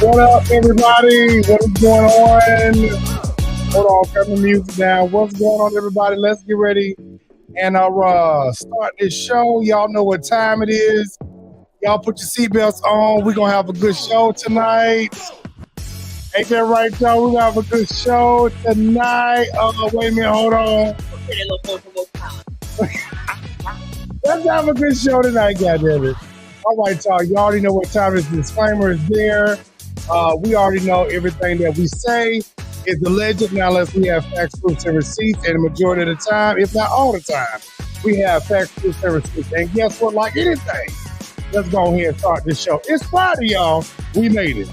What up, everybody? What is going on? Hold on, turn the music down. What's going on, everybody? Let's get ready and start this show. Y'all know what time it is. Y'all put your seatbelts on. We're going to have a good show tonight. Ain't that right, y'all? We're going to have a good show tonight. Wait a minute. Hold on. Let's have a good show tonight, goddammit. All right, y'all. You already know what time it is. The disclaimer is there. We already know everything that we say is alleged. Now, unless we have facts, proofs, and receipts, and the majority of the time, if not all the time, we have facts, proofs, and receipts. And guess what? Like anything, let's go ahead and start this show. It's Friday, y'all. We made it.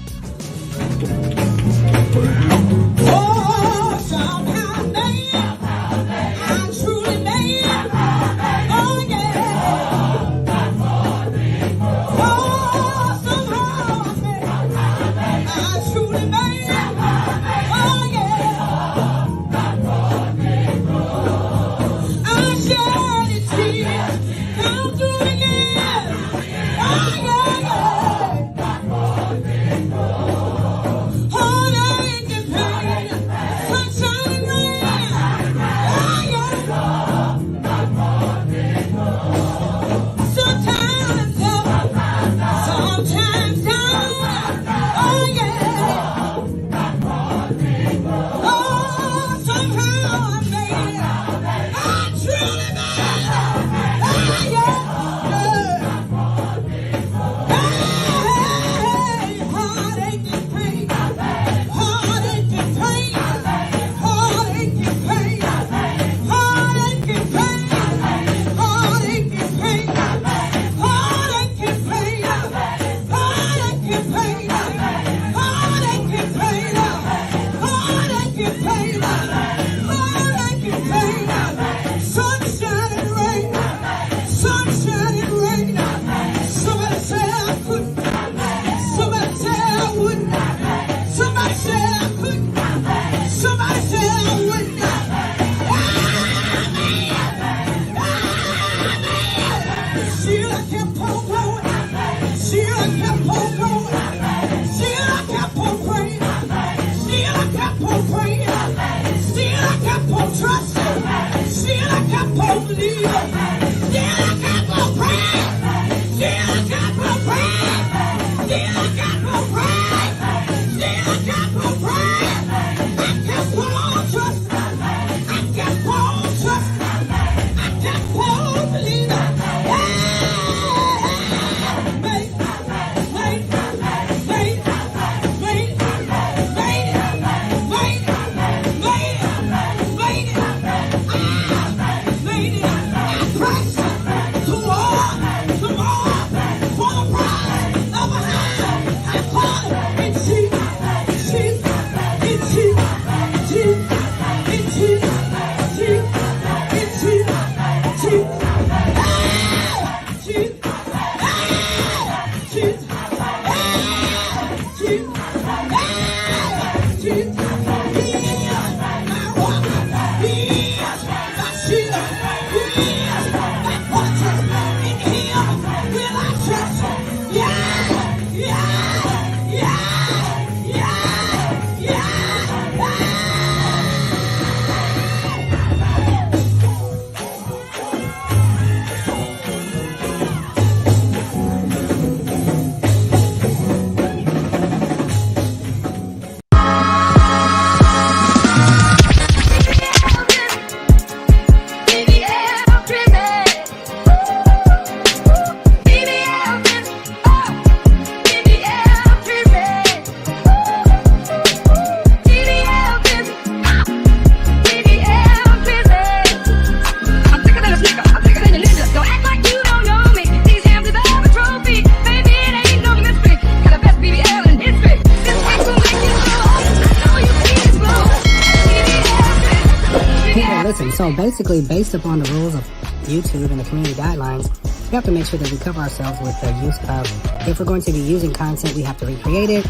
So basically, based upon the rules of YouTube and the community guidelines, we have to make sure that we cover ourselves with the use of, if we're going to be using content, we have to recreate it,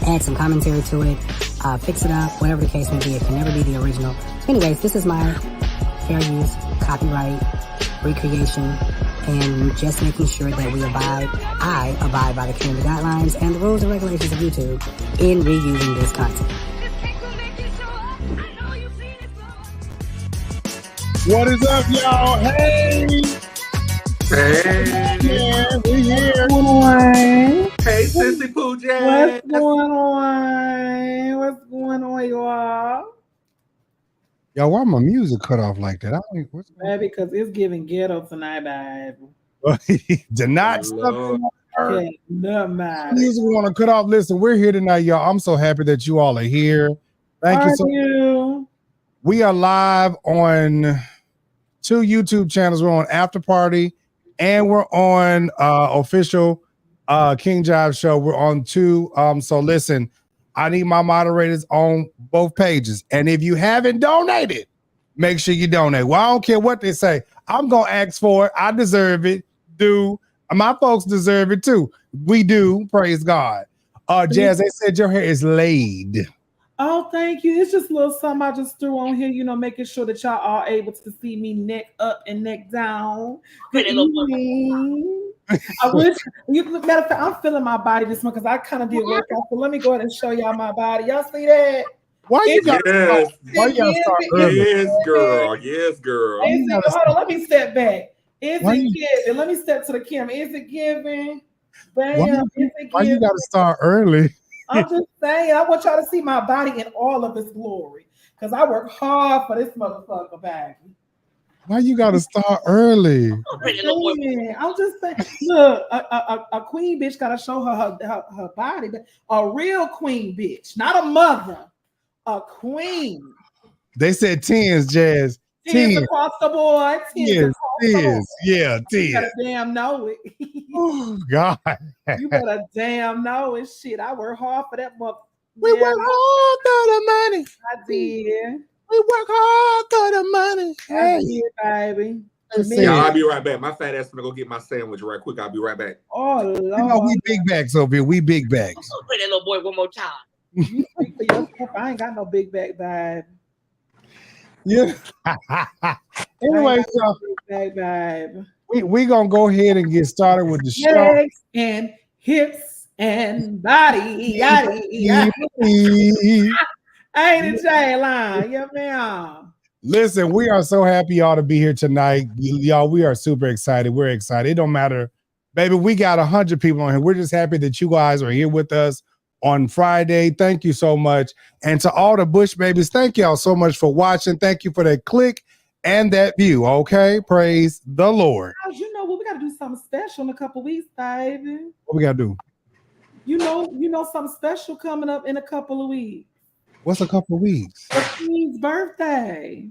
add some commentary to it, fix it up, whatever the case may be. It can never be the original. So anyways, this is my fair use, copyright, recreation, and just making sure that I abide by the community guidelines and the rules and regulations of YouTube in reusing this content. What is up, y'all? Hey! Hey! Yeah, we here. What's going on? Hey, Sissy Pooja! What's going on? What's going on, y'all? Yo, why my music cut off like that? What's Baby, because it's giving ghetto tonight, baby. Do not stop. Okay, no matter. Music want to cut off. Listen, we're here tonight, y'all. I'm so happy that you all are here. Thank you so much. We are live on 2 YouTube channels. We're on After Party and we're on official KingJivesShow. We're on 2. So listen, I need my moderators on both pages. And if you haven't donated, make sure you donate. Well, I don't care what they say. I'm going to ask for it. I deserve it. My folks deserve it too. We do. Praise God. Jazz, they said your hair is laid. Oh, thank you. It's just a little something I just threw on here, making sure that y'all are able to see me neck up and neck down. Good evening. I wish, matter of fact, I'm feeling my body this month because I kind of did workout. So let me go ahead and show y'all my body. Y'all see that? Why you got to start early? Yes, girl. Yes, girl. Hold on, let me step back. Is it giving? Let me step to the camera. Is it giving? Bam. Why you got to start early? I'm just saying, I want y'all to see my body in all of its glory because I work hard for this motherfucker, baby. Why you got to start early? I'm just saying, look, a queen bitch got to show her body, but a real queen bitch, not a mother, a queen. They said 10s, Jazz. 10s across the board. 10s. Yeah, 10. You better damn know it. Oh, God. You better damn know it. Shit, I work hard for that mother. We work hard for the money. I did. We work hard for the money. I did, baby. Yeah, I'll be right back. My fat ass gonna go get my sandwich right quick. I'll be right back. Oh, Lord. We big bags over here. We big bags. Play that little boy one more time. You speak for yourself. I ain't got no big back, babe. Yeah. Anyway, so we gonna go ahead and get started with the show. Legs and hips and body. Yada, yada. Ain't it, J-Line? Yeah, ma'am. Listen, we are so happy y'all to be here tonight. Y'all, we are super excited. We're excited. It don't matter, baby. We got 100 people on here. We're just happy that you guys are here with us on Friday. Thank you so much. And to all the Bush babies, thank y'all so much for watching. Thank you for that click and that view. Okay. Praise the Lord. You know what? We got to do something special in a couple weeks, baby. What we got to do? You know something special coming up in a couple of weeks. What's a couple of weeks? The Queen's birthday.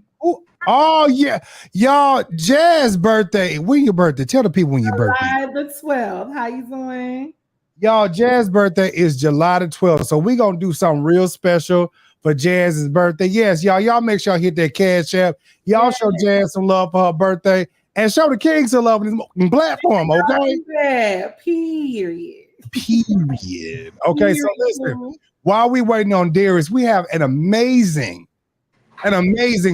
Oh, yeah. Y'all, Jazz's birthday. When your birthday? Tell the people when your birthday. July the 12th. How you doing? Y'all, Jazz's birthday is July the 12th. So we're going to do something real special for Jazz's birthday. Yes, y'all make sure y'all hit that Cash App. Y'all show Jazz some love for her birthday and show the King some love on this platform, okay? Yeah, period. Okay, so listen, while we waiting on Darius, we have an amazing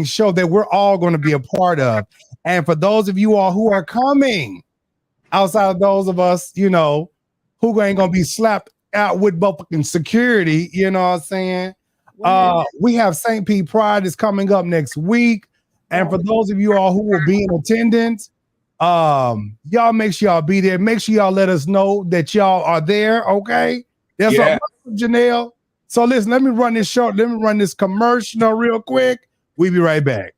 show that we're all going to be a part of. And for those of you all who are coming, outside of those of us, who ain't gonna be slapped out with fucking security, you know what I'm saying? We have St. Pete Pride is coming up next week. And for those of you all who will be in attendance, y'all make sure y'all be there. Make sure y'all let us know that y'all are there, okay? That's all, Janelle. So listen, let me run this show. Let me run this commercial real quick. We'll be right back.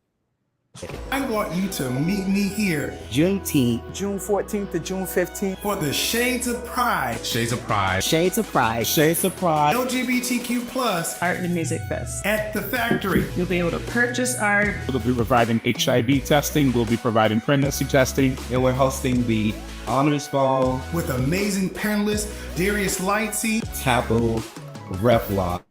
I want you to meet me here Juneteenth, June 14th to June 15th for the Shades of Pride. Shades of Pride. Shades of Pride. Shades of Pride. LGBTQ plus Art and Music Fest. at the factory. You'll be able to purchase art. We'll be providing HIV testing. We'll be providing pregnancy testing. And we're hosting the Honors Ball with amazing panelists Darius Lightsey, Tapo Reflock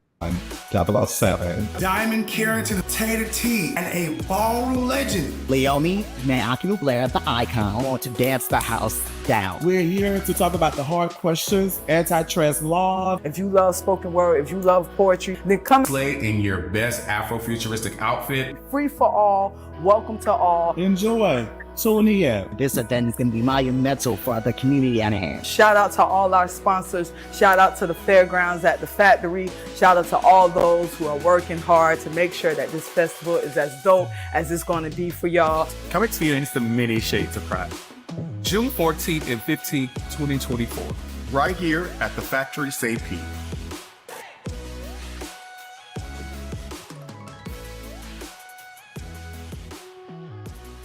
007, Diamond Carrington, Tater T, and a ballroom legend, Leomi Maakinu Blair, the icon, want to dance the house down. We're here to talk about the hard questions, anti-trans law. If you love spoken word, if you love poetry, then come. Slay in your best Afrofuturistic outfit. Free for all, welcome to all. Enjoy. Tune in. This event is going to be monumental for the community at hand. Shout out to all our sponsors. Shout out to the fairgrounds at the factory. Shout out to all those who are working hard to make sure that this festival is as dope as it's going to be for y'all. Come experience the many shades of pride. June 14th and 15th, 2024. Right here at the Factory St. Pete.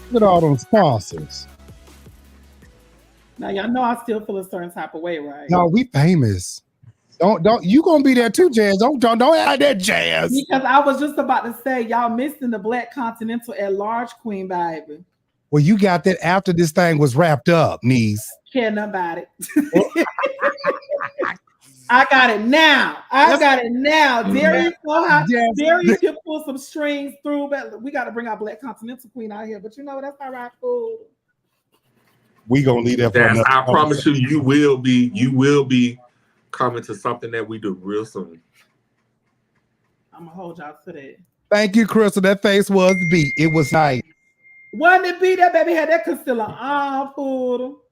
Look at all them sponsors. Now y'all know I still feel a certain type of way, right? No, we famous. Don't you gonna be there too, Jazz? Don't add that Jazz. Because I was just about to say y'all missing the Black Continental at large, Queen baby. Well, you got that after this thing was wrapped up, niece. Care nothing about it. I got it now. Darius know how. Darius can pull some strings through, but we got to bring our Black Continental Queen out here. But you know that's all right, fool. We gonna leave that. I promise you, you will be coming to something that we do real soon. I'm gonna hold y'all to that. Thank you, Crystal. That face was beat. It was nice. Wasn't it beat? That baby had that concealer on, fool.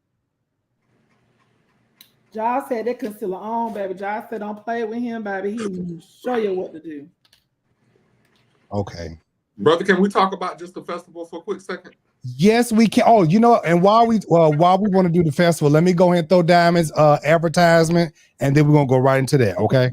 Josh had that concealer on, baby. Josh said, "Don't play with him, baby. He will show you what to do." Okay, brother. Can we talk about just the festival for a quick second? Yes, we can. Oh, you know, and while we want to do the festival, let me go ahead and throw Diamond's advertisement, and then we're gonna go right into that. Okay.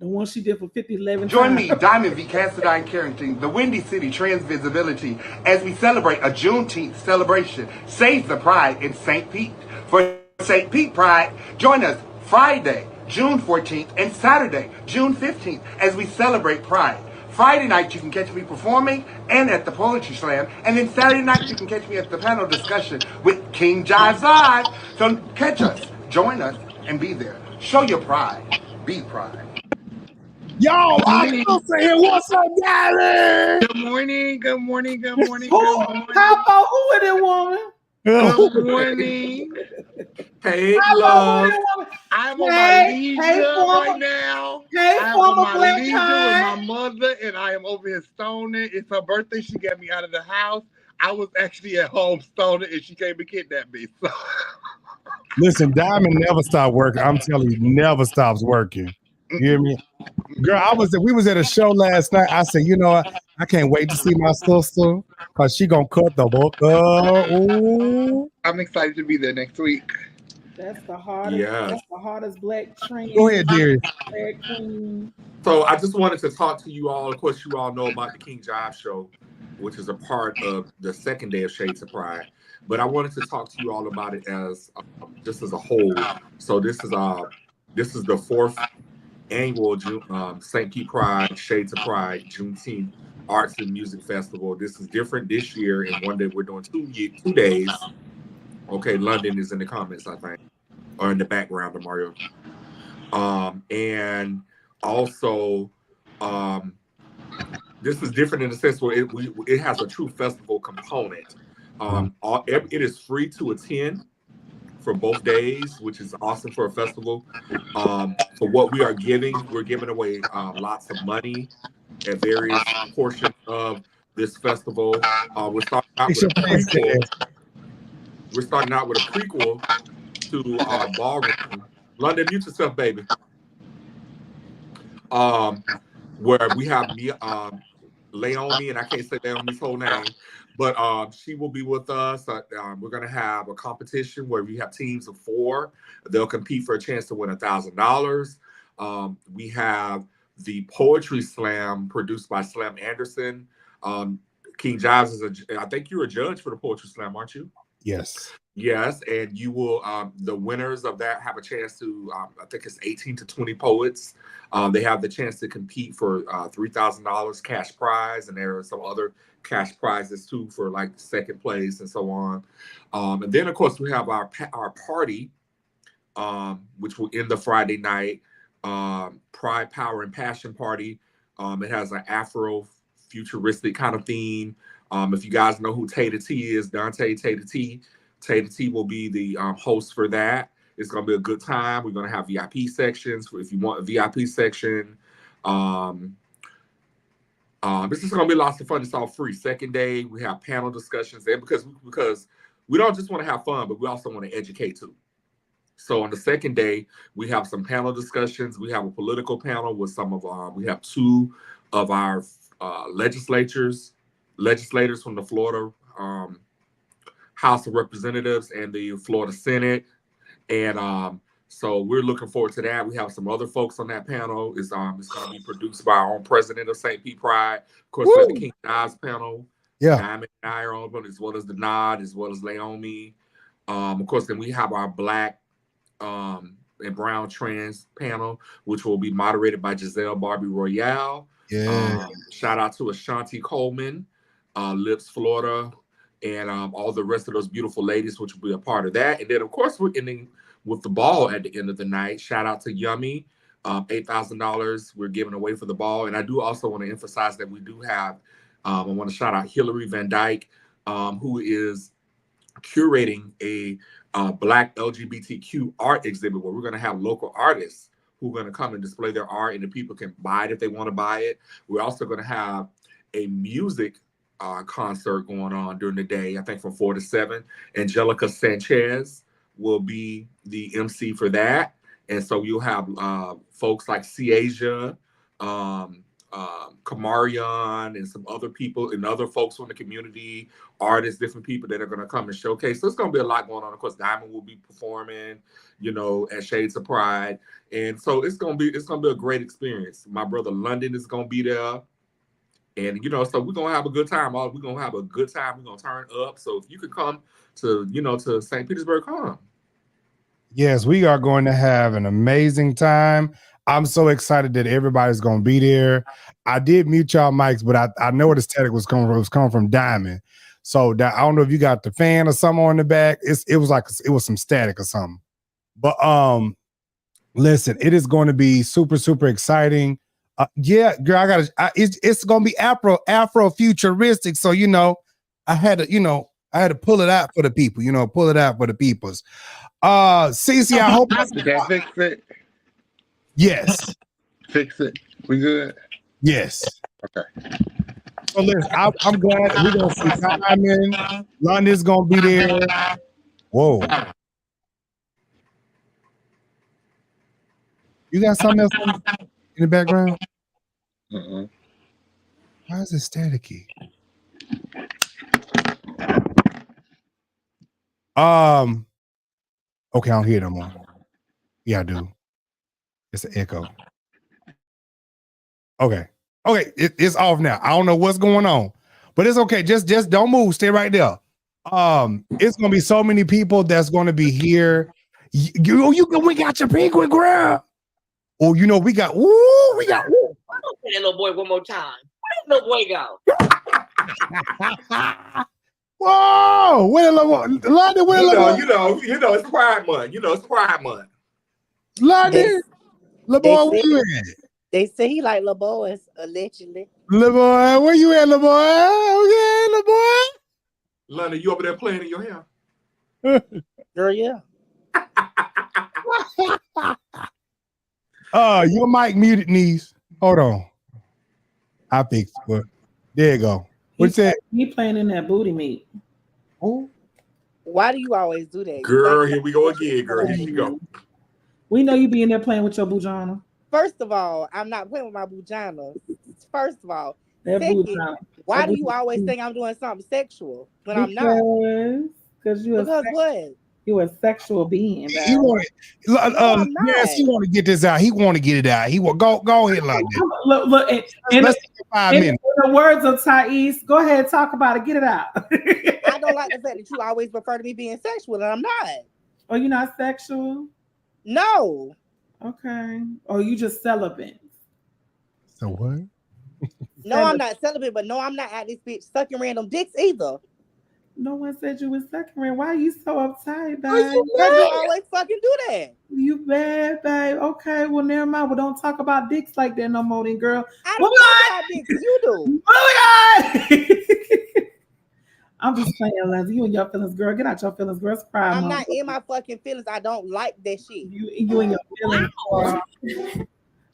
The one she did for 50-11 Join me, Diamond V. Cassadine Carrington, the Windy City Trans Visibility, as we celebrate a Juneteenth celebration. Save the Pride in St. Pete. For St. Pete Pride, join us Friday, June 14th, and Saturday, June 15th, as we celebrate Pride. Friday night, you can catch me performing and at the Poetry Slam. And then Saturday night, you can catch me at the panel discussion with King Jives Live. So catch us, join us, and be there. Show your pride. Be pride. Yo, I'm saying, what's up, Gary? Good morning. Papa, who is that woman? Good morning. Hey, love. I'm on my leisure right now. I'm on my leisure with my mother, and I am over here stoning. It's her birthday. She got me out of the house. I was actually at home stoning, and she came and kidnapped me. So. Listen, Diamond never stopped working. I'm telling you, never stops working. You hear me? Girl, we was at a show last night. I said, you know what? I can't wait to see my sister because she gonna cut the book up. Ooh. I'm excited to be there next week. That's the hardest. Yeah. That's the hardest Black train. Go ahead, dear. So I just wanted to talk to you all. Of course, you all know about the KingJivesShow, which is a part of the second day of Shades of Pride. But I wanted to talk to you all about it as just as a whole. So this is the fourth annual St. Pete Pride, Shades of Pride, Juneteenth Arts and Music Festival. This is different this year. And one day we're doing 2 days. Okay, London is in the comments, I think, or in the background of Mario. And also, this is different in the sense where it has a true festival component. It is free to attend for both days, which is awesome for a festival. For what we are giving, we're giving away lots of money at various portions of this festival. We're starting out with a prequel to Ballroom. London, mute yourself, baby. Where we have Leonie, and I can't say Leonie's whole name, but she will be with us. We're going to have a competition where we have teams of 4. They'll compete for a chance to win $1,000. We have the Poetry Slam produced by Slam Anderson. King Jives I think you're a judge for the Poetry Slam, aren't you? Yes. Yes, and you will. The winners of that have a chance to. I think it's 18 to 20 poets. They have the chance to compete for $3,000 cash prize, and there are some other cash prizes too for like second place and so on. And then of course we have our party, which will end the Friday night. Pride, Power, and Passion Party. It has an Afro futuristic kind of theme. If you guys know who Tay T is, Dante Tay T will be the host for that. It's going to be a good time. We're going to have VIP sections if you want a VIP section. This is going to be lots of fun. It's all free. Second day, we have panel discussions there because we don't just want to have fun, but we also want to educate too. So on the second day, we have some panel discussions. We have a political panel with we have 2 of our legislators from the Florida House of Representatives and the Florida Senate. And so we're looking forward to that. We have some other folks on that panel. It's going to be produced by our own president of St. Pete Pride. Of course, we have the KingJivesShow panel. Yeah. Diamond and I are on, as well as the Nod, as well as Laomi. Of course, then we have our Black and Brown Trans panel, which will be moderated by Zelle Barbie Royale. Yeah. Shout out to Ashanti Coleman, Lips Florida, and all the rest of those beautiful ladies, which will be a part of that. And then, of course, we're ending with the ball at the end of the night. Shout out to Yummy, $8,000 we're giving away for the ball. And I do also want to emphasize that we do have, I want to shout out Hillary Van Dyke, who is curating a Black LGBTQ art exhibit where we're going to have local artists who are going to come and display their art, and the people can buy it if they want to buy it. We're also going to have a music concert going on during the day, I think from 4 to 7. Angelica Sanchez will be the MC for that. And so you'll have folks like Ciasia, Kamarion, and some other people and other folks from the community, artists, different people that are going to come and showcase. So it's going to be a lot going on. Of course, Diamond will be performing, at Shades of Pride. And so it's going to be a great experience. My brother London is going to be there. And, so we're going to have a good time. We're going to have a good time. We're going to turn up. So if you could come to, to St. Petersburg, come. Yes, we are going to have an amazing time. I'm so excited that everybody's going to be there. I did mute y'all mics, but I know where the static was coming from. It was coming from Diamond. So I don't know if you got the fan or something on the back. It was some static or something. But listen, it is going to be super, super exciting. Yeah, girl, it's going to be Afro futuristic. So, I had to pull it out for the people, pull it out for the peoples. Cece, I hope Did that fix it? Yes. Fix it. We good? Yes. Okay. So listen, I'm glad we're gonna see Diamond. London's gonna be there. Whoa. You got something else in the background? Uh-uh. Why is it staticky? Okay, I don't hear it no more. Yeah, I do. It's an echo. Okay, it's off now. I don't know what's going on, but it's okay. Just don't move. Stay right there. It's gonna be so many people that's gonna be here. We got your penguin girl. Oh, we got. We got. That little boy one more time. Where that little boy go? Whoa! Where the London? It's Pride Month. It's Pride Month. London, little boy, where you at? They say he like little boys, allegedly. Little boy, where you at, little boy? Okay, little boy. London, you over there playing in your hair? Girl, yeah. Your mic muted, niece. Hold on. I fixed it. There you go. What's that? He playing in that booty meat. Oh. Why do you always do that? Girl, here we go again, girl. Here she go. We know you be in there playing with your bujana. First of all, I'm not playing with my bujana. First of all. Second, why do you always think I'm doing something sexual when I'm not? Because what? You a sexual being. He want yes, he want to get this out. He want to get it out. He will go ahead like this. Look. Let's take 5 minutes. In the words of Thais, go ahead, talk about it. Get it out. I don't like the fact that you always refer to me being sexual, and I'm not. Oh, you're not sexual? No. Okay. Or you just celibate? So what? No, I'm not celibate, but no, I'm not at this bitch sucking random dicks either. No one said you was sucking. Why are you so uptight, babe? You always fucking do that. You bad, babe. Okay, well, never mind. Well, don't talk about dicks like that no more, then, girl. I don't talk about dicks. You do. I'm just saying, Leslie. You and your feelings, girl. Get out your feelings, girl. It's Pride I'm Month. not in my fucking feelings. I don't like that shit. You and your feelings.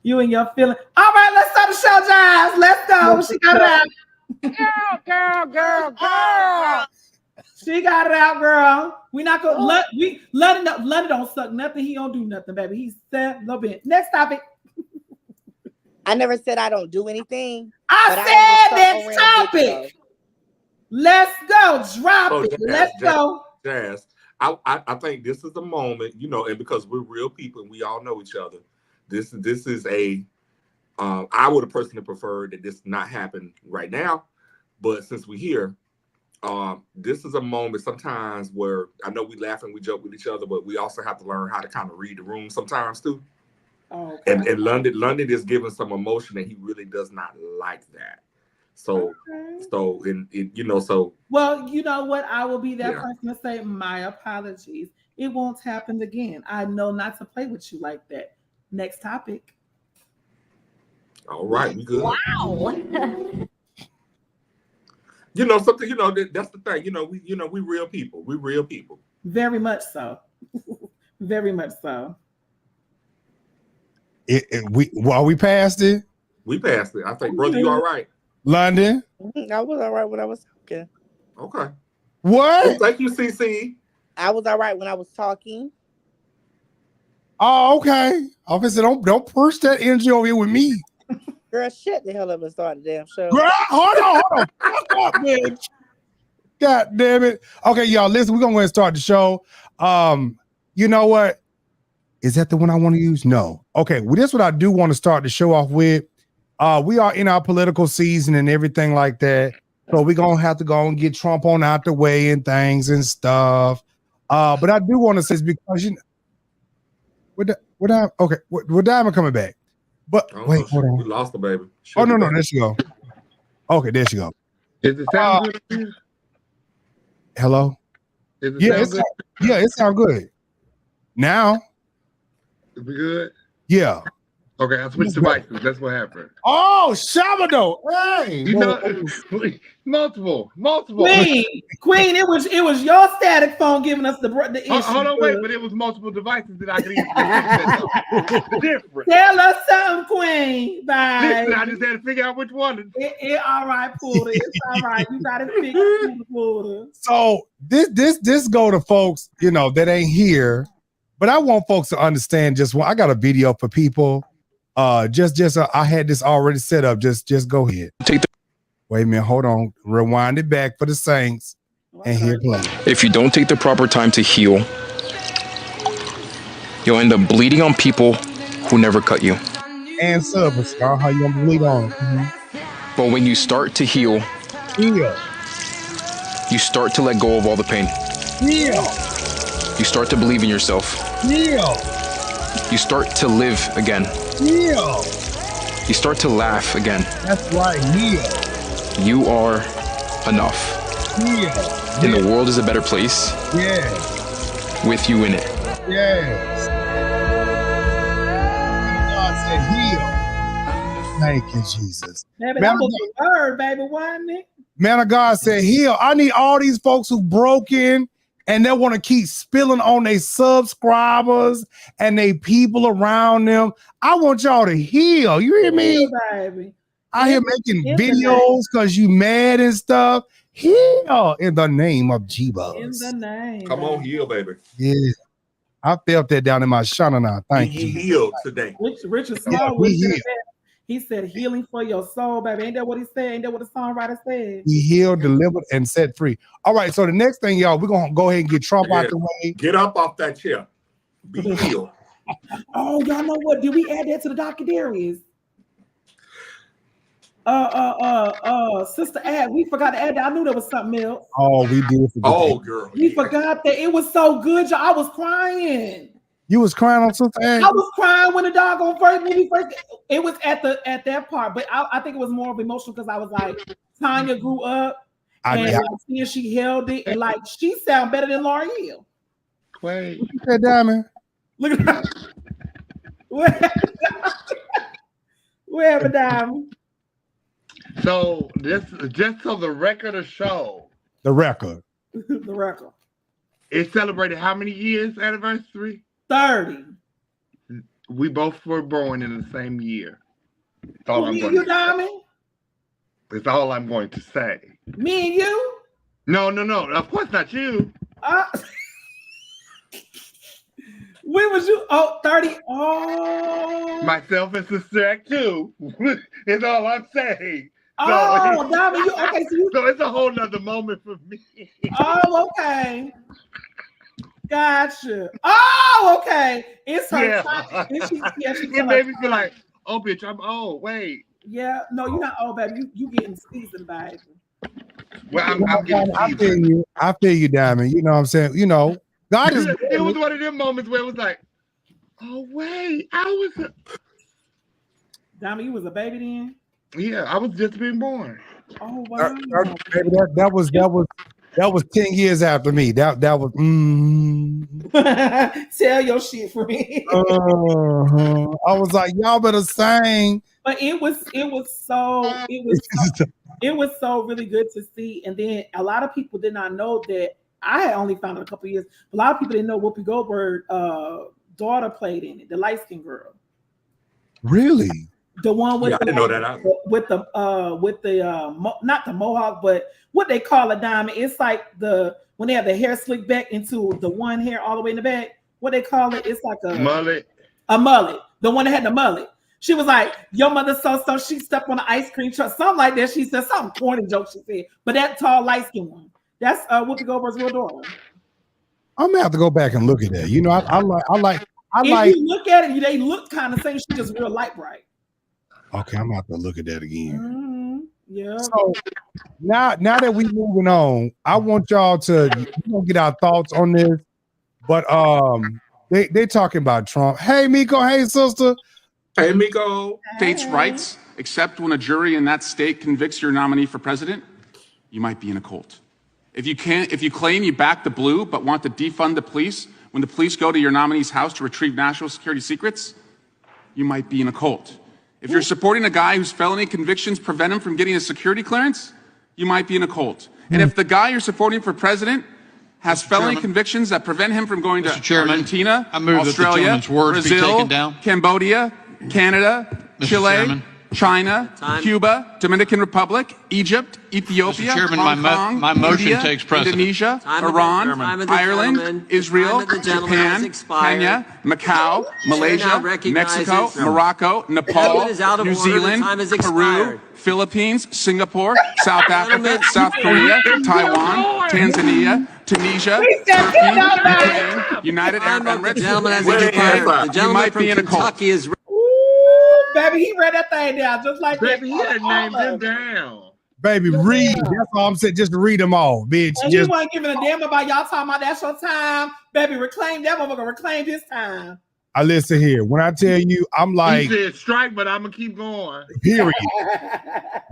You and your feelings. All right, let's start the show, Jives. Let's go. go. She got it out. Girl. She got it out, girl. We not gonna let it don't suck nothing. He don't do nothing, baby. He's celibate. Next topic. I never said I don't do anything. I said that topic. Let's go. Drop it. Let's go. Jazz. I think this is the moment, and because we're real people and we all know each other, this is a I would have personally preferred that this not happen right now, but since we're here, this is a moment sometimes where I know we laugh and we joke with each other, but we also have to learn how to kind of read the room sometimes too. Okay. And London is giving some emotion that he really does not like that. So, so well, you know what? I will be that person to say my apologies. It won't happen again. I know not to play with you like that. Next topic. All right, we good. Wow. Something. That's the thing. We real people. We real people. Very much so. Very much so. While we passed it. We passed it. I think, brother, you all right? London. I was all right when I was talking. Okay. What? Well, thank you, CC. I was all right when I was talking. Oh, okay. Officer, don't push that energy over here with me. Girl, shut the hell up and start the damn show. Girl, hold on. Fuck up, bitch. God damn it. Okay, y'all, listen, we're gonna go ahead and start the show. You know what? Is that the one I want to use? No. Okay, well, this is what I do want to start the show off with. We are in our political season and everything like that. So we're gonna have to go and get Trump on out the way and things and stuff. But I do want to say, because we're Diamond coming back. But wait, hold on. We lost the baby. Oh no, there she go. Okay, there she go. Is it sound good? Hello? Is it sound good? It sounds good. Now. Is we good? Yeah. Okay, I switched devices. That's what happened. Oh, Shabado. Hey. Multiple. Queen, it was your static phone giving us the issue. Hold on, wait, but it was multiple devices that I could easily the difference. Tell us something, Queen. Bye. Listen, I just had to figure out which one. It all right, Porter. It's all right. You got to figure out Porter. So this go to folks, that ain't here, but I want folks to understand I got a video for people. I had this already set up. Just go ahead. Wait a minute, hold on. Rewind it back for the Saints and here play. If you don't take the proper time to heal, you'll end up bleeding on people who never cut you. And Scar, how you gonna bleed on? Mm-hmm. But when you start to heal, you start to let go of all the pain. You start to believe in yourself. You start to live again. You start to laugh again. That's right. You are enough. And the world is a better place. With you in it. Yes. God said heal. Thank you, Jesus. Baby, that was a word, baby. Wasn't it? Man of God said heal. I need all these folks who broken and they want to keep spilling on their subscribers and they people around them. I want y'all to heal. You hear me? Baby. I hear making videos because you mad and stuff. Heal in the name of Jesus. In the name. Come on, heal, baby. Yeah. I felt that down in my shanana. Thank you. He healed today. Richard Small he said healing for your soul, baby. Ain't that what he said? Ain't that what the songwriter said? He healed, delivered, and set free. All right, so the next thing, y'all, we're going to go ahead and get Trump out the way. Get up off that chair. Be healed. Oh, y'all know what? Did we add that to the documentaries? Sister Ad, we forgot to add that. I knew there was something else. Oh, we did. Oh, girl. We forgot that. It was so good, y'all. I was crying. You was crying on Sister Ad? I was crying when the doggone first movie first. It was at that part, but I think it was more of emotional because I was like, Tanya grew up and seeing she held it, and like she sound better than Lauryn Hill. Wait, what you said, Diamond? Look at her. Wherever, Diamond. So this just so the record of show. The record. The record. It celebrated how many years anniversary? 30. We both were born in the same year. You, Diamond? That's all I'm going to say. Me and you? No. Of course not you. When was you? Oh, 30. Oh. Myself and Sister Act 2 is all I'm saying. Oh, Diamond, you okay? So it's a whole nother moment for me. Oh, okay. Gotcha. Oh, okay. It's her time. It made me feel like, oh, bitch, I'm old. Wait. Yeah, no, you're not old, baby. You getting seasoned, baby. Well, I'm getting seasoned. I feel you, Diamond. You know what I'm saying? You know, God is. It was one of them moments where it was like, oh wait, I was. Diamond, you was a baby then? Yeah, I was just being born. Oh wow. Baby, that was 10 years after me. That was. Tell your shit for me. I was like, y'all better sing. But it was so really good to see. And then a lot of people did not know that. I had only found it a couple of years. A lot of people didn't know Whoopi Goldberg's daughter played in it, the light skinned girl. Really? The one with I didn't know that. With the not the mohawk, but what they call a diamond. It's like when they have the hair slicked back into the one hair all the way in the back. What they call it? It's like a mullet. A mullet. The one that had the mullet. She was like, your mother so she stepped on the ice cream truck, something like that. She said some corny joke. She said, but that tall light skinned one. That's Whoopi Goldberg's real daughter. I'm gonna have to go back and look at that. You know, I like. If you look at it, they look kind of same. She's just real light bright. Okay, I'm gonna have to look at that again. Mm-hmm. Yeah. So now that we moving on, I want y'all to get our thoughts on this. But they talking about Trump. Hey Miko, hey sister. Hey Miko. States' rights, except when a jury in that state convicts your nominee for president, you might be in a cult. If you claim you back the blue but want to defund the police when the police go to your nominee's house to retrieve national security secrets, you might be in a cult. If you're supporting a guy whose felony convictions prevent him from getting a security clearance, you might be in a cult. And if the guy you're supporting for president has felony convictions that prevent him from going to Argentina, Australia, Brazil, Cambodia, Canada, Chile, China, Cuba, Dominican Republic, Egypt, Ethiopia, Hong Kong, my motion India, takes precedent. Indonesia, Iran, Ireland, Israel, Japan, Kenya, Macau, Malaysia, Mexico, Morocco, Nepal, New Zealand, Peru, Philippines, Singapore, South Africa, South Korea, Taiwan, Tanzania, Tunisia, Turkey, Ukraine, United Arab Emirates. You might be in a cult. Baby, he read that thing down just like that. Baby, he had named them down. Baby, read. That's all I'm saying. Just read them all, bitch. And he wasn't giving a damn about y'all talking about that's your time. Baby, reclaim that motherfucker. Reclaim his time. I listen here. When I tell you, I'm like, he said strike, but I'm gonna keep going. Period.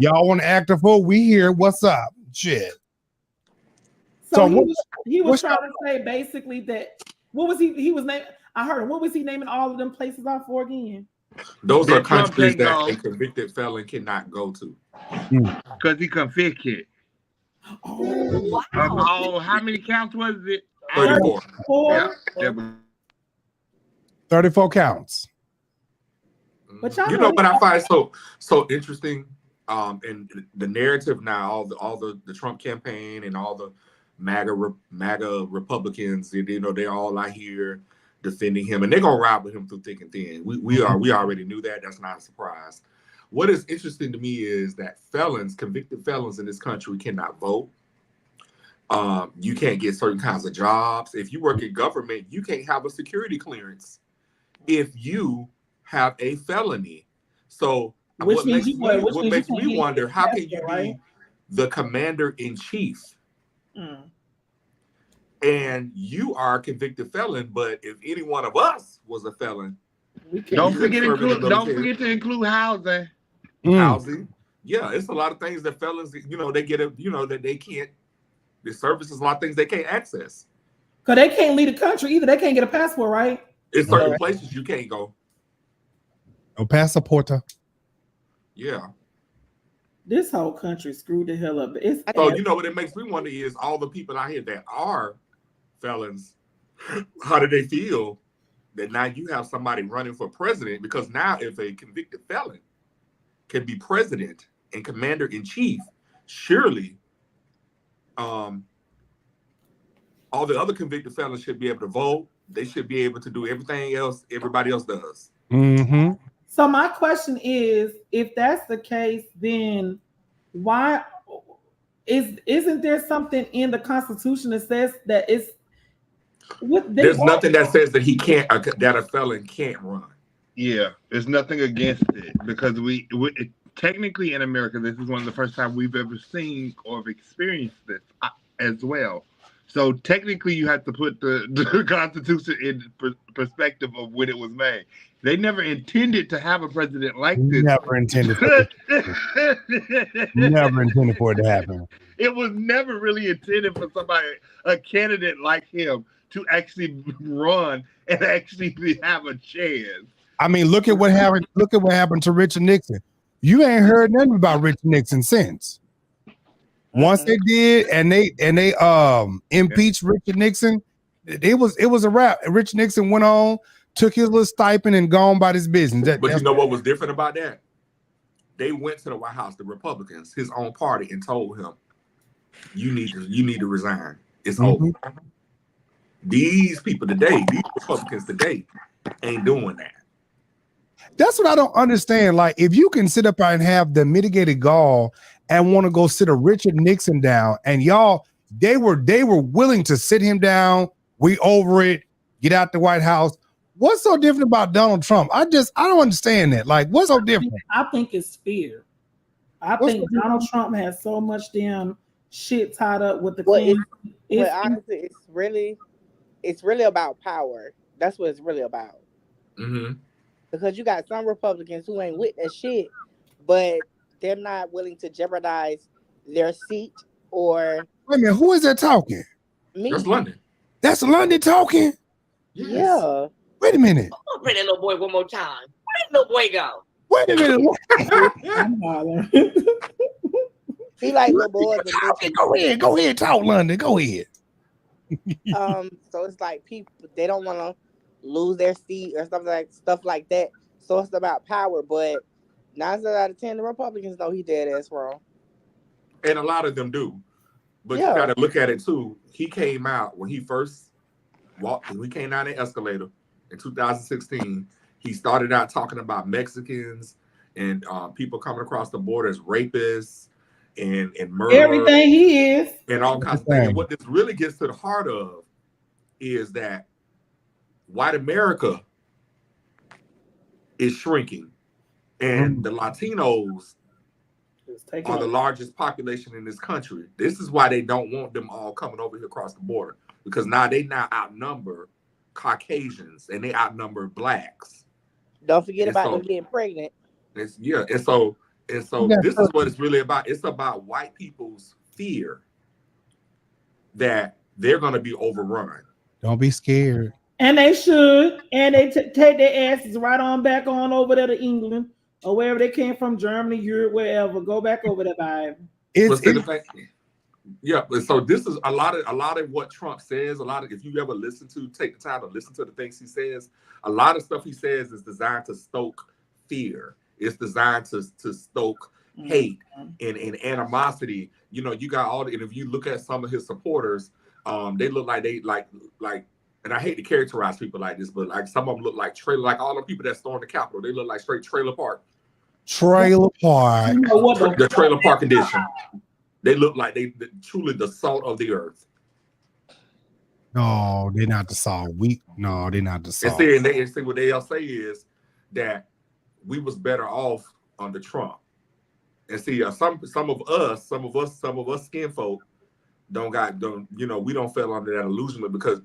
Y'all want to act a fool? We here. What's up? Shit. So he was trying to say basically that what was he was naming? I heard him. What was he naming all of them places out for again? Those are countries that a convicted felon cannot go to. Because he convicted. Oh, wow. How many counts was it? 34. Yeah. 34 counts. But you know what I find so interesting? In the narrative now, all the Trump campaign and all the MAGA Republicans, you know, they're all out here defending him, and they're gonna ride with him through thick and thin. We already knew that. That's not a surprise. What is interesting to me is that convicted felons in this country cannot vote. You can't get certain kinds of jobs. If you work in government, you can't have a security clearance if you have a felony. So what makes me wonder, how can you be the commander-in-chief and you are a convicted felon, but if any one of us was a felon, don't forget to include housing. Housing, yeah, it's a lot of things that felons, you know, they get that they can't. The services, a lot of things they can't access because they can't leave the country either. They can't get a passport, right? It's certain places you can't go. No passaporta. Yeah. This whole country screwed the hell up. So you know what it makes me wonder is all the people out here that are felons, how do they feel that now you have somebody running for president? Because now if a convicted felon can be president and commander-in-chief, surely all the other convicted felons should be able to vote. They should be able to do everything else everybody else does. Mm-hmm. So my question is, if that's the case, then why isn't there something in the Constitution that says that it's there's nothing that says that he can't that a felon can't run. Yeah, there's nothing against it because we technically in America, this is one of the first time we've ever seen or have experienced this as well. So technically, you have to put the Constitution in perspective of when it was made. They never intended to have a president like this. Never intended for it. Never intended for it to happen. It was never really intended for somebody, a candidate like him, to actually run and actually have a chance. I mean, look at what happened. Look at what happened to Richard Nixon. You ain't heard nothing about Richard Nixon since. Once they did, and they impeached Richard Nixon, it was a wrap. Richard Nixon went on, took his little stipend, and gone about his business. But you know what was different about that? They went to the White House, the Republicans, his own party, and told him, "You need to resign. It's over." These people today, these Republicans today, ain't doing that. That's what I don't understand. Like, if you can sit up and have the mitigated gall and want to go sit a Richard Nixon down, and y'all, they were willing to sit him down. We over it. Get out the White House. What's so different about Donald Trump? I don't understand that. Like, what's so different? I think it's fear. I think Donald Trump has so much damn shit tied up with the honestly, it's really about power. That's what it's really about. Mm-hmm. Because you got some Republicans who ain't with that shit, but they're not willing to jeopardize their seat or. Wait a minute, who is that talking? Me. That's London. That's London talking? Yes. Yeah. Wait a minute. I'm gonna play that little boy one more time. Where that little boy go? Wait a minute. He like little boys. Go ahead, talk, London. Go ahead. So it's like people, they don't want to lose their seat or stuff like that. So it's about power, but 9 out of 10, the Republicans know he dead ass wrong. And a lot of them do. But you got to look at it too. He came out when he first walked, we came down the escalator in 2016. He started out talking about Mexicans and people coming across the border as rapists and murder. Everything he is. And all kinds of things. And what this really gets to the heart of is that white America is shrinking. And the Latinos are the largest population in this country. This is why they don't want them all coming over here across the border, because now they outnumber Caucasians and they outnumber blacks. Don't forget about them getting pregnant. And so this is what it's really about. It's about white people's fear that they're going to be overrun. Don't be scared. And they should. And they take their asses right on back on over there to England or wherever they came from, Germany, Europe, wherever. Go back over there, Bible. So this is a lot of what Trump says. If you ever take the time to listen to the things he says, a lot of stuff he says is designed to stoke fear. It's designed to stoke hate and animosity. You know, you got and if you look at some of his supporters, they look like and I hate to characterize people like this, but like some of them look like all the people that stormed the Capitol, they look like straight trailer park. Trailer park. The trailer park edition. They look like they truly the salt of the earth. No, they're not the salt. No, they're not the salt. And see what they'll say is that we was better off under Trump. And see, some of us skin folk we don't fell under that illusion because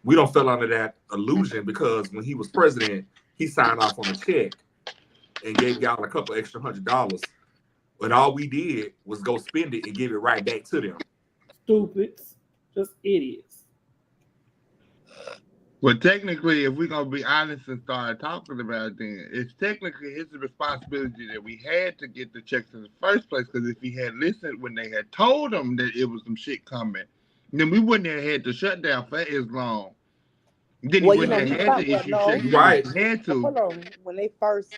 we don't fell under that illusion because when he was president, he signed off on a check and gave y'all a couple extra $100. But all we did was go spend it and give it right back to them. Stupids. Just idiots. Well, technically, if we're going to be honest and start talking about it, then it's technically his responsibility that we had to get the checks in the first place, because if he had listened when they had told him that it was some shit coming, then we wouldn't have had to shut down for as long. Then he wouldn't have had to issue checks. Right. Had to. Hold on. When they first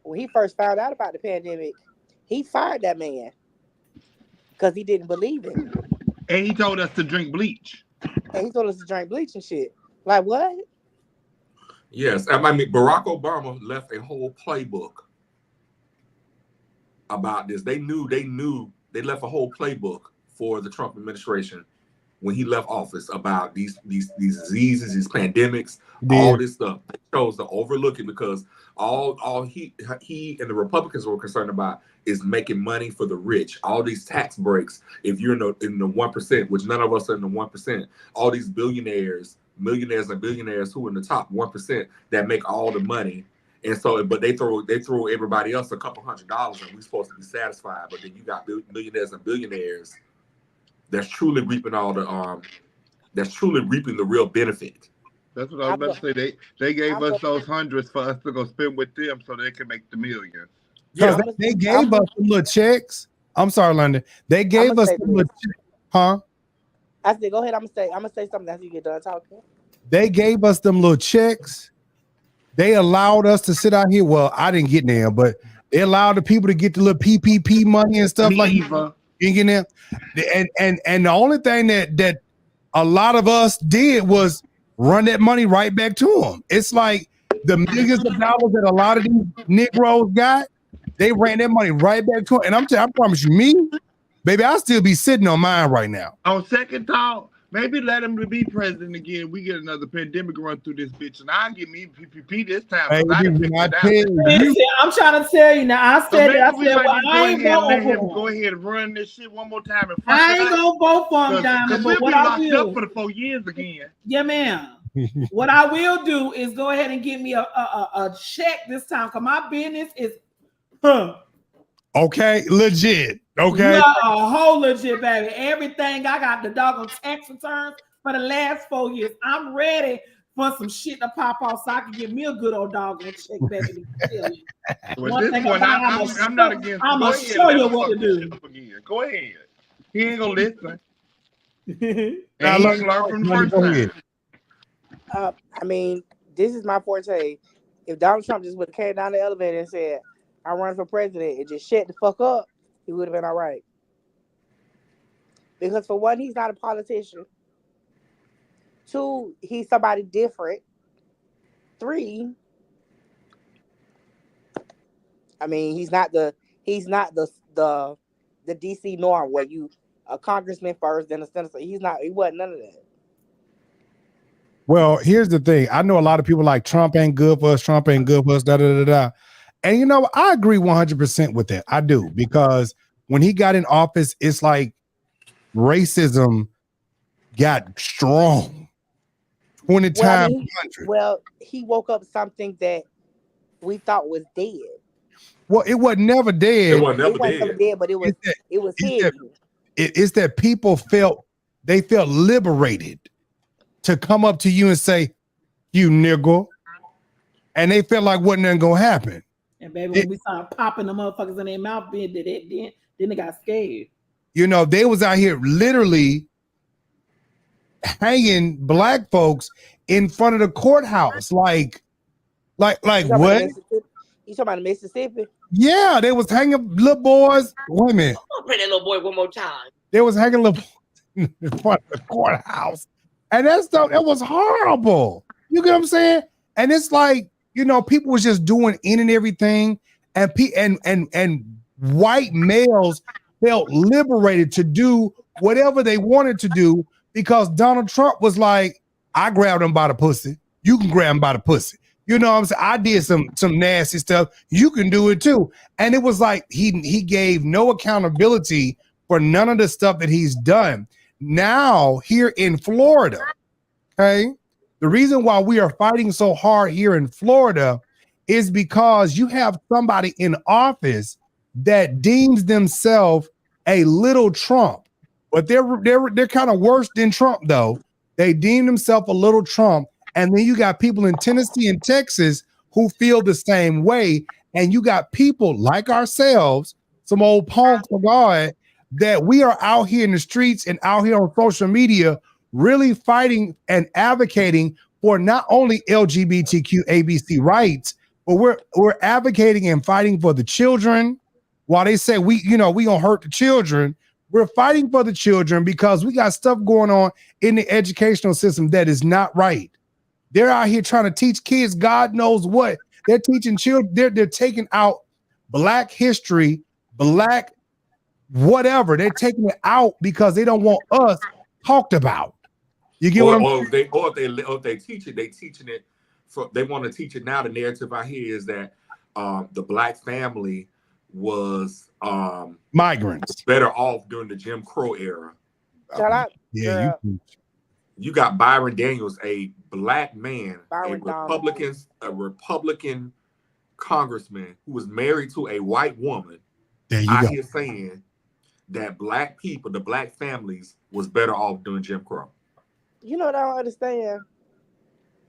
when he first found out about the pandemic, he fired that man because he didn't believe it. And he told us to drink bleach. And he told us to drink bleach and shit. Like what? Yes, I mean Barack Obama left a whole playbook about this. They left a whole playbook for the Trump administration when he left office about these diseases, these pandemics, all this stuff. They chose to overlook it because all he and the Republicans were concerned about is making money for the rich. All these tax breaks. If you're in the 1%, which none of us are in the 1%, all these millionaires and billionaires who are in the top 1% that make all the money. And so, but they throw everybody else a couple $100 and we're supposed to be satisfied. But then you got millionaires and billionaires that's truly reaping the real benefit. That's what I was about to say. They gave us those hundreds for us to go spend with them so they can make the millions. Because they gave us some little checks. I'm sorry, London. They gave us some little checks. Huh? I said, go ahead. I'm gonna say something after you get done talking. They gave us them little checks. They allowed us to sit out here. Well, I didn't get there, but they allowed the people to get the little PPP money and stuff like that. And the only thing that a lot of us did was run that money right back to them. It's like the millions of dollars that a lot of these Negroes got, they ran that money right back to them. And I promise you, me, baby, I'll still be sitting on mine right now. On second thought, maybe let him be president again. We get another pandemic run through this bitch, and I'll get me PPP this time. Hey, I'm trying to tell you now. I said I ain't let him go ahead and run this shit one more time. And I ain't gonna vote for him, Diamond. But what I will for the 4 years again. Yeah, ma'am. What I will do is go ahead and give me a check this time, because my business is okay, legit. Okay. Yeah, a whole legit, baby. Everything I got the doggone tax returns for the last 4 years. I'm ready for some shit to pop off so I can get me a good old doggone check, baby. Well, this one, I'm not against. I'm gonna show you what to do. Go ahead. He ain't gonna listen. Now, learn from the first time. I mean, this is my forte. If Donald Trump just would have came down the elevator and said, "I run for president," and just shut the fuck up, he would have been all right. Because for one, he's not a politician. 2, he's somebody different. 3, I mean, he's not the DC norm where you a congressman first, then a senator. He wasn't none of that. Well, here's the thing. I know a lot of people like Trump ain't good for us. Trump ain't good for us. Da da da da. And you know, I agree 100% with that. I do, because when he got in office, it's like racism got strong 20 times 100. Well, he woke up something that we thought was dead. Well, it was never dead. It was never dead, but it was hidden. It's that people felt liberated to come up to you and say, "You nigga," and they felt like wasn't nothing gonna happen. And baby, when we started popping the motherfuckers in their mouth, then they got scared. You know, they was out here literally hanging black folks in front of the courthouse, like what? You talking about Mississippi? Yeah, they was hanging little boys. Wait a minute. I'll play that little boy one more time. They was hanging little boys in front of the courthouse, and that stuff, it was horrible. You get what I'm saying? And it's like, you know, people was just doing in and everything, and white males felt liberated to do whatever they wanted to do because Donald Trump was like, "I grabbed him by the pussy. You can grab him by the pussy." You know what I'm saying? I did some nasty stuff. You can do it too. And it was like he gave no accountability for none of the stuff that he's done. Now here in Florida, okay, the reason why we are fighting so hard here in Florida is because you have somebody in office that deems themselves a little Trump, but they're kind of worse than Trump though. They deem themselves a little Trump, and then you got people in Tennessee and Texas who feel the same way, and you got people like ourselves, some old punks of God, that we are out here in the streets and out here on social media really fighting and advocating for not only LGBTQ ABC rights, but we're advocating and fighting for the children. While they say we gonna hurt the children, we're fighting for the children because we got stuff going on in the educational system that is not right. They're out here trying to teach kids God knows what. They're teaching children. They're taking out Black history, Black whatever. They're taking it out because they don't want us talked about. You get what I'm saying? If they teach it, they teaching it. They want to teach it now. The narrative I hear is that the Black family was migrants, better off during the Jim Crow era. Shut up. Yeah, you got Byron Daniels, a Black man, Byron a Republican congressman who was married to a white woman. There you I go. hear saying that Black people, the Black families, was better off during Jim Crow. You know what I don't understand?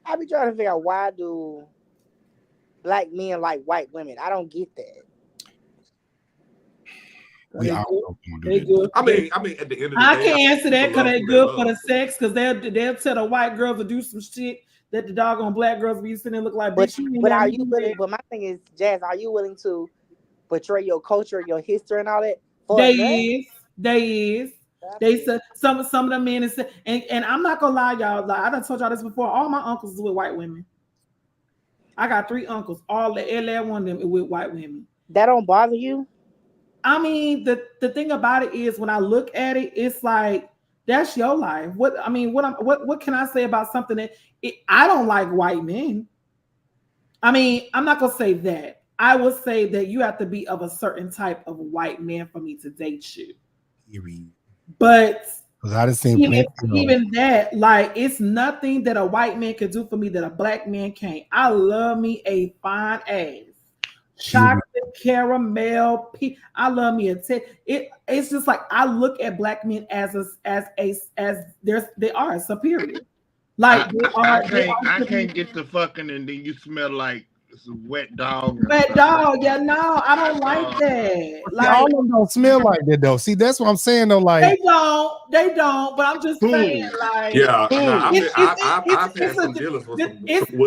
I be trying to figure out why do Black men like white women. I don't get that. They good. I mean, at the end of the day, I can't answer that because they're good for the sex. Because they'll tell the white girls to do some shit that the doggone Black girls be sitting there look like. But are you willing? But my thing is, Jazz, are you willing to portray your culture, your history, and all that? They said some of the men is, and I'm not gonna lie, y'all. Like I done told y'all this before. All my uncles is with white women. I got 3 uncles. Every one of them with white women. That don't bother you? I mean, the thing about it is when I look at it, it's like that's your life. What can I say about something that I don't like white men? I mean, I'm not gonna say that. I would say that you have to be of a certain type of white man for me to date you. But I just seen even that, like, it's nothing that a white man could do for me that a Black man can't. I love me a fine ass. Chocolate, caramel, I love me a it's just like I look at Black men as they are superior. Like I can't get the fucking and then you smell like some wet dog. Wet dog, yeah, no, I don't like that. Like all of them don't smell like that though. See, that's what I'm saying though. Like they don't. But I'm just saying, like, yeah. I've had some dealings with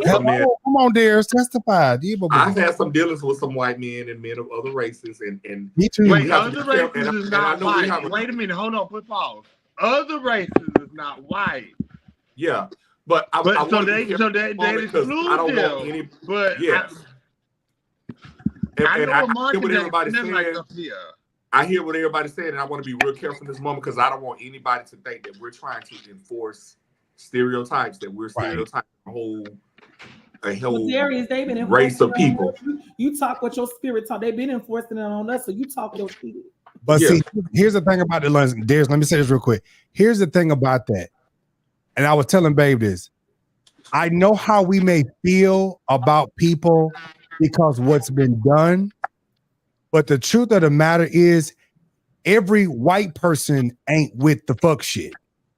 some men. Come on, Darius, testify. I've had some dealings with some white men and men of other races, and me too. Wait, other races is not white. Wait a minute, hold on, put pause. Other races is not white. Yeah. But so they exclude them. I don't want any. But yes, I hear what everybody's saying. I hear what everybody's saying, and I want to be real careful in this moment because I don't want anybody to think that we're trying to enforce stereotypes. That we're stereotyping a whole Darius, they've been race of people. You talk what your spirit talk. They've been enforcing it on us, so you talk your spirit. But see, here's the thing about the Darius. Let me say this real quick. Here's the thing about that. And I was telling Babe this. I know how we may feel about people because what's been done, but the truth of the matter is every white person ain't with the fuck shit.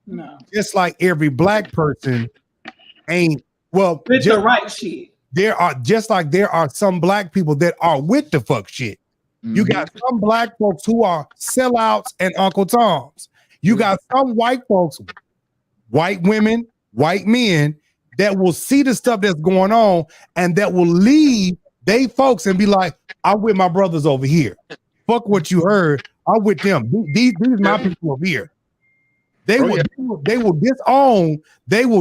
No. Just like every Black person ain't with the right shit. There are some Black people that are with the fuck shit. Mm-hmm. You got some Black folks who are sellouts and Uncle Toms. You got some white folks, white women, white men that will see the stuff that's going on and that will leave they folks and be like, I'm with my brothers over here. Fuck what you heard. I'm with them. These my people over here. They will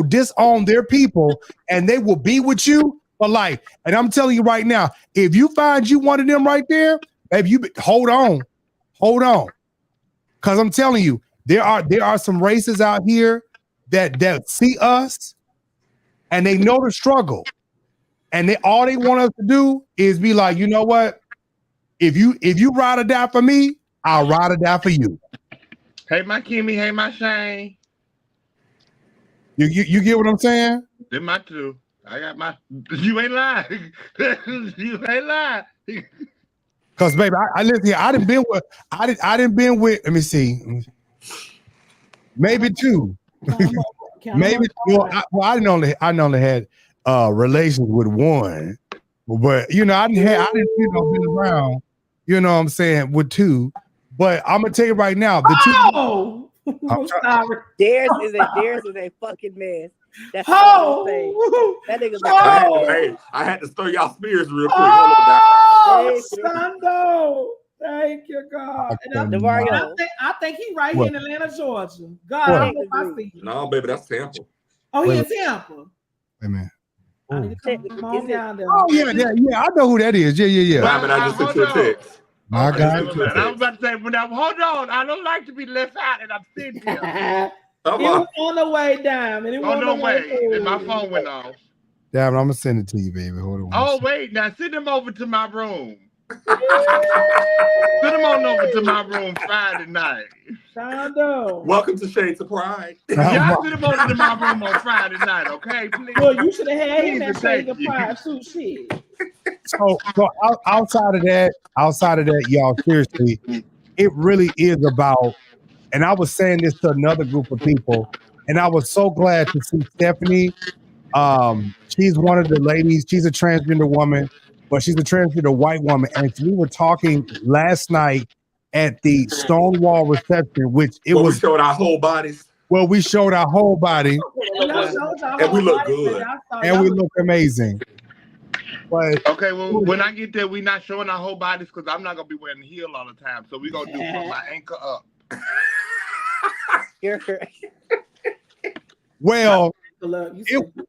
disown their people and they will be with you for life. And I'm telling you right now, if you find you one of them right there, baby, hold on. Because I'm telling you, there are some races out here that see us and they know the struggle. And all they want us to do is be like, you know what? If you ride or die for me, I'll ride or die for you. Hey, my Kimmy. Hey, my Shane. You get what I'm saying? Them my two. I got my. You ain't lying. You ain't lying. Cause baby, I listen here. I didn't been with. Let me see. Maybe two. Maybe. I only had relations with one, but you know I didn't been around. You know what I'm saying, with two. But I'm gonna tell you right now, the two. I'm sorry. Theirs is a fucking mess. That's all I'm saying. That nigga's I had to stir y'all spears real quick. Hold on, Oh, Sando. Thank you, God. And I think he's right here in Atlanta, Georgia. God, I hope I see you. No, baby, that's Tampa. Oh, he in Tampa. Hey, man. I need to come on down there. Oh, yeah. I know who that is. Yeah. I mean, I just sent you a text. My God. I was about to say, hold on. I don't like to be left out, and I'm sitting here. It was on the way down. And it was on the way. And my phone went off. Damn, I'm going to send it to you, baby. Hold on. Oh, wait. Now, send him over to my room. Send him on over to my room Friday night. Sando. Welcome to Shades of Pride. Y'all send him over to my room on Friday night, okay? Please. Well, you should have had him at Shades of Pride too, shit. So outside of that, y'all, seriously, it really is about, and I was saying this to another group of people, and I was so glad to see Stephanie. She's one of the ladies. She's a transgender woman, but she's a transgender white woman. And we were talking last night at the Stonewall reception, which we showed our whole bodies. Well, we showed our whole body, and we look good, and we look amazing. But okay, well, when I get there, we're not showing our whole bodies because I'm not gonna be wearing the heel all the time. So we're gonna do from my ankle up. Well,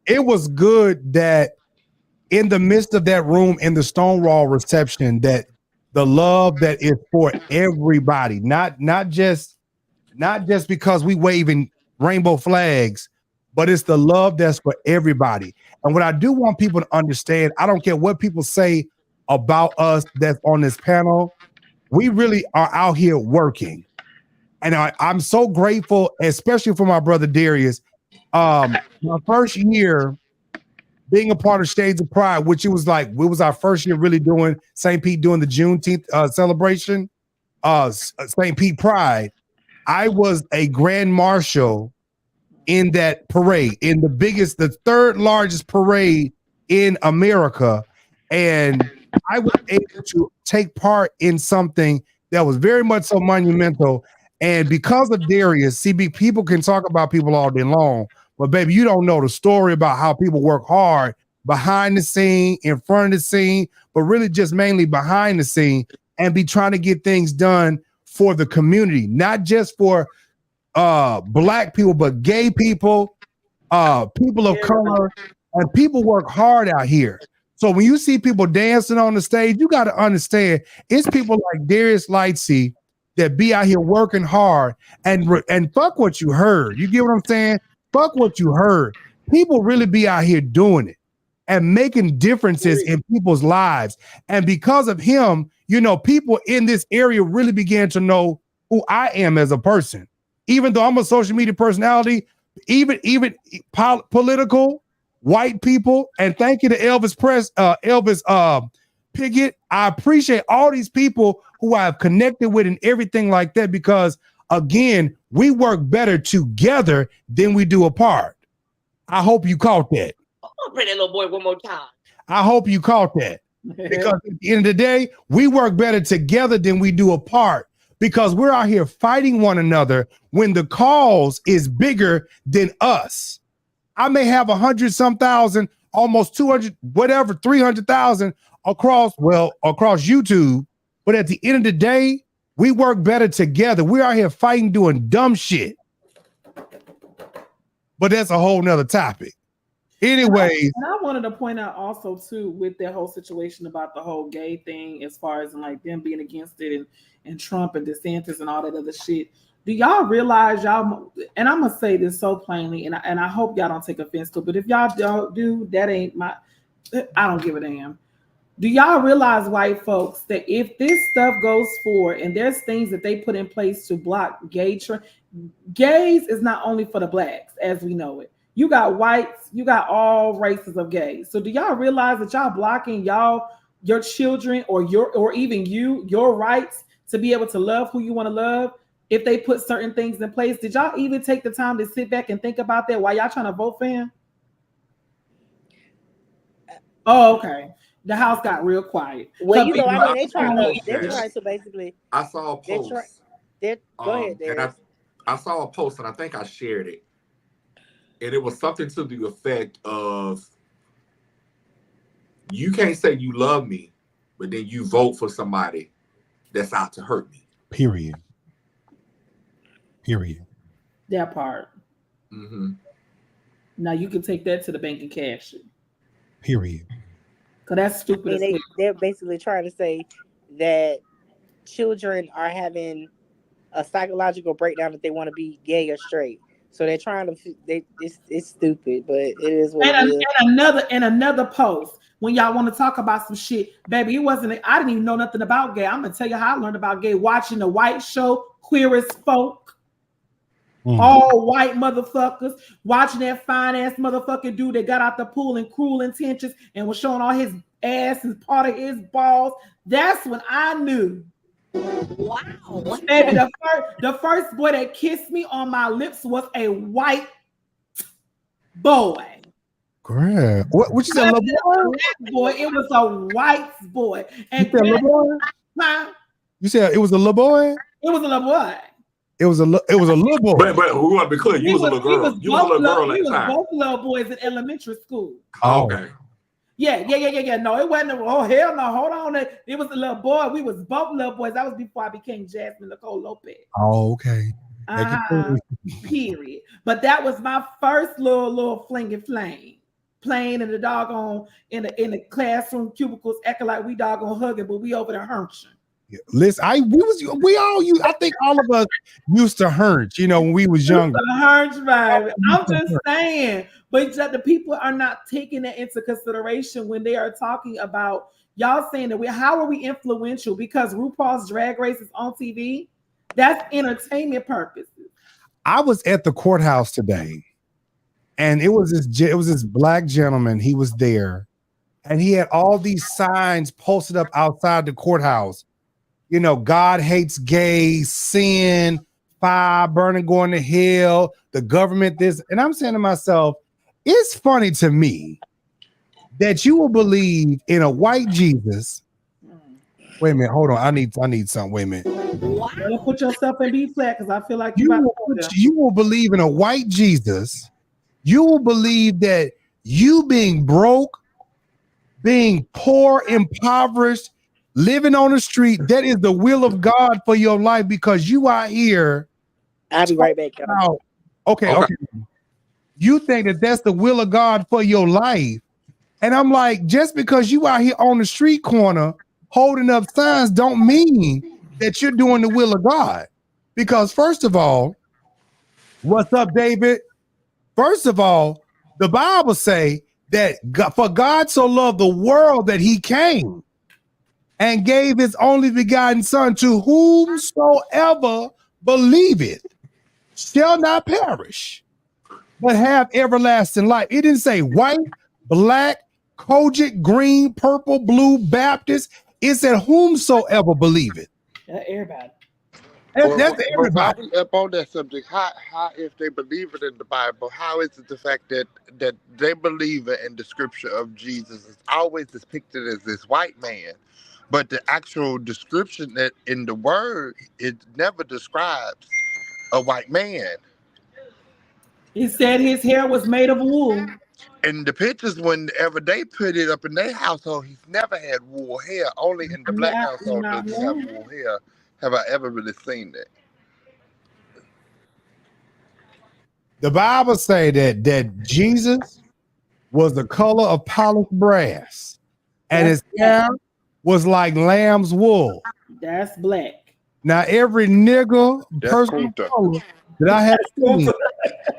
it was good that in the midst of that room in the Stonewall reception, that the love that is for everybody, not just because we waving rainbow flags, but it's the love that's for everybody. And what I do want people to understand, I don't care what people say about us that's on this panel, we really are out here working. And I'm so grateful, especially for my brother Darius. My first year being a part of Shades of Pride, which it was our first year really doing St. Pete, doing the Juneteenth celebration, St. Pete Pride. I was a grand marshal in that parade, in the third largest parade in America. And I was able to take part in something that was very much so monumental. And because of Darius, CB, people can talk about people all day long, but baby, you don't know the story about how people work hard behind the scene, in front of the scene, but really just mainly behind the scene and be trying to get things done for the community, not just for Black people, but gay people, people of color, and people work hard out here. So when you see people dancing on the stage, you got to understand it's people like Darius Lightsey that be out here working hard and fuck what you heard. You get what I'm saying? Fuck what you heard. People really be out here doing it and making differences in people's lives. And because of him, people in this area really began to know who I am as a person. Even though I'm a social media personality, even political, white people, and thank you to Elvis Piggott. I appreciate all these people who I've connected with and everything like that, because again, we work better together than we do apart. I hope you caught that. I'll bring that little boy one more time. I hope you caught that. Because at the end of the day, we work better together than we do apart, because we're out here fighting one another when the cause is bigger than us. I may have 100-some thousand, almost 200, whatever, 300,000 across YouTube. But at the end of the day, we work better together. We're out here fighting, doing dumb shit. But that's a whole nother topic. Anyways. And I wanted to point out also too, with that whole situation about the whole gay thing, as far as like them being against it and Trump and DeSantis and all that other shit. Do y'all realize y'all, and I'm gonna say this so plainly, and I hope y'all don't take offense to it, but if y'all don't do, that ain't I don't give a damn. Do y'all realize, white folks, that if this stuff goes forward and there's things that they put in place to block gays is not only for the Blacks as we know it. You got whites, you got all races of gays. So do y'all realize that y'all blocking your children or even your rights to be able to love who you want to love if they put certain things in place? Did y'all even take the time to sit back and think about that while y'all trying to vote for him? Oh, okay. The house got real quiet. Well, they're trying to basically. I saw a post. Go ahead, Darius. And I saw a post, and I think I shared it. and it was something to the effect of, you can't say you love me, but then you vote for somebody that's out to hurt me. Period. That part. Mm-hmm. Now you can take that to the bank and cash it. Period. Because that's stupid. They're basically trying to say that children are having a psychological breakdown that they want to be gay or straight. So they're trying to. It's stupid, but it is what it is. And another post when y'all want to talk about some shit, baby. It wasn't. I didn't even know nothing about gay. I'm gonna tell you how I learned about gay watching the White Show, Queer as Folk. All white motherfuckers watching that fine ass motherfucking dude that got out the pool in Cruel Intentions and was showing all his ass and part of his balls. That's when I knew. Wow. Baby, the first boy that kissed me on my lips was a white boy. Girl. What you said, little boy? It was a white boy. And you said little boy? Huh? You said it was a little boy? It was a little boy. It was a little boy. But we want to be clear. You was a little girl. You was a little girl at the time. We was both little boys in elementary school. Oh, okay. Yeah. No, it wasn't. Oh, hell no. Hold on. It was a little boy. We was both little boys. That was before I became Jasmine Nicole Lopez. Oh, okay. Period. But that was my first little fling and flame. Playing in the doggone in the classroom cubicles, acting like we doggone hugging, but we over there hunching. Yeah. Listen, I think all of us used to hunch, when we was younger. Hunch, baby. I'm just saying, but the people are not taking that into consideration when they are talking about y'all saying that how are we influential because RuPaul's Drag Race is on TV? That's entertainment purposes. I was at the courthouse today, and it was this black gentleman. He was there, and he had all these signs posted up outside the courthouse. God hates gays, sin, fire, burning, going to hell, the government, this. And I'm saying to myself, it's funny to me that you will believe in a white Jesus. Wait a minute, hold on. I need something. Wait a minute. Wow. Put yourself in B flat because I feel like you will believe in a white Jesus. You will believe that you being broke, being poor, impoverished, living on the street, that is the will of God for your life because you are here. I'll be right back. Okay. You think that that's the will of God for your life. And I'm like, just because you out here on the street corner holding up signs don't mean that you're doing the will of God. Because first of all, what's up, David? First of all, the Bible say that for God so loved the world that he came and gave his only begotten son to whomsoever believeth shall not perish, but have everlasting life. It didn't say white, black, Kojic, green, purple, blue, Baptist. It said whomsoever believeth. Everybody. That's everybody. Up on that subject, how if they believe it in the Bible, how is it the fact that they believe it in the scripture of Jesus is always depicted as this white man? But the actual description that in the word, it never describes a white man. He said his hair was made of wool. In the pictures, whenever they put it up in their household, he's never had wool hair. Only in the black household does he have wool hair. Have I ever really seen that? The Bible say that Jesus was the color of polished brass, and his hair was like lamb's wool. That's black. Now every nigga person that I have seen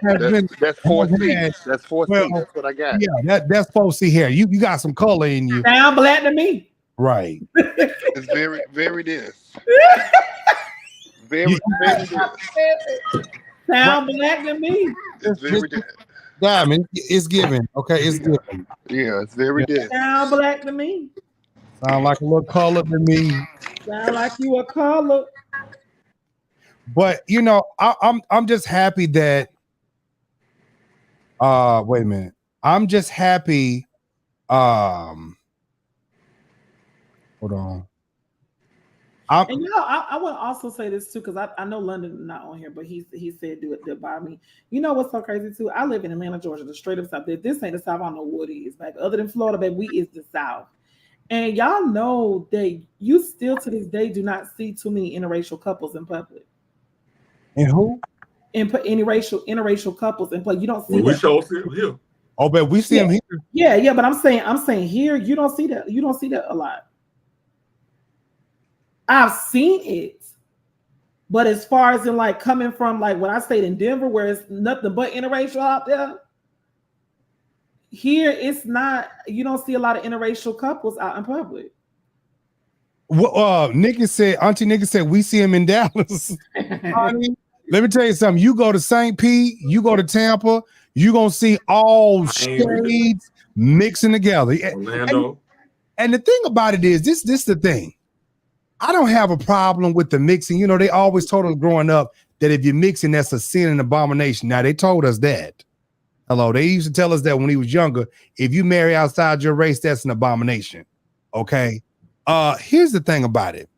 that's 4C. That's 4C. That's what I got. Yeah, that's 4C hair. You got some color in you. Sound black to me. Right. It's very this. Very this. Sound black to me. It's very this. Diamond, it's given. Okay, it's given. Yeah, it's very this. Sound black to me. Sound like a little color to me. Sound like you a color. But I'm just happy that wait a minute. I'm just happy. Hold on. And you know, I want to also say this too, because I know London is not on here, but he said do it by me. You know what's so crazy too? I live in Atlanta, Georgia, the straight up South. If this ain't the South, I don't know what it is, baby. Other than Florida, baby, we is the South. And y'all know that you still to this day do not see too many interracial couples in public. And who? Interracial couples in public. You don't see. We show them here. Oh, but we see them here. Yeah, but I'm saying here you don't see that. You don't see that a lot. I've seen it, but as far as in like coming from like when I stayed in Denver, where it's nothing but interracial out there, here it's not. You don't see a lot of interracial couples out in public. Well, Auntie Nikki said we see him in Dallas. Honey, let me tell you something. You go to St. Pete, you go to Tampa, you gonna see all shades mixing together. Orlando. And the thing about it is, this the thing. I don't have a problem with the mixing. You know, they always told us growing up that if you're mixing, that's a sin and abomination. Now, they told us that. Hello, they used to tell us that when he was younger. If you marry outside your race, that's an abomination. Okay? Here's the thing about it.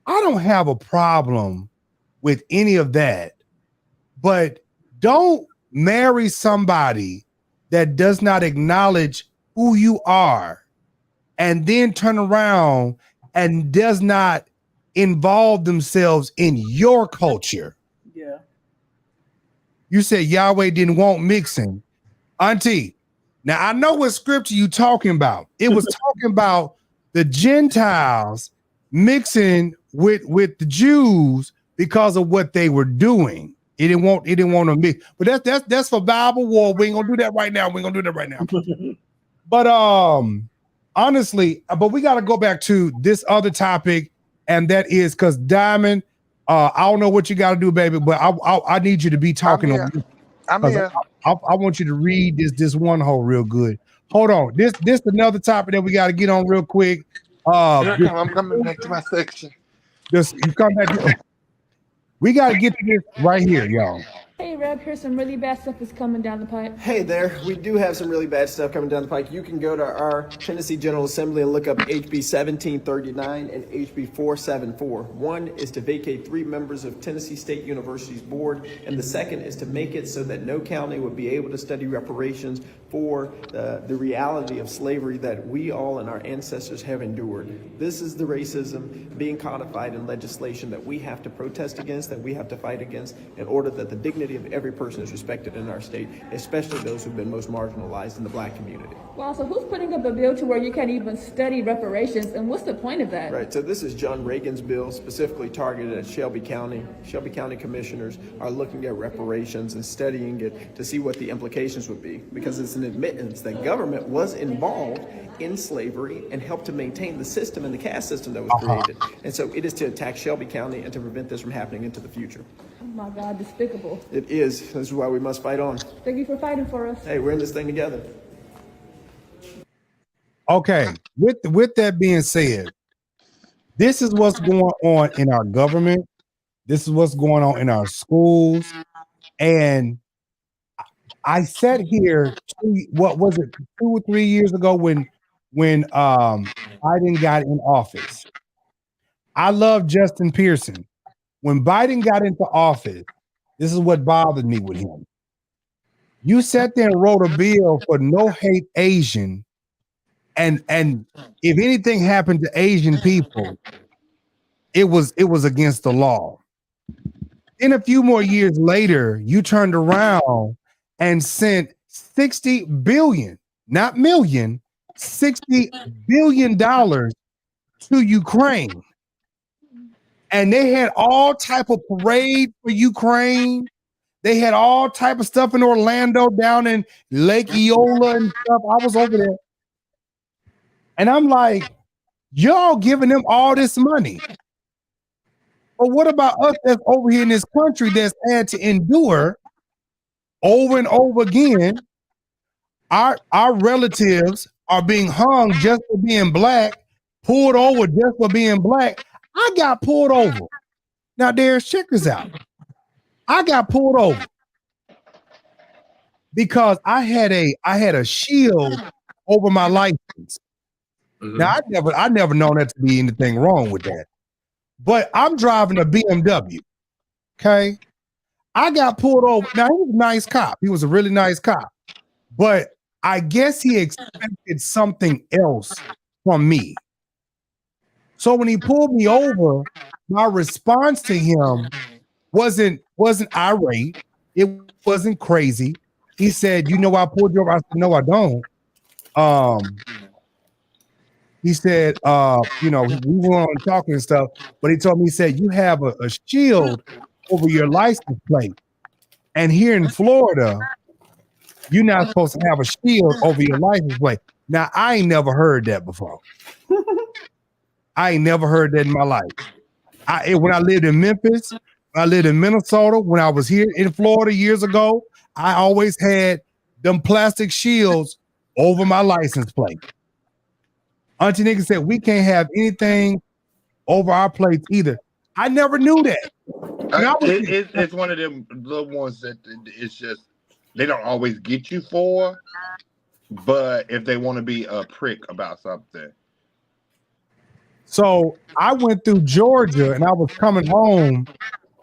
I don't have a problem with any of that, but don't marry somebody that does not acknowledge who you are and then turn around and does not involve themselves in your culture. Yeah. You said Yahweh didn't want mixing. Auntie, now I know what scripture you talking about. It was talking about the Gentiles mixing with the Jews because of what they were doing. It didn't want to mix. But that's for Bible war. We ain't gonna do that right now. But honestly, but we got to go back to this other topic, and that is because Diamond, I don't know what you got to do, baby, but I need you to be talking. I'm here. I want you to read this one hole real good. Hold on, this another topic that we got to get on real quick. I'm coming back to my section. You come back. We got to get to this right here, y'all. Hey, Reb, here's some really bad stuff that's coming down the pipe. Hey there, we do have some really bad stuff coming down the pike. You can go to our Tennessee General Assembly and look up HB 1739 and HB 474. One is to vacate 3 members of Tennessee State University's board, and the second is to make it so that no county would be able to study reparations for the reality of slavery that we all and our ancestors have endured. This is the racism being codified in legislation that we have to protest against, that we have to fight against, in order that the dignity of every person is respected in our state, especially those who've been most marginalized in the Black community. Wow, so who's putting up a bill to where you can't even study reparations, and what's the point of that? Right, so this is John Reagan's bill, specifically targeted at Shelby County. Shelby County commissioners are looking at reparations and studying it to see what the implications would be, because it's an admittance that government was involved in slavery and helped to maintain the system and the caste system that was created. And so it is to attack Shelby County and to prevent this from happening into the future. Oh my God, despicable. It is. This is why we must fight on. Thank you for fighting for us. Hey, we're in this thing together. Okay, with that being said, this is what's going on in our government. This is what's going on in our schools. And I sat here, 2 or 3 years ago when Biden got in office. I love Justin Pearson. When Biden got into office, this is what bothered me with him. You sat there and wrote a bill for no hate Asian, and if anything happened to Asian people, it was against the law. Then a few more years later, you turned around and sent $60 billion, not million, $60 billion to Ukraine. And they had all type of parade for Ukraine. They had all type of stuff in Orlando, down in Lake Eola and stuff. I was over there. And I'm like, y'all giving them all this money. But what about us that's over here in this country that's had to endure over and over again? Our relatives are being hung just for being black, pulled over just for being black. I got pulled over. Now, Darius, check this out. I got pulled over because I had a shield over my license. Mm-hmm. Now, I never known that to be anything wrong with that. but I'm driving a BMW. Okay. I got pulled over. Now, he was a nice cop. He was a really nice cop. But I guess he expected something else from me. So when he pulled me over, my response to him wasn't irate. It wasn't crazy. He said, "You know I pulled you over." I said, "No, I don't." He said, we went on talking and stuff, but he told me, he said, "You have a shield over your license plate. And here in Florida, you're not supposed to have a shield over your license plate." Now, I ain't never heard that before. I ain't never heard that in my life. When I lived in Memphis, I lived in Minnesota, when I was here in Florida years ago, I always had them plastic shields over my license plate. Auntie Nigga said, "We can't have anything over our plates either." I never knew that. It's one of them little ones that it's just, they don't always get you for, but if they want to be a prick about something. So I went through Georgia and I was coming home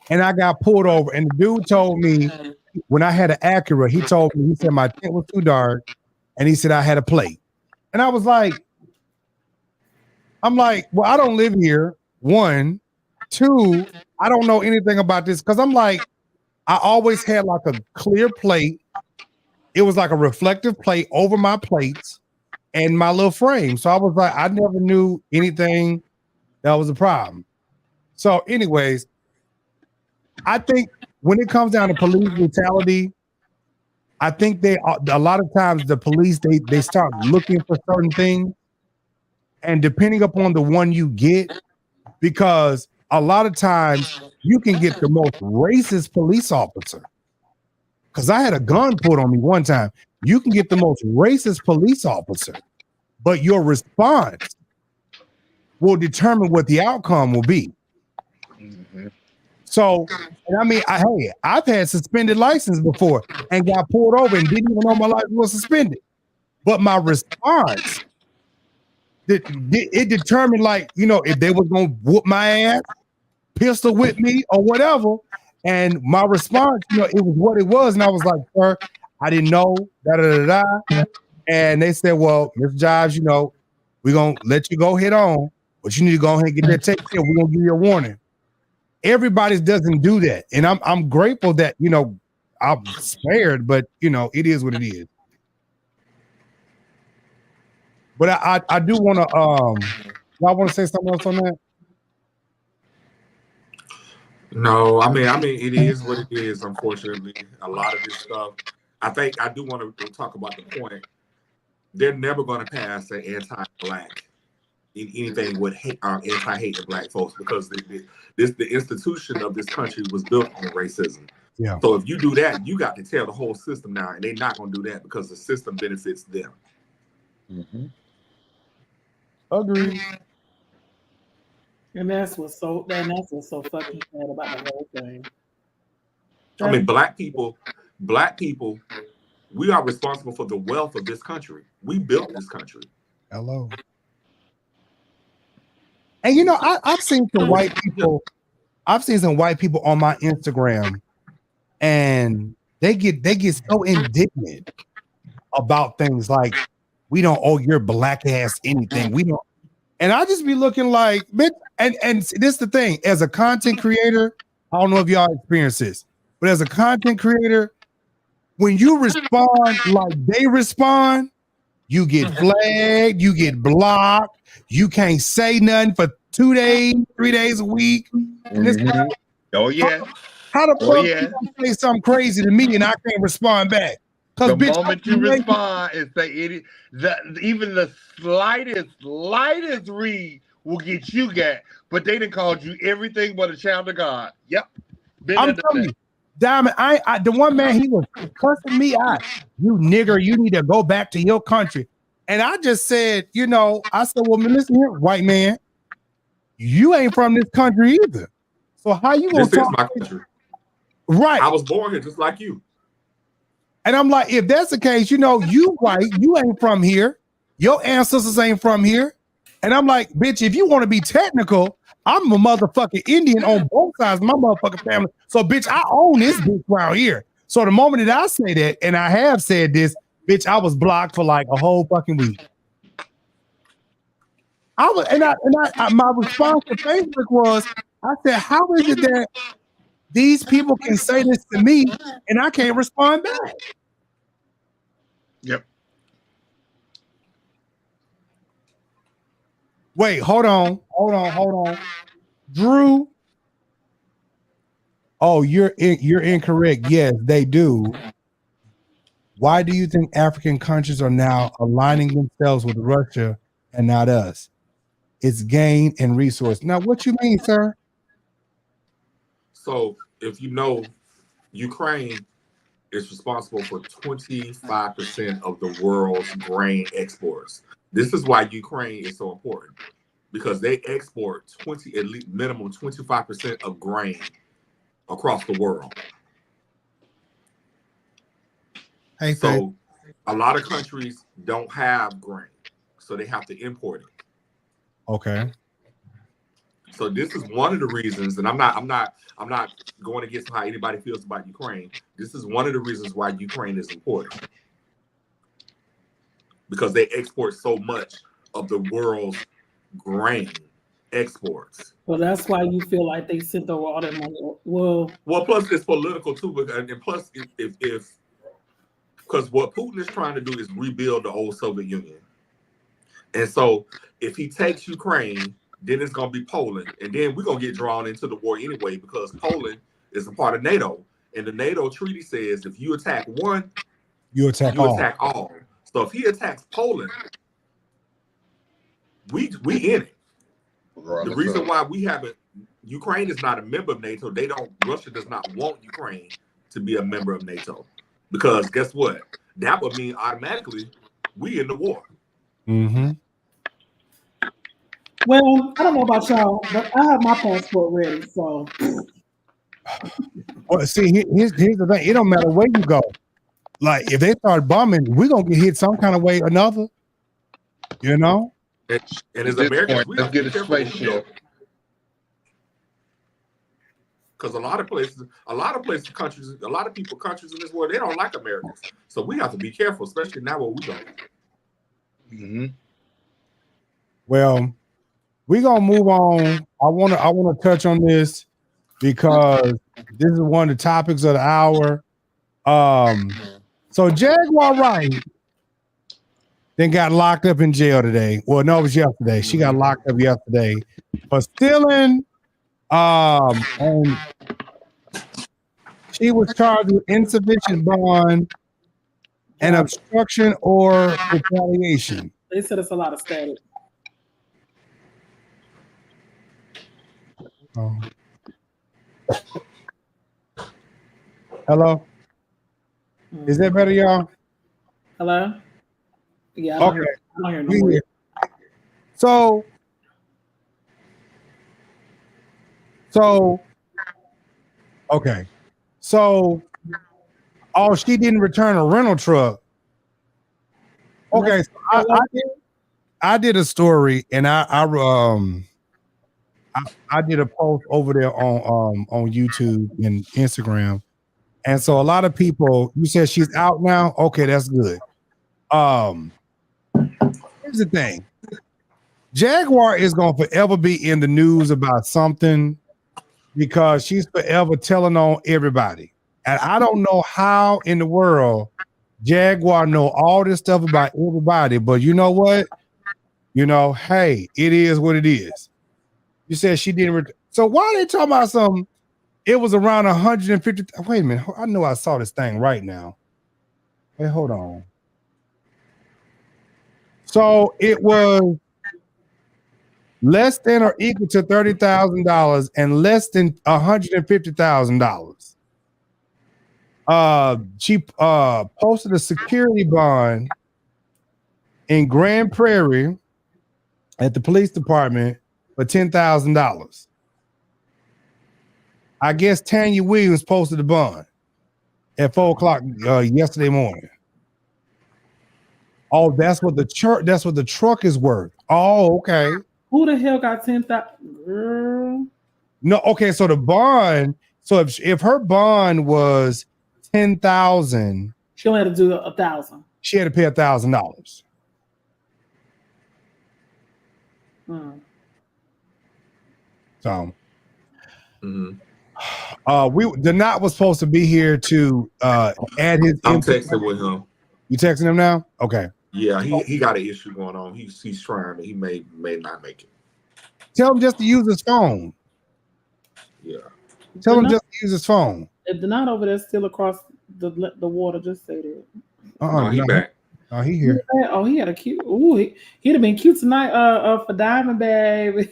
and I got pulled over. And the dude told me, when I had an Acura, he told me, he said my tint was too dark. And he said I had a plate. And I was like, well, I don't live here. 1, 2, I don't know anything about this. Cause I'm like, I always had like a clear plate. It was like a reflective plate over my plates and my little frame. So I was like, I never knew anything that was a problem. So anyways, I think when it comes down to police brutality, I think a lot of times the police, they start looking for certain things, and depending upon the one you get, because a lot of times you can get the most racist police officer. Because I had a gun pulled on me one time. You can get the most racist police officer, but your response will determine what the outcome will be. Mm-hmm. So, and I mean, I've had suspended license before and got pulled over and didn't even know my license was suspended. But my response, it determined, like, if they was going to whoop my ass, pistol whip me or whatever. And my response, it was what it was. And I was like, "Sir, I didn't know, da-da-da-da." And they said, "Well, Mr. Jives, we're going to let you go head on, but you need to go ahead and get that taken care. We're going to give you a warning." Everybody doesn't do that. And I'm grateful that, I'm spared, but, it is what it is. But I do want to, y'all want to say something else on that? No, I mean, it is what it is. Unfortunately, a lot of this stuff. I think I do want to talk about the point. They're never going to pass an anti-black in anything with anti-hate of black folks, because the institution of this country was built on racism. Yeah. So if you do that, you got to tear the whole system down, and they're not going to do that because the system benefits them. Mm-hmm. Agreed. And that's what's so fucking sad about the whole thing. I mean, black people, we are responsible for the wealth of this country. We built this country. Hello. And I've seen some white people. I've seen some white people on my Instagram, and they get so indignant about things like, "We don't owe your black ass anything. We don't." And I just be looking like, bitch. And this is the thing. As a content creator, I don't know if y'all experience this, but as a content creator, when you respond like they respond, you get flagged, you get blocked, you can't say nothing for 2 days, 3 days a week. And it's like, oh yeah. How the fuck you gonna say something crazy to me and I can't respond back? The moment you respond and say even the slightest read will get you got, but they done called you everything but a child of God. Yep. I'm telling you, Diamond, I the one man, he was cussing me out. "You nigger, you need to go back to your country." And I just said, I said, "Well, man, listen here, white man, you ain't from this country either. So how you gonna talk?" This is my country. Right. I was born here just like you. And I'm like, if that's the case, you white, you ain't from here. Your ancestors ain't from here. And I'm like, bitch, if you want to be technical, I'm a motherfucking Indian on both sides of my motherfucking family. So, bitch, I own this bitch around here. So the moment that I say that, and I have said this, bitch, I was blocked for like a whole fucking week. My response to Facebook was, I said, how is it that these people can say this to me and I can't respond back? Yep. Wait, hold on. Drew. Oh, you're incorrect. Yes, they do. Why do you think African countries are now aligning themselves with Russia and not us? It's gain and resource. Now, what you mean, sir? So, if you know, Ukraine is responsible for 25% of the world's grain exports. This is why Ukraine is so important, because they export at least minimum 25% of grain across the world. Hey, so a lot of countries don't have grain, so they have to import it. Okay. So this is one of the reasons, and I'm not going against how anybody feels about Ukraine. This is one of the reasons why Ukraine is important, because they export so much of the world's grain exports. Well, that's why you feel like they sent over all that money. Well, plus it's political too, and plus if because what Putin is trying to do is rebuild the old Soviet Union, and so if he takes Ukraine, then it's going to be Poland, and then we're going to get drawn into the war anyway, because Poland is a part of NATO, and the NATO treaty says if you attack one, you attack all. So if he attacks Poland, we in it. The reason why we haven't, Ukraine is not a member of NATO. Russia does not want Ukraine to be a member of NATO, because guess what? That would mean automatically we in the war. Mm-hmm. Well, I don't know about y'all, but I have my passport ready. So, well, see, here's the thing. It don't matter where you go. Like, if they start bombing, we're gonna get hit some kind of way or another. You know. And as Americans, we let's get a spaceship. Because a lot of countries, countries in this world, they don't like Americans. So we have to be careful, especially now where we go. Mm-hmm. Well, we're gonna move on. I wanna touch on this because this is one of the topics of the hour. So Jaguar Wright then got locked up in jail today. Well, no, it was yesterday. She got locked up yesterday for stealing. And she was charged with insufficient bond and obstruction or retaliation. They said it's a lot of static. Hello? Is that better, y'all? Hello? Yeah. Okay. I don't hear no more. So, okay. So, she didn't return a rental truck. Okay, so I did a story, and I did a post over there on YouTube and Instagram, and so a lot of people. You said she's out now. Okay, that's good. Here's the thing: Jaguar is gonna forever be in the news about something because she's forever telling on everybody, and I don't know how in the world Jaguar know all this stuff about everybody. But you know what? Hey, it is what it is. You said she didn't. So why are they talking about something? It was around 150. Wait a minute. I know I saw this thing right now. Wait, hold on. So it was less than or equal to $30,000 and less than $150,000. She posted a security bond in Grand Prairie at the police department for $10,000. I guess Tanya Williams posted the bond at 4:00 yesterday morning. Oh, that's what the truck is worth. Oh, okay. Who the hell got 10,000? Girl. No, okay. So the bond. So if her bond was 10,000, she only had to do 1,000. She had to pay $1,000. So, Denot was supposed to be here to add his. I'm texting with him. You texting him now? Okay. Yeah, he got an issue going on. He's trying. He may not make it. Tell him just to use his phone. Yeah. Tell him just to use his phone. If they're not over there still across the water, just say that. No, he back. Oh, he here. Oh, he had a cute. Ooh, he'd have been cute tonight. For Diamond Baby.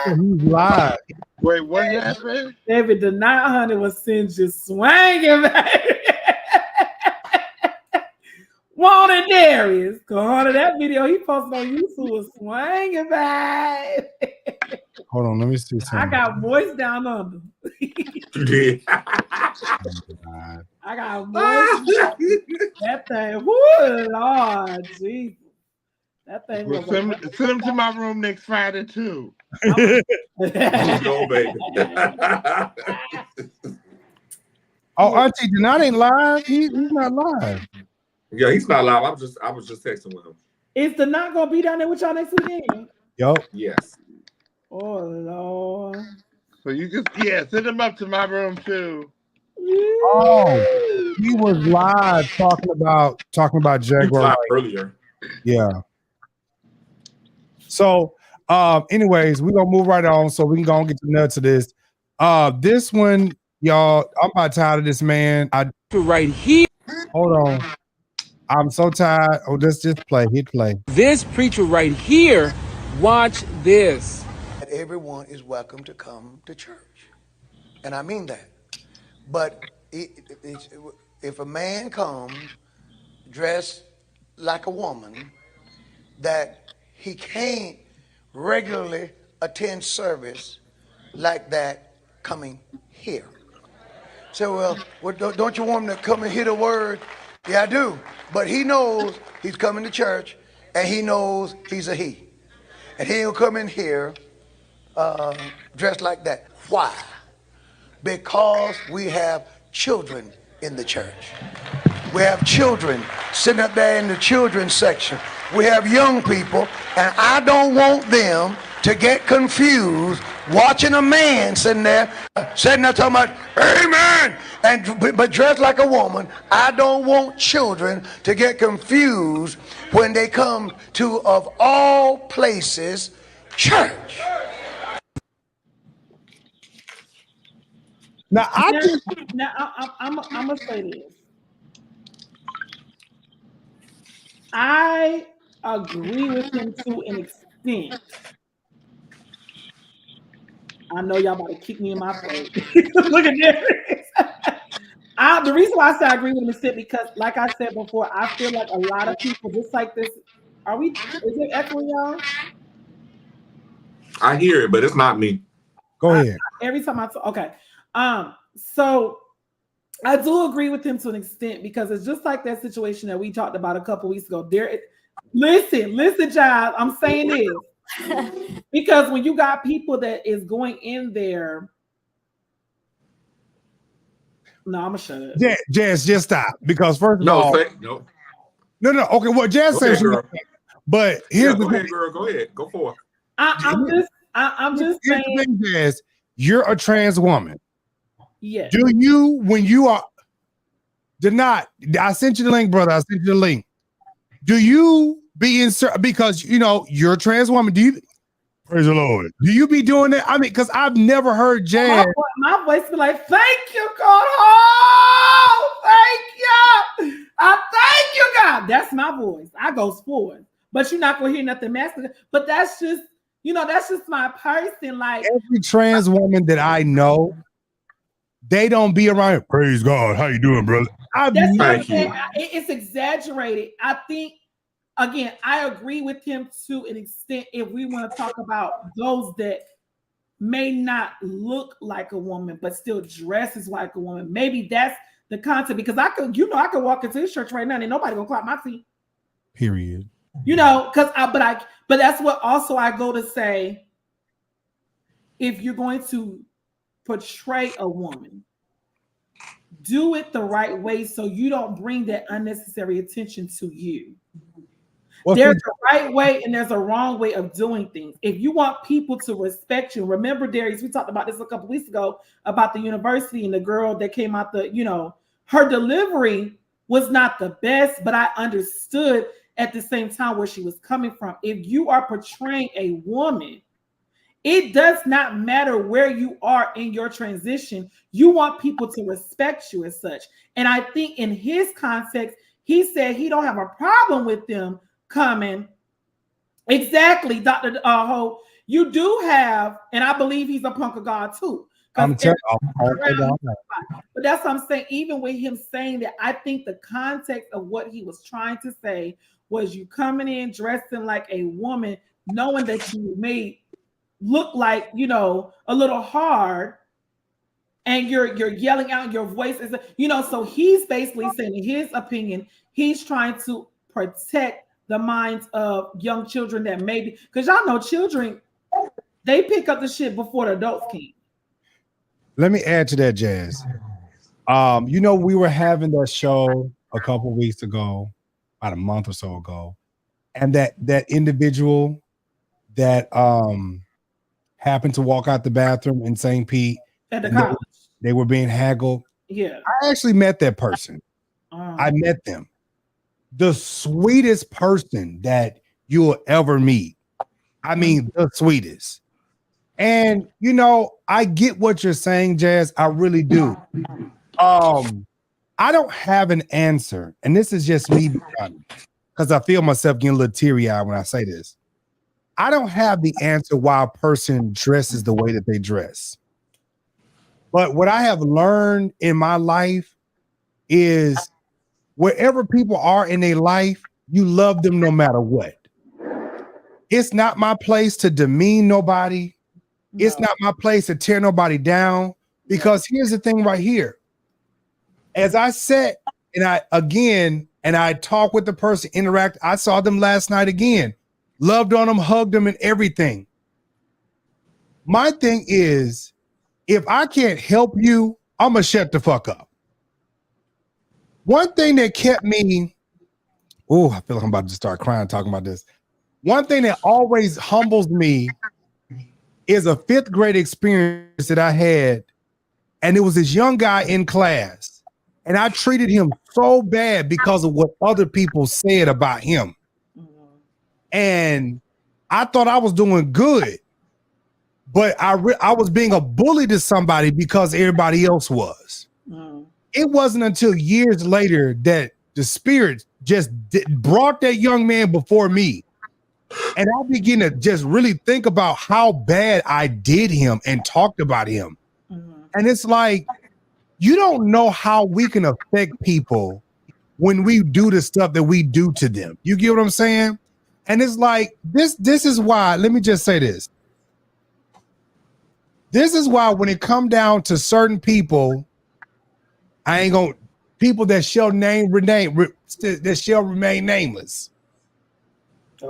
He's live. Wait, what happened? Baby, the night honey was send you swinging, baby. Want it, Darius? Go on to that video he posted on YouTube was swinging, baby. Hold on, let me see something. I got voice down under. You did. I got voice. That thing, whoo, Lord Jesus. That thing was send him to my room next Friday too. Go, baby. Oh, Auntie Denot ain't live. He's not live. Yeah, he's not live. I was just texting with him. Is the not gonna be down there with y'all next weekend? Yup. Yes. Oh Lord. So you just send him up to my room too. Oh, he was live talking about Jaguar Wright earlier. Yeah. So, anyways, we're gonna move right on so we can go and get the nuts of this. This one, y'all, I'm about tired of this man. Right here. Hold on. I'm so tired. Oh, let's just play. Hit play. This preacher right here, watch this. Everyone is welcome to come to church. And I mean that. But if a man comes dressed like a woman, that he can't regularly attend service like that coming here. So, well, don't you want him to come and hear the word? Yeah, I do. But he knows he's coming to church, and he knows he's a he. And he will come in here dressed like that. Why? Because we have children in the church. We have children sitting up there in the children's section. We have young people, and I don't want them to get confused watching a man sitting there talking about, amen, but dressed like a woman. I don't want children to get confused when they come to, of all places, church. Now, I'm gonna say this. I agree with him to an extent. I know y'all about to kick me in my face. Look at this. The reason why I say I agree with him is because, like I said before, I feel like a lot of people just like this. Is it echoing, y'all? I hear it, but it's not me. Go ahead. Every time I talk, okay. So I do agree with him to an extent because it's just like that situation that we talked about a couple weeks ago. Listen, child. I'm saying this because when you got people that is going in there, no, I'm gonna shut up. Yeah, Jazz, just stop because first of all, no. Okay, well, Jazz says, but here's the thing, girl. Go ahead, go for it. I'm just saying, Jazz, you're a trans woman. Yeah. Do you, when you are, I sent you the link, brother. I sent you the link. Do you be insert because you're a trans woman? Do you? Praise the Lord. Do you be doing that? I mean, because I've never heard Jazz. My voice be like, "Thank you, God. Oh, thank you. I thank you, God." That's my voice. I go forward, but you're not gonna hear nothing masculine. But that's just, that's just my person. Like every trans woman that I know, they don't be around. Praise God. How you doing, brother? It's exaggerated. I think, again, I agree with him to an extent if we want to talk about those that may not look like a woman, but still dresses like a woman. Maybe that's the content, because I could walk into this church right now and nobody gonna clap my feet. Period. Because but that's what also I go to say. If you're going to portray a woman, do it the right way so you don't bring that unnecessary attention to you. There's a right way and there's a wrong way of doing things. If you want people to respect you, remember, Darius, we talked about this a couple weeks ago about the university and the girl that came out her delivery was not the best, but I understood at the same time where she was coming from. If you are portraying a woman, it does not matter where you are in your transition. You want people to respect you as such. And I think in his context, he said he don't have a problem with them coming. Exactly, Dr. Ho. You do have, and I believe he's a punk of God too. I'm telling you. But that's what I'm saying. Even with him saying that, I think the context of what he was trying to say was you coming in dressing like a woman, knowing that you may look like, a little hard, and you're yelling out, your voice is, so he's basically saying, in his opinion, he's trying to protect the minds of young children that maybe, because y'all know children, they pick up the shit before the adults can. Let me add to that, Jazz. We were having that show a couple weeks ago, about a month or so ago, and that individual that happened to walk out the bathroom in St. Pete at the college, they were being haggled. Yeah, I actually met that person. I met them. The sweetest person that you'll ever meet. I mean, the sweetest. And I get what you're saying, Jazz. I really do. I don't have an answer, and this is just me because I feel myself getting a little teary-eyed when I say this. I don't have the answer why a person dresses the way that they dress. But what I have learned in my life is wherever people are in their life, you love them no matter what. It's not my place to demean nobody. No. It's not my place to tear nobody down, because here's the thing right here. As I sat and I talked with the person, interact, I saw them last night again, loved on them, hugged them and everything. My thing is, if I can't help you, I'm gonna shut the fuck up. One thing that kept me, I feel like I'm about to start crying talking about this. One thing that always humbles me is a 5th grade experience that I had, and it was this young guy in class, and I treated him so bad because of what other people said about him. And I thought I was doing good, but I was being a bully to somebody because everybody else was. It wasn't until years later that the spirit just brought that young man before me. And I began to just really think about how bad I did him and talked about him. And it's like, you don't know how we can affect people when we do the stuff that we do to them. You get what I'm saying? And it's like, this is why, let me just say this. This is why when it come down to certain people, people that shall remain nameless.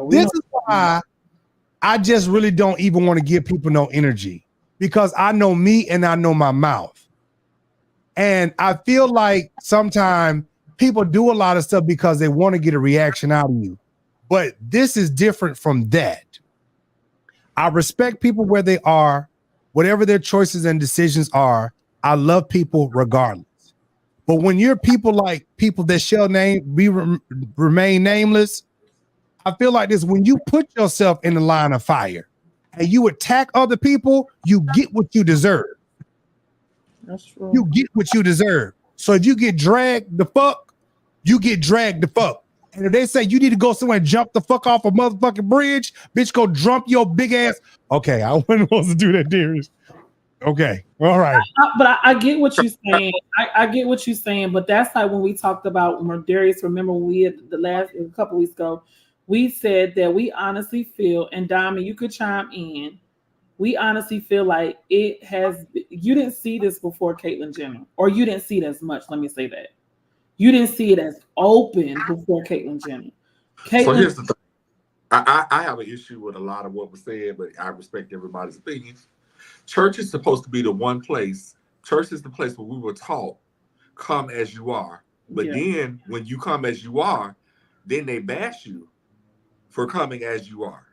This is why I just really don't even want to give people no energy, because I know me and I know my mouth. And I feel like sometimes people do a lot of stuff because they want to get a reaction out of you. But this is different from that. I respect people where they are, whatever their choices and decisions are. I love people regardless. But when you're people that shall remain nameless, I feel like this: when you put yourself in the line of fire and you attack other people, you get what you deserve. That's true. You get what you deserve. So if you get dragged the fuck, you get dragged the fuck. And if they say you need to go somewhere and jump the fuck off a motherfucking bridge, bitch, go jump your big ass. Okay, I wouldn't want to do that, Darius. Okay, all right. But I get what you're saying. I get what you're saying. But that's like when we talked about, Darius, remember when we had a couple weeks ago, we said that we honestly feel, and Diamond, you could chime in, we honestly feel like it has, you didn't see this before Caitlyn Jenner, or you didn't see it as much. Let me say that. You didn't see it as open before Caitlyn Jenner. So here's the thing. I have an issue with a lot of what was said, but I respect everybody's opinions. Church is supposed to be the one place. Church is the place where we were taught, come as you are. But then when you come as you are, then they bash you for coming as you are.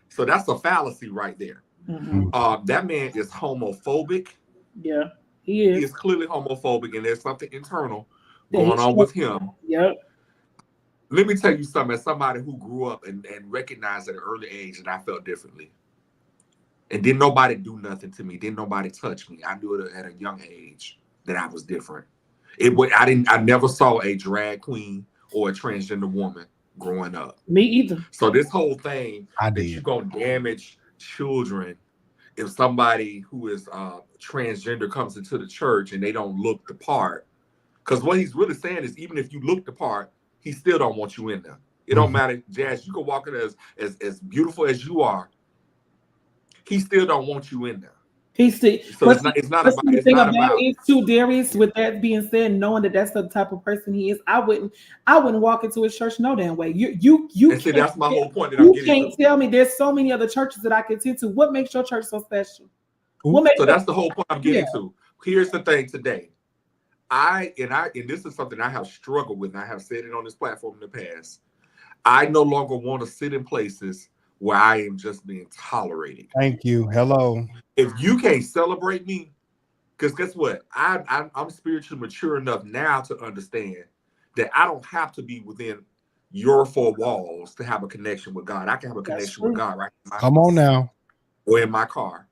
So that's a fallacy right there. That man is homophobic. Yeah, he is. He is clearly homophobic, and there's something internal going on with him. Yep. Let me tell you something, as somebody who grew up and recognized at an early age that I felt differently. And didn't nobody do nothing to me. Didn't nobody touch me. I knew it at a young age that I was different. I never saw a drag queen or a transgender woman growing up. Me either. So this whole thing that you're going to damage children if somebody who is transgender comes into the church and they don't look the part. Because what he's really saying is, even if you look the part, he still don't want you in there. It don't matter, Jazz. You can walk in as beautiful as you are. He still don't want you in there. He still. So it's not about. The thing about it is too, Darius. With that being said, knowing that that's the type of person he is, I wouldn't walk into his church no damn way. You see, that's my whole point. You can't tell me there's so many other churches that I can attend to. What makes your church so special? So that's the whole point I'm getting to. Here's the thing today. And this is something I have struggled with, and I have said it on this platform in the past. I no longer want to sit in places where I am just being tolerated. Thank you. Hello. If you can't celebrate me, because guess what? I'm spiritually mature enough now to understand that I don't have to be within your four walls to have a connection with God. I can have a connection with God right in my Come on now. Or in my car.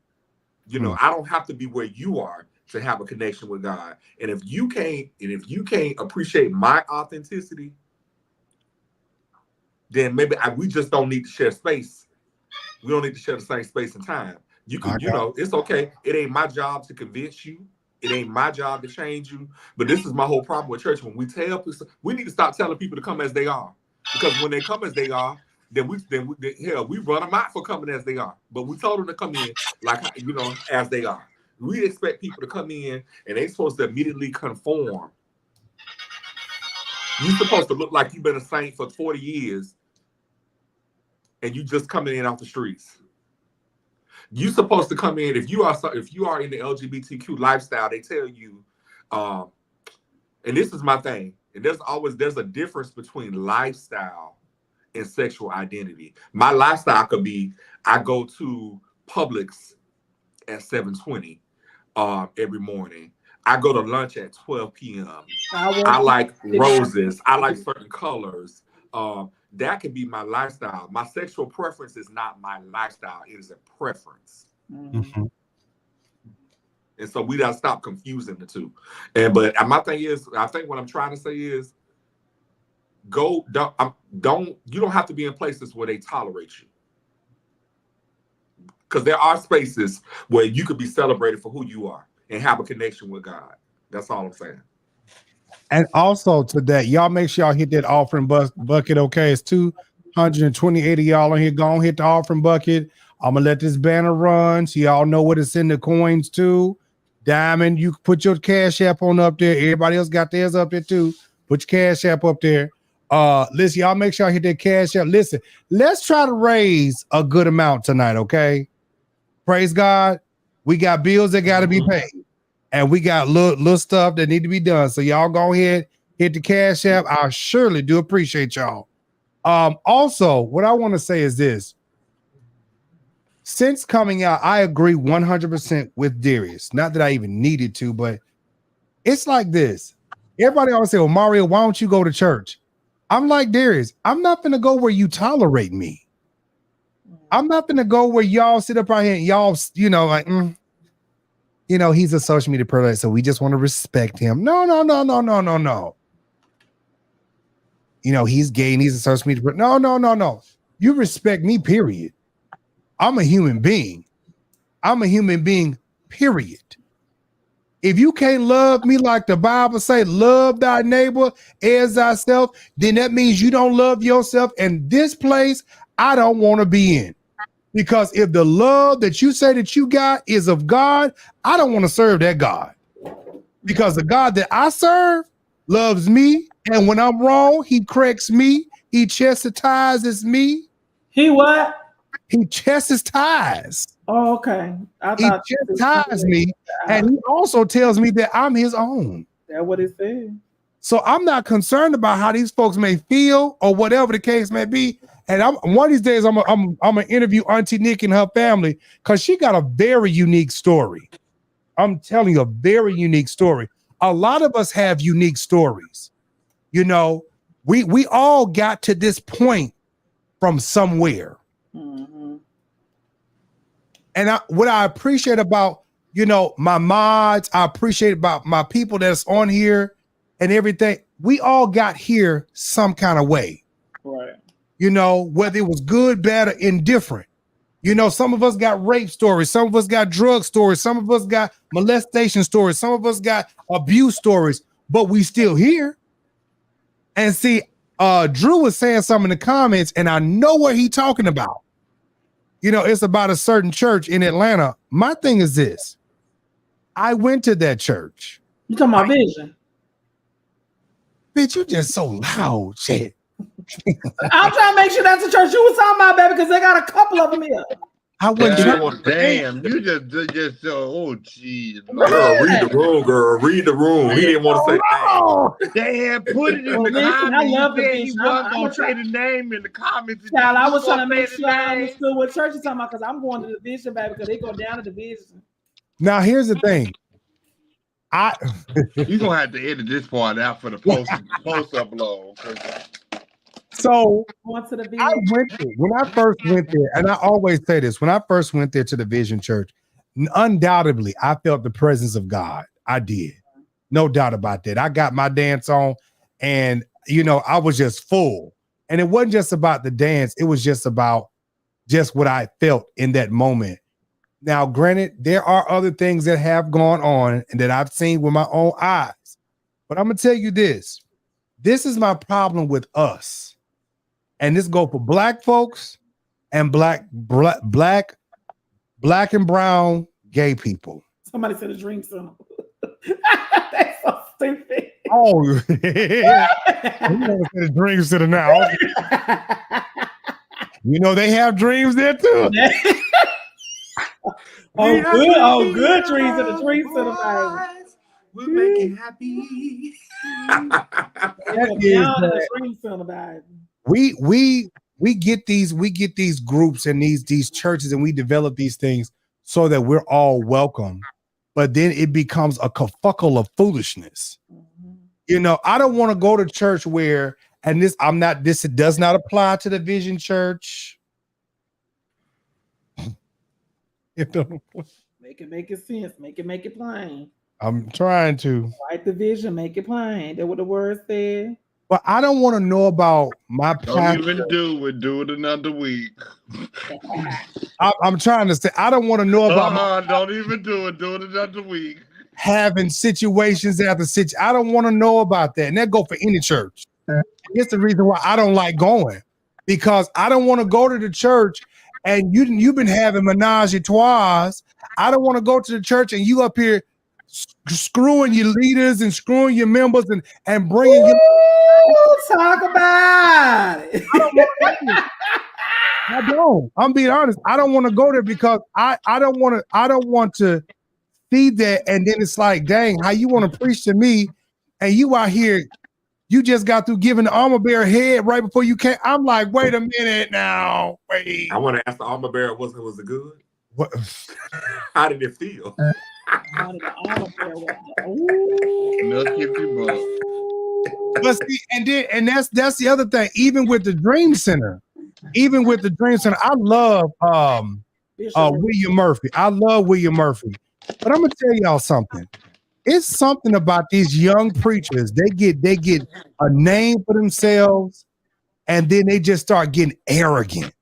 You know, I don't have to be where you are to have a connection with God. And if you can't appreciate my authenticity, then maybe we just don't need to share space. We don't need to share the same space and time. You can, it's okay. It ain't my job to convince you. It ain't my job to change you. But this is my whole problem with church. When we tell people, we need to stop telling people to come as they are. Because when they come as they are, then we run them out for coming as they are. But we told them to come in as they are. We expect people to come in and they're supposed to immediately conform. You're supposed to look like you've been a saint for 40 years and you just coming in off the streets. You're supposed to come in, if you are in the LGBTQ lifestyle, they tell you, and this is my thing, and there's a difference between lifestyle and sexual identity. My lifestyle could be, I go to Publix at 7:20 every morning. I go to lunch at 12 p.m. I like roses. I like certain colors. That could be my lifestyle. My sexual preference is not my lifestyle. It is a preference. Mm-hmm. And so we got to stop confusing the two. But my thing is, I think what I'm trying to say is, you don't have to be in places where they tolerate you. Because there are spaces where you could be celebrated for who you are and have a connection with God. That's all I'm saying. And also to that, y'all make sure y'all hit that offering bucket, okay? It's 228 of y'all on here. Go on, hit the offering bucket. I'm going to let this banner run so y'all know what it's in the coins too. Diamond, you can put your Cash App on up there. Everybody else got theirs up there too. Put your Cash App up there. Listen, y'all make sure y'all hit that Cash App. Listen, let's try to raise a good amount tonight, okay? Praise God. We got bills that got to be paid. And we got little stuff that need to be done. So y'all go ahead, hit the Cash App. I surely do appreciate y'all. Also, what I want to say is this. Since coming out, I agree 100% with Darius. Not that I even needed to, but it's like this. Everybody always say, well, Mario, why don't you go to church? I'm like Darius. I'm not going to go where you tolerate me. I'm not going to go where y'all sit up right here and y'all, like, he's a social media person, so we just want to respect him. No. He's gay and he's a social media person. No. You respect me, period. I'm a human being. Period. If you can't love me like the Bible say, love thy neighbor as thyself, then that means you don't love yourself. And this place, I don't want to be in. Because if the love that you say that you got is of God, I don't want to serve that God. Because the God that I serve loves me, and when I'm wrong, he corrects me. He chastises me. He what? He chastises. Oh, okay. He chastises me, and he also tells me that I'm his own. That's what it said. So I'm not concerned about how these folks may feel or whatever the case may be. And one of these days I'm gonna interview Auntie Nick and her family because she got a very unique story. I'm telling you, a very unique story. A lot of us have unique stories. You know, we all got to this point from somewhere. Mm-hmm. And what I appreciate about, you know, my mods, I appreciate about my people that's on here and everything. We all got here some kind of way. Right. You know, whether it was good, bad, or indifferent. You know, some of us got rape stories. Some of us got drug stories. Some of us got molestation stories. Some of us got abuse stories, but we still here. And see, Drew was saying something in the comments, and I know what he's talking about. You know, it's about a certain church in Atlanta. My thing is this. I went to that church. You talking about Vision? Bitch, you just so loud, shit. I'm trying to make sure that's the church you was talking about, baby, because they got a couple of them here. I went damn, you just oh geez. Girl, read the room, girl. Read the room. He didn't want to say name. They had put it in the comments. I love it. He was gonna say the name in the comments. Child, I was trying to make sure I understood what church you're talking about because I'm going to the Vision, baby, because they go down to the Vision. Now here's the thing. You're gonna have to edit this part out for the post upload. So I went there. When I first went there, and I always say this, when I first went there to the Vision Church, undoubtedly I felt the presence of God. I did. No doubt about that. I got my dance on, and you know, I was just full. And it wasn't just about the dance, it was just about just what I felt in that moment. Now, granted, there are other things that have gone on and that I've seen with my own eyes. But I'm gonna tell you this. This is my problem with us. And this go for black folks and black and brown gay people. Somebody said a dream center. That's so stupid. Oh, yeah. We want to say the dream center now. You know they have dreams there too. Good dreams in the dream center. We'll make it happy. We get these groups and these churches, and we develop these things so that we're all welcome. But then it becomes a kerfuffle of foolishness. Mm-hmm. You know, I don't want to go to church where, and this does not apply to the Vision Church. Make it sense. Make it plain. I'm trying to write the vision, make it plain. That's what the word said. But I don't want to know about my pastor. Don't even do it another week. I'm trying to say I don't want to know about. Don't even do it. Do it another week. Having situations after situation. I don't want to know about that. And that go for any church. It's the reason why I don't like going, because I don't want to go to the church and you've been having menage a trois. I don't want to go to the church and you up here screwing your leaders and screwing your members and bringing your. Talk about it. I don't. I'm being honest. I don't want to go there because I don't want to see that, and then it's like, dang, how you want to preach to me, and you out here, you just got through giving the armor bearer head right before you came. I'm like, wait a minute now. Wait. I want to ask the armor bearer, was it good? What? How did it feel? But see, and that's the other thing. Even with the Dream Center, I love William Murphy. I love William Murphy. But I'm gonna tell y'all something. It's something about these young preachers. They get a name for themselves, and then they just start getting arrogant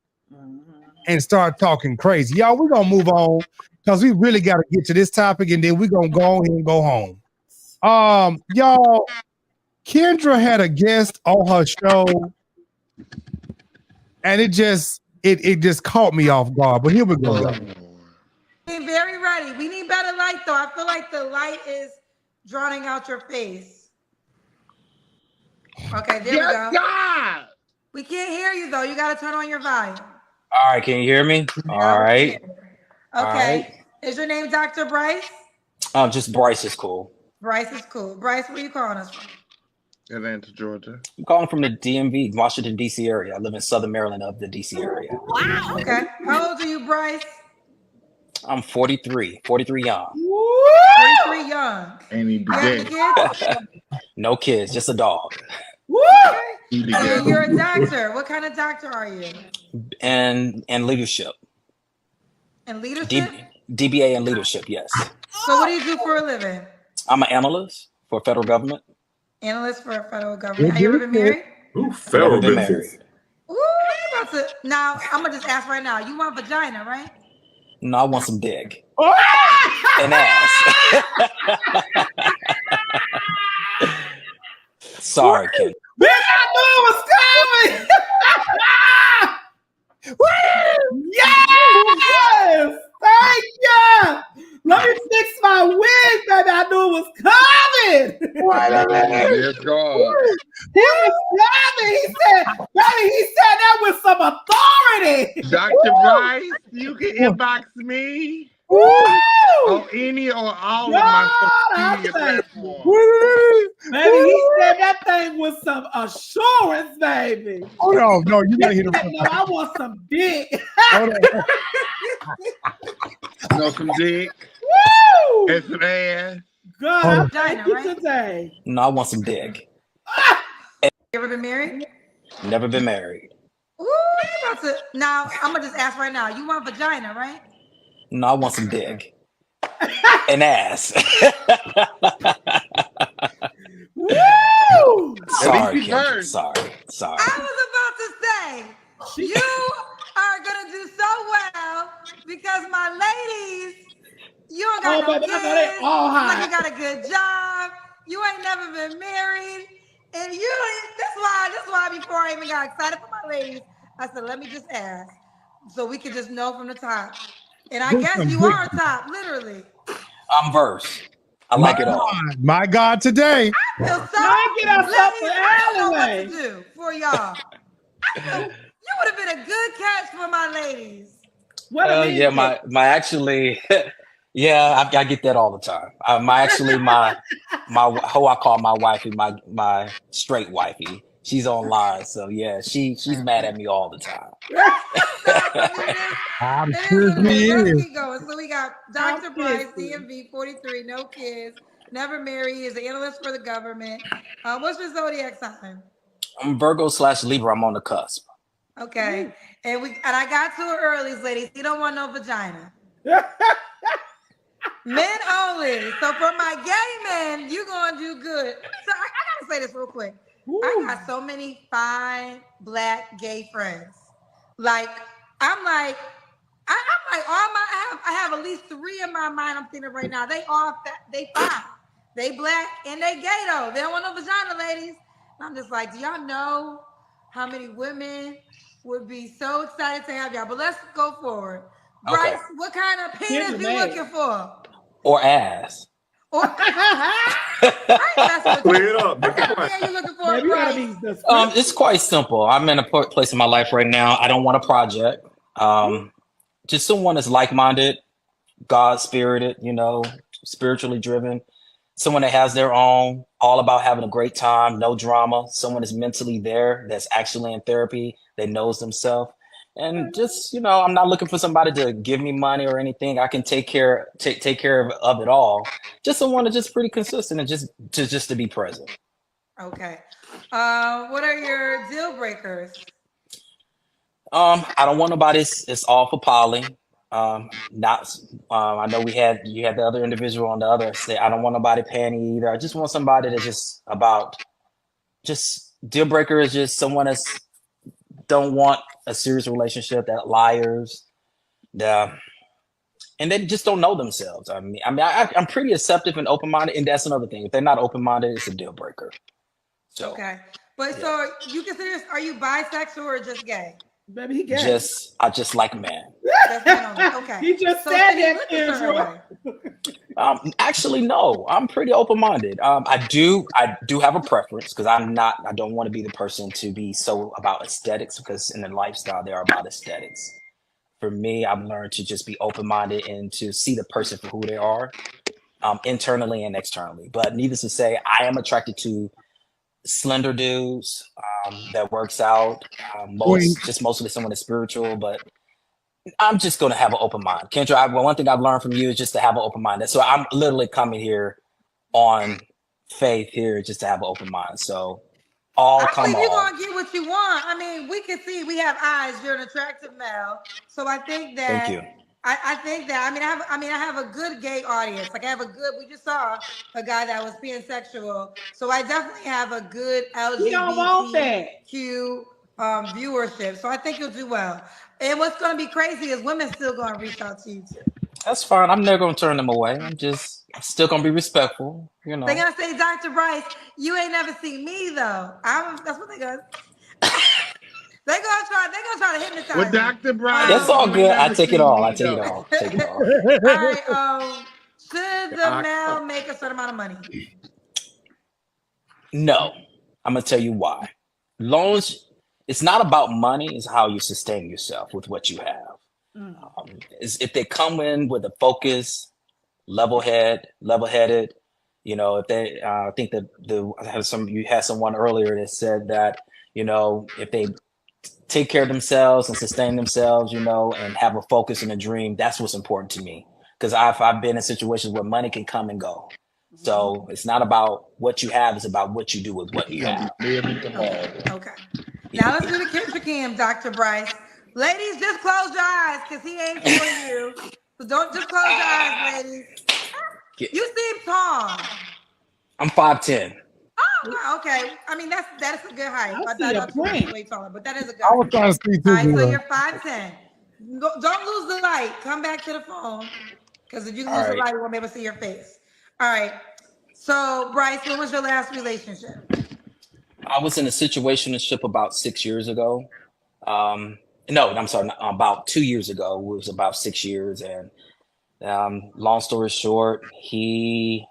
and start talking crazy. Y'all, we're gonna move on because we really got to get to this topic, and then we're gonna go on and go home. Y'all, Kendra had a guest on her show, and it just it just caught me off guard. But here we go. Being very ready. We need better light though. I feel like the light is drawing out your face. Okay, there we go. God. We can't hear you though. You got to turn on your volume. All right, can you hear me? All right. Okay. All right. Is your name Dr. Bryce? Just Bryce is cool. Bryce is cool. Bryce, where you calling us from? Atlanta, Georgia. I'm calling from the DMV, Washington, D.C. area. I live in Southern Maryland of the D.C. area. Wow. Okay. How old are you, Bryce? I'm 43 young. 43 young. Ain't he You have any kids? No kids, just a dog. And you're a doctor. What kind of doctor are you? And leadership. And leadership? DBA and leadership, yes. So what do you do for a living? I'm an analyst for federal government. Analyst for federal government. Have you ever been married? Ooh, federal Never been business. Ooh, I'm about to. Now, I'm going to just ask right now. You want vagina, right? No, I want some dick. And ass. Sorry, kid. Bitch, I knew it was coming. Yes! Thank you! Let me fix my wig, baby. I knew it was coming. Wait a minute. Yes, God. He was coming. He said, baby, he said that with some authority. Dr. Bryce, you can inbox me Woo! on any or all of my social media platforms. Baby, he said that thing with some assurance, baby. Hold on, no, you gotta hit him. No, I want some dick. Hold on. No, some dick. Woo! And some ass. God, Hold I on. thank you today. No, I want some dick. You ever been married? Never been married. Ooh, you about to. Now, I'm going to just ask right now. You want vagina, right? No, I want some dick. And ass. Woo! Sorry, Kendra. Sorry. I was about to say, you are going to do so well because my ladies, you don't got no baby, kids. I know they all hot. Like you got a good job. You ain't never been married. And that's why before I even got excited for my ladies, I said, let me just ask so we can just know from the top. And I guess you are top, literally. I'm verse. I like it all. My God, today. I feel so. Get us up the I don't know what alleyway. to do for y'all. I feel, you would have been a good catch for my ladies. Yeah, my actually, yeah, I get that all the time. My who I call my wifey, my straight wifey. She's online, so yeah, she's mad at me all the time. I'm sure he is. Keep going. So we got Dr. Bryce, DMV, 43, no kids, never married. He's an analyst for the government. What's your zodiac sign? I'm Virgo/Libra. I'm on the cusp. Okay, and I got to it early, ladies. You don't want no vagina. Men only. So for my gay men, you're gonna do good. So I gotta say this real quick. I got so many fine black gay friends. I'm like I have at least 3 in my mind. I'm thinking right now. They fine. They black and they gay though. They don't want no vagina, ladies. And I'm just like, do y'all know how many women would be so excited to have y'all? But let's go forward. Bryce, what kind of penis you looking for? Or ass. Clear it up. What kind of man you looking for, Bryce? It's quite simple. I'm in a place in my life right now. I don't want a project. Just someone that's like-minded, God-spirited, spiritually driven. Someone that has their own, all about having a great time, no drama. Someone that's mentally there, that's actually in therapy, that knows themselves. And just, I'm not looking for somebody to give me money or anything. I can take care of it all. Just someone that's just pretty consistent and just to be present. Okay. What are your deal breakers? I don't want nobody. It's all for poly. I know you had the other individual on the other say I don't want nobody paying either. I just want somebody that's just deal breaker is just someone that's don't want a serious relationship, that liars, and they just don't know themselves. I'm pretty accepting and open-minded, and that's another thing. If they're not open-minded, it's a deal breaker. So okay, but so you consider, are you bisexual or just gay? Baby, he gay. I just like men. Okay. He just So said can he that, look a certain Kendra. way? Actually, no. I'm pretty open-minded. I do have a preference because I don't want to be the person to be so about aesthetics because in the lifestyle they are about aesthetics. For me, I've learned to just be open-minded and to see the person for who they are, internally and externally. But needless to say, I am attracted to slender dudes that works out. Mostly someone that's spiritual, but I'm just going to have an open mind. Kendra, one thing I've learned from you is just to have an open mind. So I'm literally coming here on faith here just to have an open mind. So I believe you're going to get what you want. I mean, we can see we have eyes. You're an attractive male. So I think that. Thank you. I think that I have a good gay audience. Like we just saw a guy that was being sexual. So I definitely have a good LGBTQ viewership. So I think you'll do well. And what's going to be crazy is women still going to reach out to you too. That's fine. I'm never going to turn them away. I'm still going to be respectful. You know. They're going to say, Dr. Bryce, you ain't never seen me though. That's what they're going to They're gonna try to hypnotize. With Dr. Bryce. That's all good. I take it all. Take it all. All right. Should the male make a certain amount of money? No. I'm gonna tell you why. Loans. It's not about money. It's how you sustain yourself with what you have. If they come in with a focus, level-headed. You know, if they, I think that you had someone earlier that said that, you know, if they take care of themselves and sustain themselves, you know, and have a focus and a dream, that's what's important to me. Because I've been in situations where money can come and go. So it's not about what you have, it's about what you do with what you have. Okay. Now let's do the Kendra Cam, Dr. Bryce. Ladies, just close your eyes because he ain't for you. So don't just close your eyes, ladies. You seem tall. I'm 5'10". Oh, okay. I mean, that's a good height. I thought you were way taller, but that is a good I was trying to speak to you. All right, so you're 5'10". Don't lose the light. Come back to the phone. Because if you lose the light, we won't be able to see your face. All right. So, Bryce, when was your last relationship? I was in a situationship about 6 years ago. No, I'm sorry, about 2 years ago. It was about 6 years. And long story short, he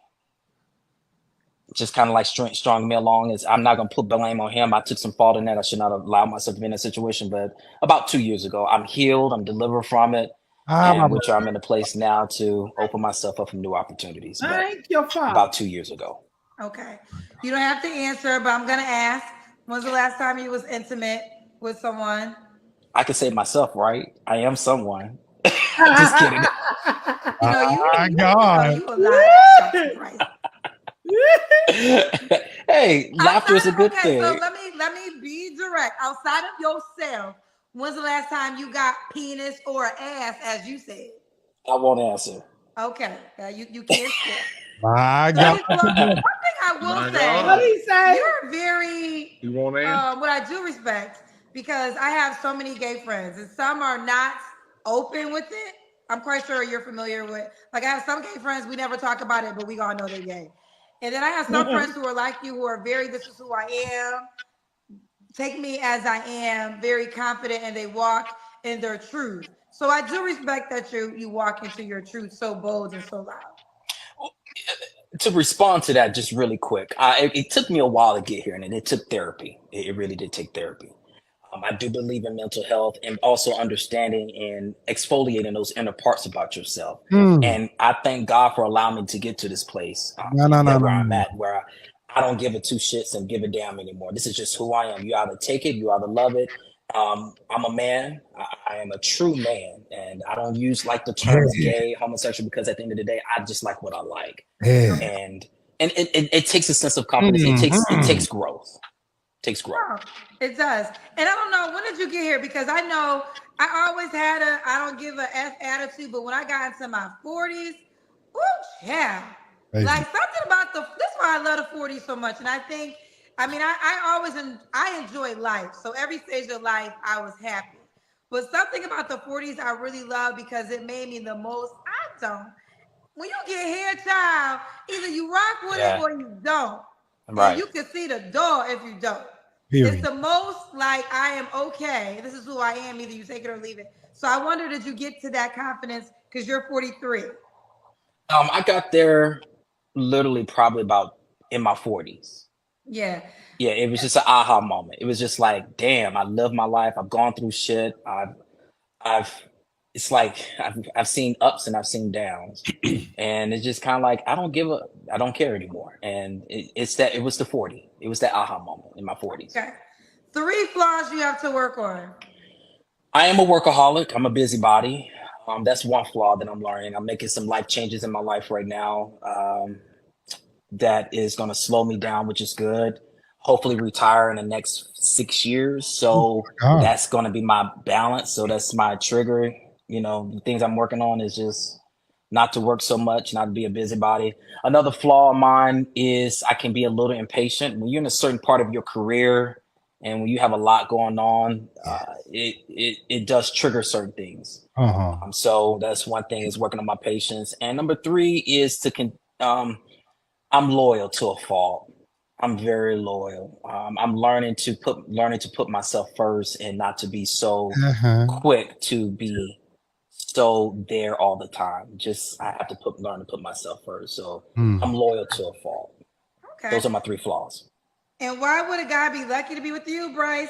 just kind of like strung me along. I'm not going to put blame on him. I took some fault in that. I should not have allowed myself to be in that situation. But about 2 years ago, I'm healed. I'm delivered from it. Which I'm in a place now to open myself up for new opportunities. Thank your father. About 2 years ago. Okay. You don't have to answer, but I'm going to ask, when's the last time you was intimate with someone? I can say it myself, right? I am someone. Just kidding. You know, you Hey, laughter is a good thing. So let me be direct. Outside of yourself, when's the last time you got penis or ass, as you said? I won't answer. Okay. You can't skip. My God. One thing I will say. What did he say? You're very. You won't answer. What I do respect, because I have so many gay friends, and some are not open with it. I'm quite sure you're familiar with. Like I have some gay friends, we never talk about it, but we all know they're gay. And then I have some friends who are like you, who are very, this is who I am. Take me as I am, very confident, and they walk in their truth. So I do respect that you walk into your truth so bold and so loud. To respond to that just really quick, it took me a while to get here, and it took therapy. It really did take therapy. I do believe in mental health and also understanding and exfoliating those inner parts about yourself. And I thank God for allowing me to get to this place where I'm at, where I don't give it two shits and give a damn anymore. This is just who I am. You either take it, you either love it. I'm a man. I am a true man, and I don't use like the terms gay, homosexual, because at the end of the day, I just like what I like. And it takes a sense of confidence. It takes growth. Oh, it does. And I don't know, when did you get here? Because I know I always had I don't give a F attitude, but when I got into my 40s, like something about this is why I love the 40s so much. And I think, I enjoy life. So every stage of life, I was happy. But something about the 40s I really love because it made me the most, when you get here, child, either you rock with it or you don't. Right. And you can see the door if you don't. Period. It's the most like I am okay. This is who I am. Either you take it or leave it. So I wonder, did you get to that confidence because you're 43? I got there literally probably about in my 40s. Yeah. Yeah, it was just an aha moment. It was just like, damn, I love my life. I've gone through shit. I've it's like I've seen ups and I've seen downs. And it's just kind of like I don't care anymore. And it was the 40. It was that aha moment in my 40s. Okay. 3 flaws you have to work on. I am a workaholic. I'm a busybody. That's one flaw that I'm learning. I'm making some life changes in my life right now. That is going to slow me down, which is good. Hopefully retire in the next 6 years. So that's going to be my balance. So that's my trigger. You know, the things I'm working on is just not to work so much, not to be a busybody. Another flaw of mine is I can be a little impatient. When you're in a certain part of your career and when you have a lot going on, it does trigger certain things. So that's one thing, is working on my patience. And number 3 is I'm loyal to a fault. I'm very loyal. I'm learning to put myself first and not to be so quick to be so there all the time. Just I have to learn to put myself first. So I'm loyal to a fault. Okay. Those are my 3 flaws. And why would a guy be lucky to be with you, Bryce?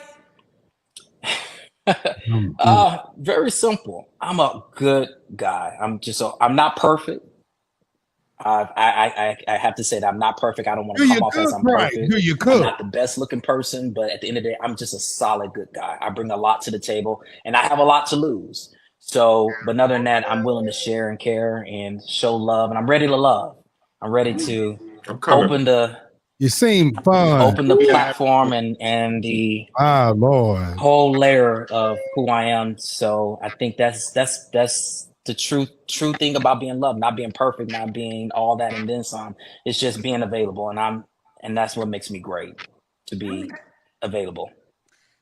Very simple. I'm a good guy. I'm not perfect. I have to say that I'm not perfect. I don't want to come off as I'm perfect. I'm not the best looking person, but at the end of the day, I'm just a solid good guy. I bring a lot to the table, and I have a lot to lose. So, but other than that, I'm willing to share and care and show love, and I'm ready to love. I'm ready to open the. You seem fun. Open the platform and the Lord whole layer of who I am. So I think that's the true thing about being loved, not being perfect, not being all that and then some. It's just being available, and that's what makes me great, to be available.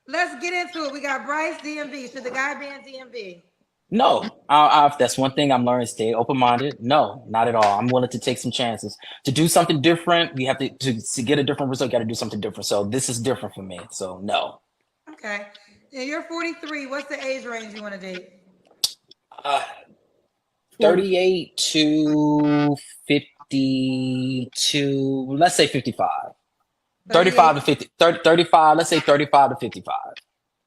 Let's get into it. We got Bryce, DMV. Should the guy be in DMV? No, that's one thing I'm learning. Stay open-minded. No, not at all. I'm willing to take some chances to do something different. We have to get a different result. Got to do something different. So this is different for me. So no. Okay. Yeah, you're 43. What's the age range you want to date? 38 to 52. Let's say 55. 35 to 50. 35. Let's say 35 to 55.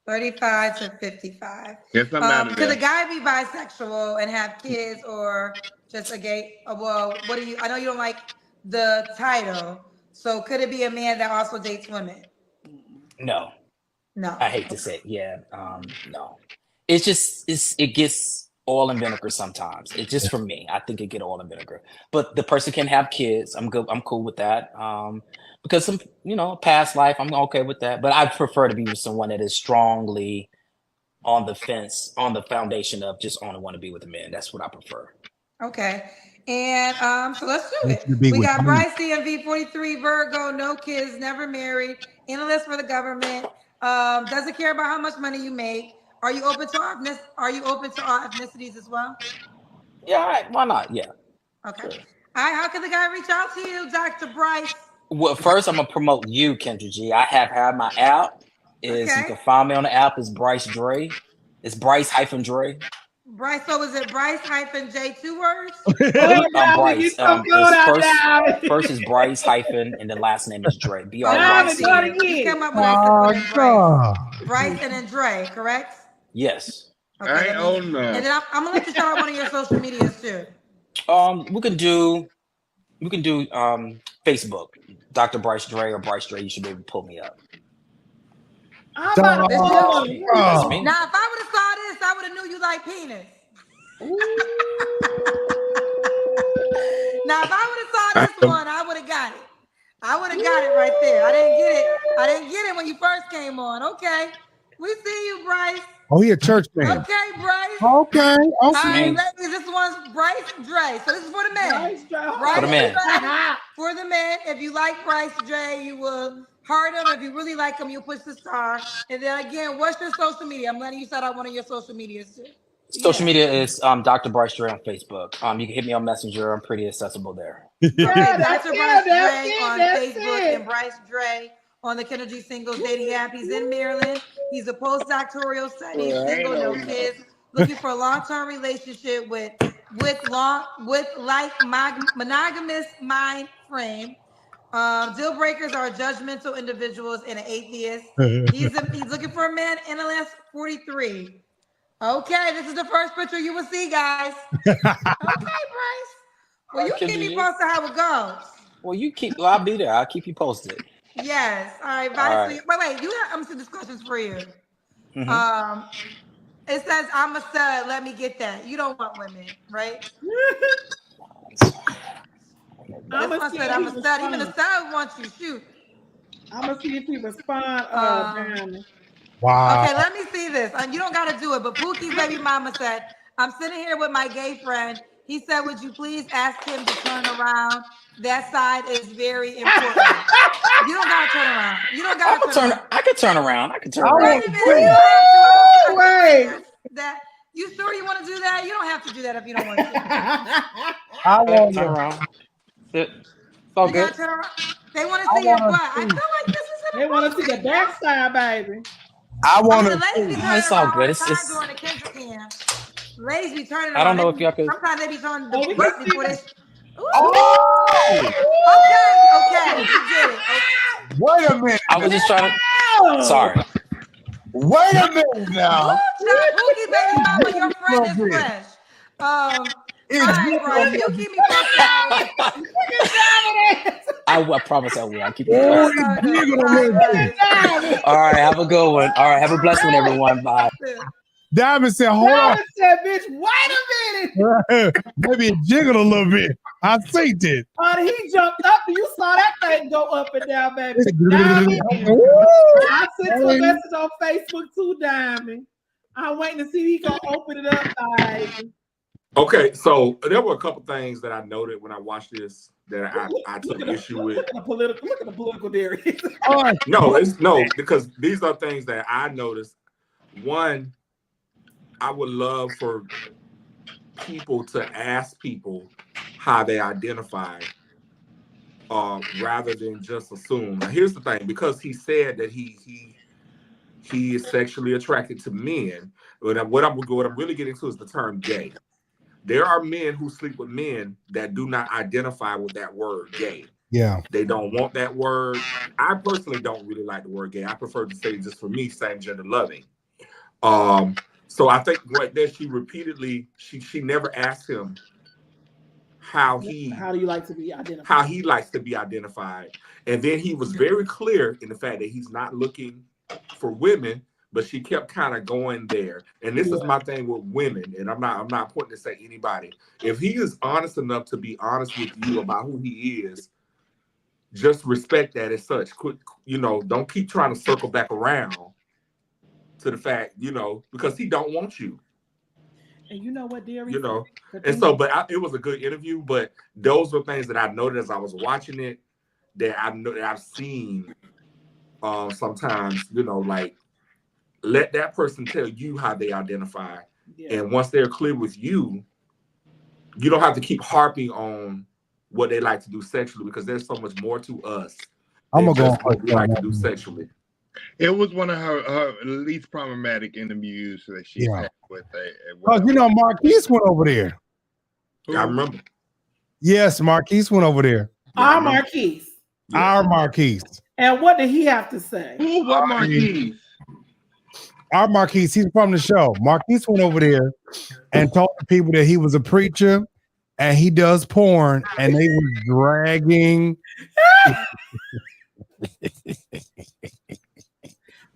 35 to 55. Yes, I'm out of Could there. a guy be bisexual and have kids, or just a gay? Well, what do you? I know you don't like the title, so could it be a man that also dates women? No. No. I hate to say it. Yeah. No. It's just it gets oil and vinegar sometimes. It's just for me. I think it get oil and vinegar. But the person can have kids. I'm good. I'm cool with that. Because some, past life, I'm okay with that. But I prefer to be with someone that is strongly on the fence, on the foundation of just only want to be with a man. That's what I prefer. Okay. And so let's do it. We got Bryce, DMV, 43, Virgo, no kids, never married, analyst for the government, doesn't care about how much money you make. Are you open to all ethnicities as well? Yeah, all right. Why not? Yeah. Okay. Sure. All right, how can the guy reach out to you, Dr. Bryce? Well, first I'm gonna promote you, Kendra G. I have had my app. You can find me on the app. It's Bryce Dre. It's Bryce-Dre. Bryce, so is it Bryce-J 2 words? Bryce. First is Bryce hyphen and the last name is Dre. B-R-Y-C. You came up with Bryce. Bryce and then Dre, correct? Yes. Okay, and then I'm gonna let you shout out one of your social medias too. We can do Facebook, Dr. Bryce Dre or Bryce Dre. You should be able to pull me up. I'm about to now, if I would have saw this, I would have knew you like penis. Now, if I would have saw this one, I would have got it. I would have got it right there. I didn't get it when you first came on. Okay. We see you, Bryce. Oh, he a church man. Okay, Bryce. Okay. All right, ladies, this one's Bryce Dre. So this is for the men. Bryce for the men. For the men. If you like Bryce Dre, you will heart him. If you really like him, you'll push the star. And then again, what's your social media? I'm letting you shout out one of your social medias too. Social media is Dr. Bryce Dre on Facebook. You can hit me on Messenger. I'm pretty accessible there. Okay, Dr. Bryce Dre on Facebook and Bryce Dre on the Kendra G Singles dating app. He's in Maryland. He's a postdoctoral study, single, no kids, looking for a long-term relationship with monogamous mind frame. Deal breakers are judgmental individuals and an atheist. He's looking for a man in the last 43. Okay, this is the first picture you will see, guys. Okay, Bryce. Well, you keep me posted how it goes. Well, I'll be there. I'll keep you posted. Yes. All right, Bryce. All right. Wait. I'm some discussions for you. Mm-hmm. It says, I'm a stud. Let me get that. You don't want women, right? I'm a stud. Even a stud wants you. Shoot. I'm gonna see if he respond. Wow. Okay, let me see this. You don't got to do it, but Pookie's baby mama said, I'm sitting here with my gay friend. He said, would you please ask him to turn around? That side is very important. You don't got to turn around. You don't got to turn around. I can turn around. Wait. You sure you want to do that? You don't have to do that if you don't want to. I want turn around. It's You all good. gotta turn around. They want to see your butt. I feel like this is They want to see the back side, baby. I want to. It's all good. It's just. During the Kendra cam. Ladies be turning. I don't know if y'all could. Sometimes they be turning the before they. Oh! Okay, you did it. Okay. Wait a minute. I was just trying to. Sorry. Wait a minute now. Pookie baby mama, your friend is fresh. All right, bro. You keep me posted. I promise I will. I'll keep you posted. All right, have a good one. All right, have a blessed one, everyone. Bye. Diamond said, hold on. Diamond said, bitch, wait a minute. Maybe it jiggled a little bit. I think it. He jumped up and you saw that thing go up and down, baby. Diamond, I sent you a message on Facebook too, Diamond. I'm waiting to see if he gonna open it up, baby. Okay, so there were a couple things that I noted when I watched this that I took issue with. Look at the political theory. No, because these are things that I noticed. One, I would love for people to ask people how they identify rather than just assume. Now, here's the thing, because he said that he is sexually attracted to men. What I'm really getting to is the term gay. There are men who sleep with men that do not identify with that word gay. Yeah. They don't want that word. I personally don't really like the word gay. I prefer to say, just for me, same gender loving. So I think right there, she repeatedly, she never asked him how do you like to be identified? How he likes to be identified. And then he was very clear in the fact that he's not looking for women, but she kept kind of going there. And this is my thing with women, and I'm not pointing to say anybody. If he is honest enough to be honest with you about who he is, just respect that as such. Don't keep trying to circle back around to the fact, because he don't want you. And you know what, Derry? And so, it was a good interview, but those were things that I noted as I was watching it that I've seen sometimes, like, let that person tell you how they identify. Yeah. And once they're clear with you, you don't have to keep harping on what they like to do sexually, because there's so much more to us. I'm going to go what we like to do sexually. It was one of her least problematic interviews that she had with Marquise went over there. I remember. Yes, Marquise went over there. Our Marquise. Our Marquise. And what did he have to say? What Marquise? Our Marquise, he's from the show. Marquise went over there and told the people that he was a preacher and he does porn, and they were dragging.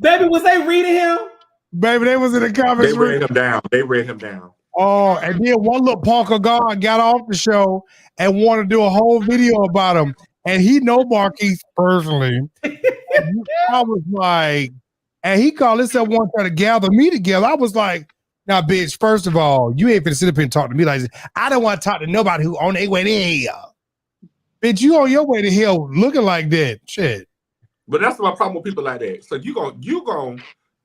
Baby, was they reading him? Baby, they was in the comments. They read him down. Oh, and then one little punk of God got off the show and wanted to do a whole video about him. And he know Marquise personally. I was like, and he called himself one trying to gather me together. I was like, now, bitch, first of all, you ain't finna sit up here and talk to me like this. I don't want to talk to nobody who on their way to hell. Bitch, you on your way to hell looking like that. Shit. But that's my problem with people like that. So you gon'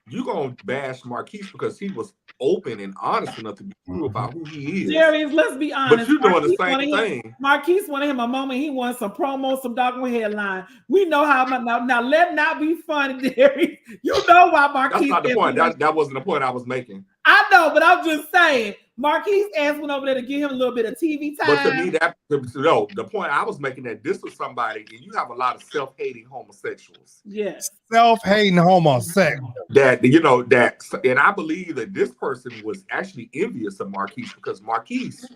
you gonna bash Marquise because he was open and honest enough to be true about who he is. Darius, let's be honest. But you're doing the same thing. Marquise wanted him a moment. He wanted some promo, some doggone headline. We know how now let not be funny, Darius. You know why Marquise. That's not the point. That wasn't the point I was making. I know, but I'm just saying. Marquise ass went over there to give him a little bit of TV time. But to me, the point I was making that this was somebody, and you have a lot of self-hating homosexuals. Yes. Self-hating homosexuals. And I believe that this person was actually envious of Marquise because Marquise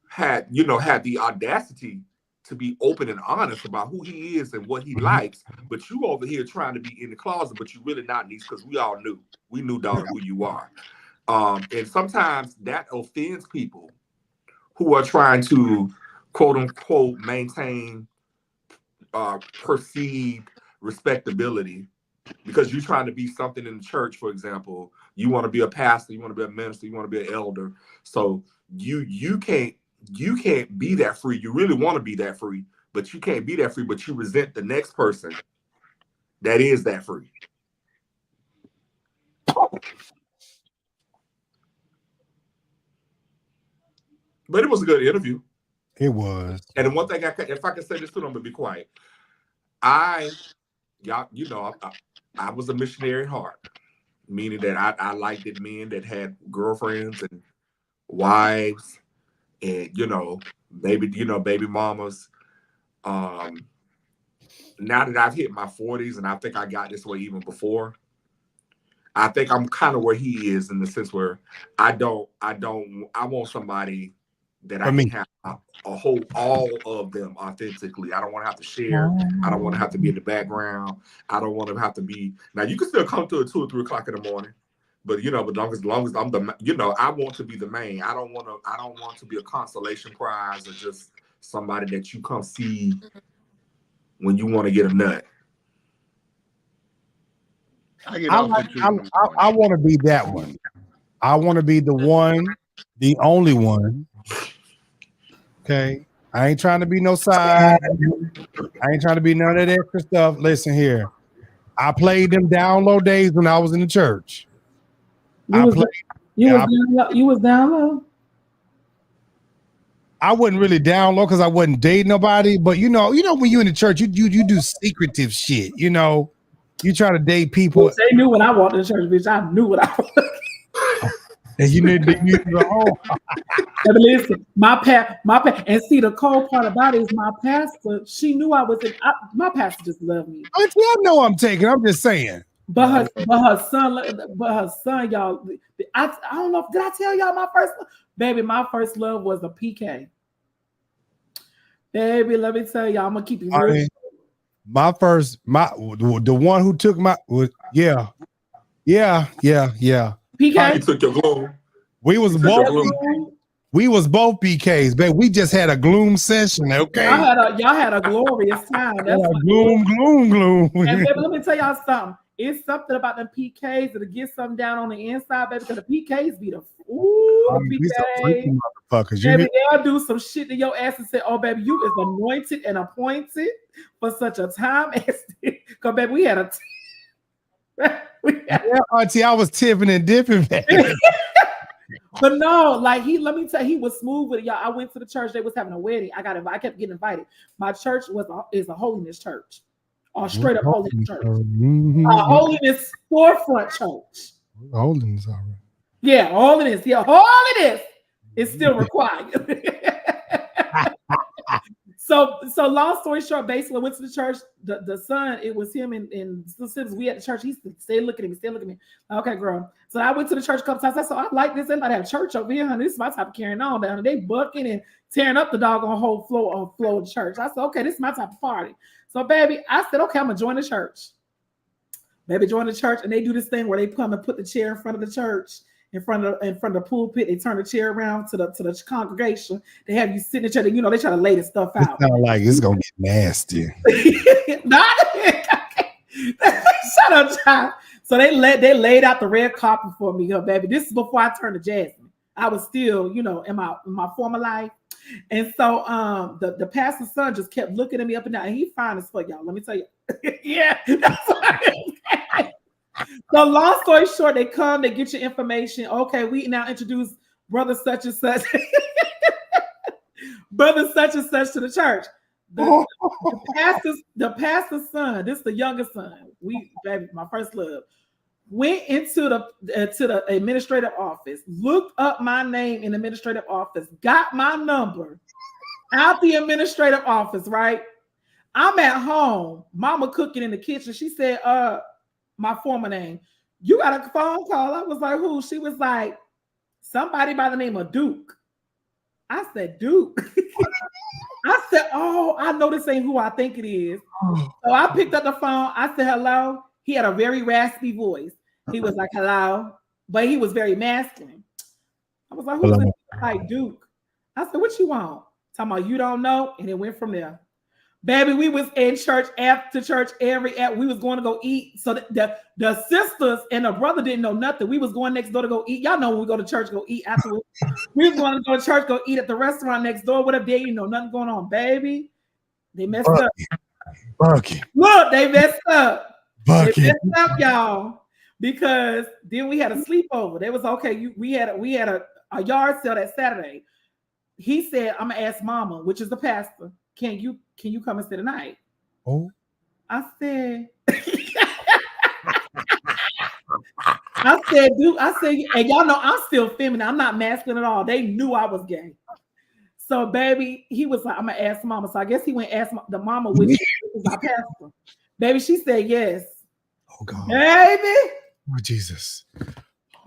had the audacity to be open and honest about who he is and what he likes. But you over here trying to be in the closet, but you really not, niece, because we knew, daughter, who you are. And sometimes that offends people who are trying to, quote unquote, maintain perceived respectability because you're trying to be something in the church, for example. You want to be a pastor, you want to be a minister, you want to be an elder. So you can't be that free. You really want to be that free, but you can't be that free, but you resent the next person that is that free. But it was a good interview. It was. And the one thing if I can say this to them, but be quiet. I was a missionary at heart, meaning that I liked it men that had girlfriends and wives and baby mamas. Now that I've hit my 40s, and I think I got this way even before, I think I'm kind of where he is in the sense where I want somebody that I can have all of them authentically. I don't want to have to share. I don't want to have to be in the background. I don't want to have to be. Now you can still come to at 2 or 3 o'clock in the morning, but as long as I'm the, I want to be the main. I don't want to be a consolation prize or just somebody that you come see when you want to get a nut. I want to be that one. I want to be the one, the only one. Okay, I ain't trying to be no side. I ain't trying to be none of that extra stuff. Listen here, I played them down low days when I was in the church. You was down low. I wasn't really down low because I wasn't dating nobody. But you know when you in the church, you do secretive shit. You try to date people. Well, they knew when I walked in the church, bitch. I knew what I was. And you need to go. Listen, my and see the cold part about it is my pastor. She knew I was. My pastor just loved me. I know I'm taking. I'm just saying. But her son, y'all. I don't know. Did I tell y'all my first love? Baby? My first love was a PK. Baby, let me tell y'all. I'm gonna keep it real. The one who took my yeah. PK, he took your gloom. We was both PKs, baby. We just had a gloom session, okay? Y'all had a glorious time. That's gloom. And baby, let me tell y'all something. It's something about them PKs that'll get something down on the inside, baby. Because the PKs be the PKs. Motherfuckers, baby, they'll do some shit to your ass and say, "Oh, baby, you is anointed and appointed for such a time as this." Because baby, we had a. Auntie, I was tipping and dipping, baby. But no, like let me tell you, he was smooth with it, y'all. I went to the church, they was having a wedding. I kept getting invited. My church is a holiness church, or straight up holiness church, holiness forefront church. Holiness, all right. Yeah, holiness. Yeah, holiness is still required. So long story short, basically, I went to the church. The son, it was him and since we at the church, he stay looking at me. Okay, girl. So I went to the church a couple times. I said, I like this. They might have church over here, honey. This is my type of carrying on down. They bucking and tearing up the doggone whole floor of the church. I said, okay, this is my type of party. So, baby, I said, okay, I'm gonna join the church. Baby, join the church, and they do this thing where they come and put the chair in front of the church. In front of the pulpit, they turn the chair around to the congregation. They have you sit in the chair. They try to lay the stuff out. It sounds like it's gonna get nasty. Shut up, child. So they laid out the red carpet for me, baby. This is before I turned to Jasmine. I was still, in my former life. And so the pastor's son just kept looking at me up and down. And he fine as fuck, y'all. Let me tell you. Yeah, that's what So long story short, they come, they get your information. Okay, we now introduce brother such and such, brother such and such to the church. The pastor's son, this is the youngest son. Baby, my first love. Went into the administrative office, looked up my name in the administrative office, got my number out the administrative office, right? I'm at home, mama cooking in the kitchen. She said, my former name. You got a phone call? I was like, who? She was like, somebody by the name of Duke. I said, Duke. I said, oh, I know this ain't who I think it is. So I picked up the phone. I said, hello. He had a very raspy voice. He was like, hello, but he was very masculine. I was like, who's this? Like Duke. I said, what you want? Talking about you don't know, and it went from there. Baby, we was in church after church we was going to go eat. So the sisters and the brother didn't know nothing. We was going next door to go eat. Y'all know when we go to church, go eat afterwards. We was going to go to church, go eat at the restaurant next door. Whatever they didn't know nothing going on, baby. They messed up. Bucky. Look, they messed up. Bucky. They messed up, y'all. Because then we had a sleepover. They was okay. We had a yard sale that Saturday. He said, I'm gonna ask mama, which is the pastor, can you come and stay tonight? Oh. I said, dude, and y'all know I'm still feminine. I'm not masculine at all. They knew I was gay. So, baby, he was like, I'm gonna ask mama. So I guess he went and asked the mama, which is our pastor. Baby, she said yes. Oh God. Baby. Oh Jesus.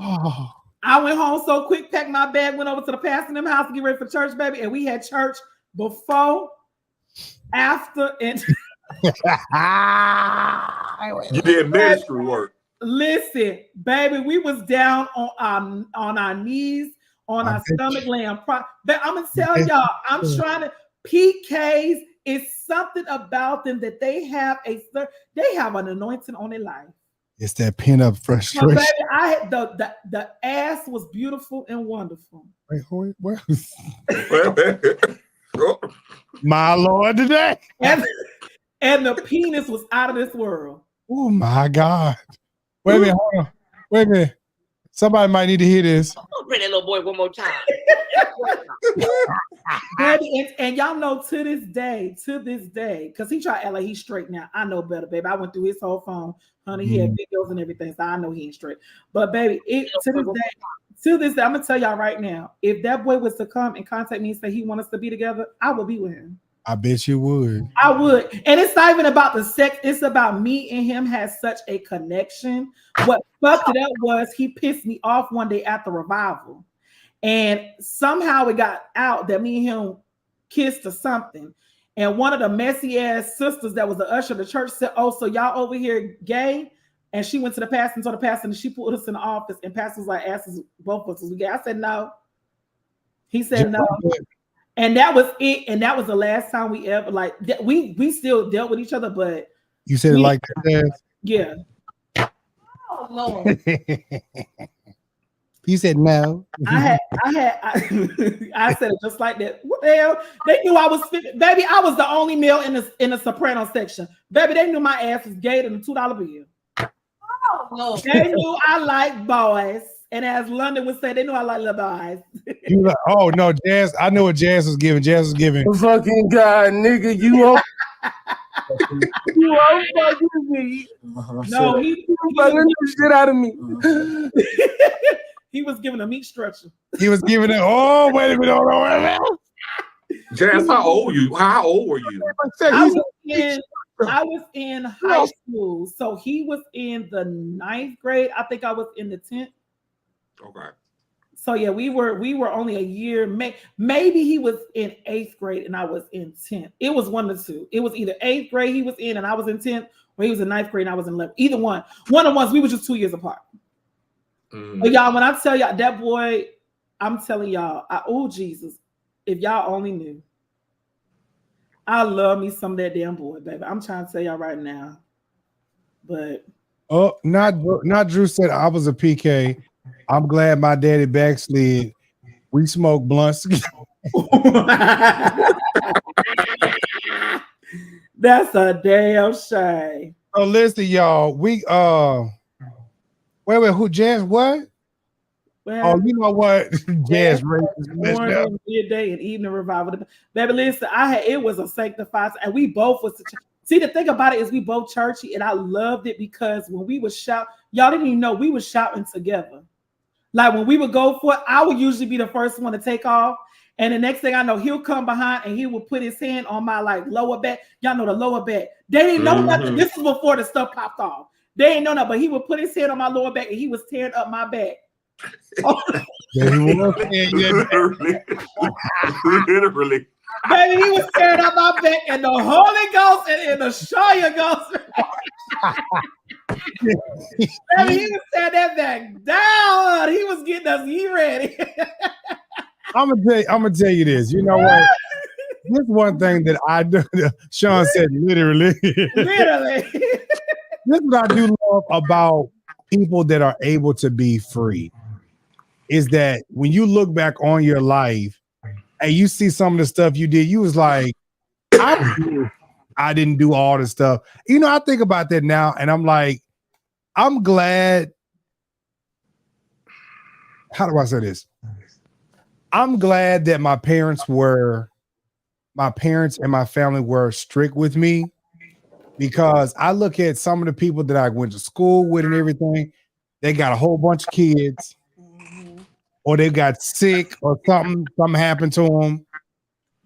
Oh. I went home so quick, packed my bag, went over to the pastor in them house to get ready for church, baby. And we had church before, after, and you did ministry work. Listen, baby, we was down on our knees, on our stomach, laying. But I'm gonna tell y'all, I'm trying to PKs. Is something about them that they have an anointing on their life. It's that pin-up frustration. So, baby, the ass was beautiful and wonderful. Wait, where? My Lord, today. And the penis was out of this world. Oh my God. Wait a minute, hold on. Wait a minute. Somebody might need to hear this. I'll bring that little boy one more time. Baby, and y'all know to this day, because he tried to act like he's straight now. I know better, baby. I went through his whole phone, honey. He had videos and everything, so I know he ain't straight. But baby, to this day, I'm gonna tell y'all right now, if that boy was to come and contact me and say he wants us to be together, I would be with him. I bet you would. I would. And it's not even about the sex. It's about me and him has such a connection. What fucked it up was he pissed me off one day at the revival. And somehow it got out that me and him kissed or something. And one of the messy ass sisters that was the usher of the church said, oh, so y'all over here gay? And she went to the pastor and told the pastor, and she put us in the office. And pastor was like, asked us, both of us, was we gay? I said, no. He said, no. And that was it. And that was the last time we ever, like, we still dealt with each other, but. You said it like that? Yeah. Oh, Lord. You said no. I said it just like that. What the hell? They knew I was baby. I was the only male in the soprano section. Baby, they knew my ass was gay than a $2 bill. Oh, no. They knew I like boys. And as London would say, they knew I like little boys. You like, oh no, Jazz. I know what Jazz was giving. Jazz was giving. The fucking God, nigga, you are you are fucking me. No, he fucking the shit out of me. He was giving a meat stretcher. He was giving it. Oh, wait a minute. Hold on, wait a minute. Jazz, how old were you? I was in high school. So he was in the 9th grade. I think I was in the 10th. Okay. So yeah, we were only a year. Maybe he was in 8th grade and I was in 10th. It was one of the two. It was either 8th grade he was in and I was in 10th, or he was in 9th grade and I was in 11th. Either one. One of the ones, we were just 2 years apart. But y'all, when I tell y'all that boy, I'm telling y'all, oh Jesus, if y'all only knew. I love me some of that damn boy, baby. I'm trying to tell y'all right now. But not Drew said I was a PK. I'm glad my daddy backslid. We smoke blunts. That's a damn shame. So listen, y'all. Wait, who Jazz what? Well, you know what? Jazz Wright is messed morning, up. midday, and evening revival. Baby, listen, it was a sanctified, and we both was. See, the thing about it is we both churchy, and I loved it because when we would shout, y'all didn't even know we were shouting together. Like when we would go for it, I would usually be the first one to take off. And the next thing I know, he'll come behind and he will put his hand on my like lower back. Y'all know the lower back. They didn't know nothing. This is before the stuff popped off. They didn't know nothing, but he would put his hand on my lower back and he was tearing up my back. Literally. Baby, he was tearing up my back, and the Holy Ghost and the Shia Ghost. Baby, he was tearing that back down. He was getting us ready. I'm gonna tell you this. You know what? This one thing that I do. Sean said, literally. Literally. This is what I do love about people that are able to be free. Is that when you look back on your life and you see some of the stuff you did, you was like, I didn't do all the stuff. You know, I think about that now and I'm like, I'm glad. How do I say this? I'm glad that my parents and my family were strict with me, because I look at some of the people that I went to school with and everything, they got a whole bunch of kids. Or they got sick or something happened to them.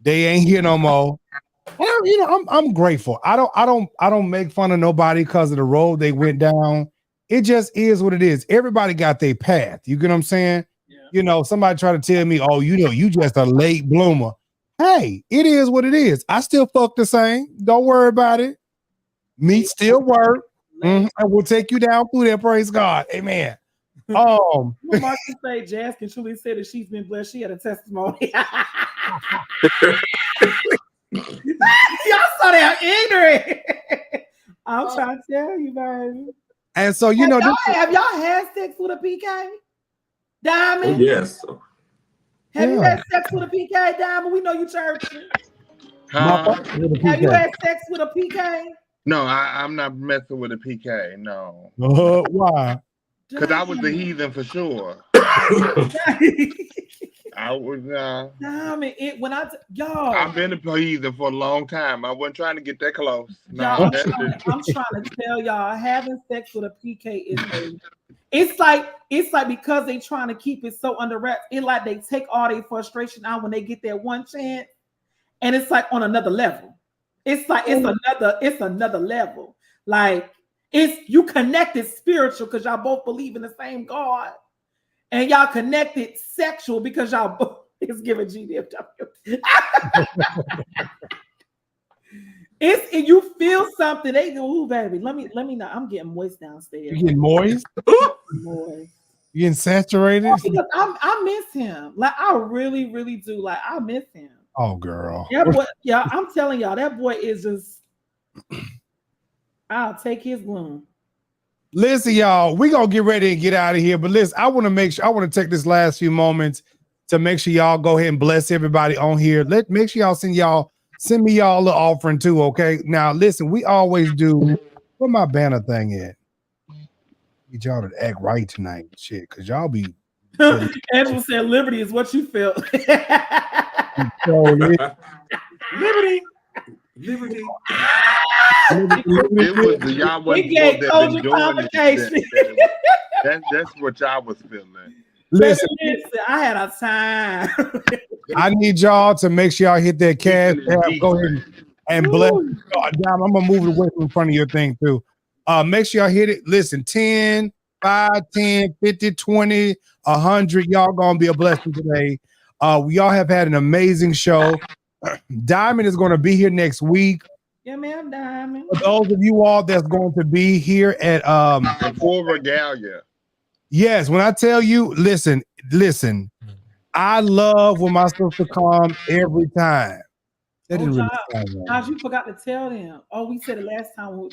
They ain't here no more. And you know, I'm grateful. I don't make fun of nobody because of the road they went down. It just is what it is. Everybody got their path. You get what I'm saying? Yeah. You know, somebody try to tell me, oh, you know, you just a late bloomer. Hey, it is what it is. I still fuck the same. Don't worry about it. Meat still work. And we'll take you down through there. Praise God. Amen. Marcus say Jazz can truly say that she's been blessed. She had a testimony. Y'all saw that ignorant. I'm trying to tell you, baby. And so you know, have y'all had sex with a PK? Diamond? Oh, yes. Have you had sex with a PK, Diamond? We know you churchy. Huh? Have you had sex with a PK? No, I'm not messing with a PK. No. Why? Because I was a heathen for sure. I was y'all. I've been a heathen for a long time. I wasn't trying to get that close. I'm trying to tell y'all, having sex with a PK is it's like because they trying to keep it so under wraps. It's like they take all their frustration out when they get that one chance, and it's like on another level. It's like it's another level. Like you connected spiritual because y'all both believe in the same God, and y'all connected sexual because y'all both is giving GDFW. It's and you feel something. They go, ooh, baby. Let me know. I'm getting moist downstairs. You getting moist? Moist. You getting saturated? Because I miss him. Like I really, really do. Like I miss him. Oh, girl. That boy, yeah, I'm telling y'all, that boy is just. I'll take his gloom. Listen, y'all, we're gonna get ready and get out of here. But listen, I want to take this last few moments to make sure y'all go ahead and bless everybody on here. Make sure y'all send me y'all a little offering too. Okay. Now listen, we always do. Where my banner thing at? Need y'all to act right tonight, shit, because y'all be. Angela said, "Liberty is what you feel." Liberty. It was the y'all wasn't that's what y'all was feeling. Listen, I had a time. I need y'all to make sure y'all hit that cash app. Go ahead and bless. I'm gonna move it away from in front of your thing too. Make sure y'all hit it. Listen, 10, 5, 10, 50, 20, 100. Y'all gonna be a blessing today. We all have had an amazing show. Diamond is going to be here next week. Yeah, ma'am, Diamond. For those of you all that's going to be here at full regalia. Yes, when I tell you, listen. I love when my sister come every time. That didn't really sound right. Guys, you forgot to tell them. Oh, we said it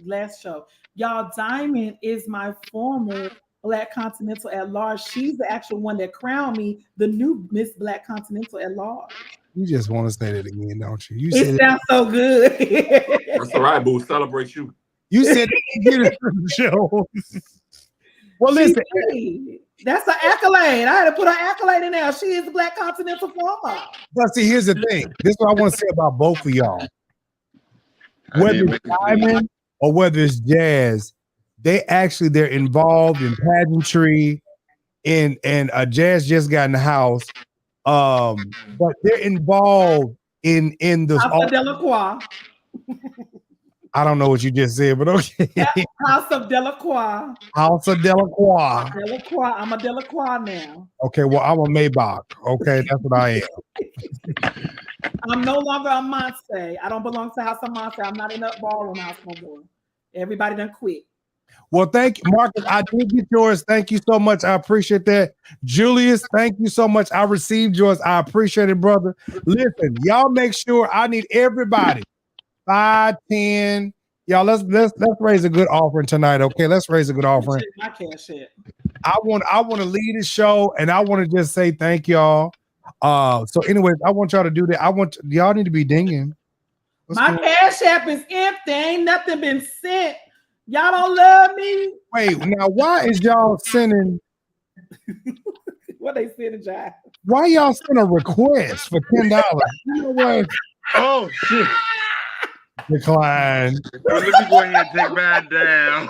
last show. Y'all, Diamond is my former Black Continental at Large. She's the actual one that crowned me the new Miss Black Continental at Large. You just want to say that again, don't you? It sounds so good. That's all right, boo. Celebrate you. You said it at the show. Well, listen. That's an accolade. I had to put an accolade in there. She is a Black Continental performer. But see, here's the thing. This is what I want to say about both of y'all. Whether it's Diamond or whether it's Jazz, they're involved in pageantry, and Jazz just got in the house. But they're involved in this. House of Delacroix. I don't know what you just said, but okay. House of Delacroix. House of Delacroix. Delacroix. I'm a Delacroix now. Okay, well, I'm a Maybach. Okay, that's what I am. I'm no longer a Monte. I don't belong to House of Monte. I'm not in that ballroom house no more. Everybody done quit. Well, thank you, Marcus. I did get yours. Thank you so much. I appreciate that. Julius, thank you so much. I received yours. I appreciate it, brother. Listen, y'all make sure I need everybody. 5, 10. Y'all, let's raise a good offering tonight. Okay, let's raise a good offering. My cash app. I want to lead the show, and I want to just say thank y'all. So anyways, I want y'all to do that. Y'all need to be dinging. My cash app is empty. Ain't nothing been sent. Y'all don't love me. Wait, now why is y'all sending? What they sending, Jive? Why y'all send a request for $10? You know what? Oh shit. Decline. Well, let me go ahead and take mine down.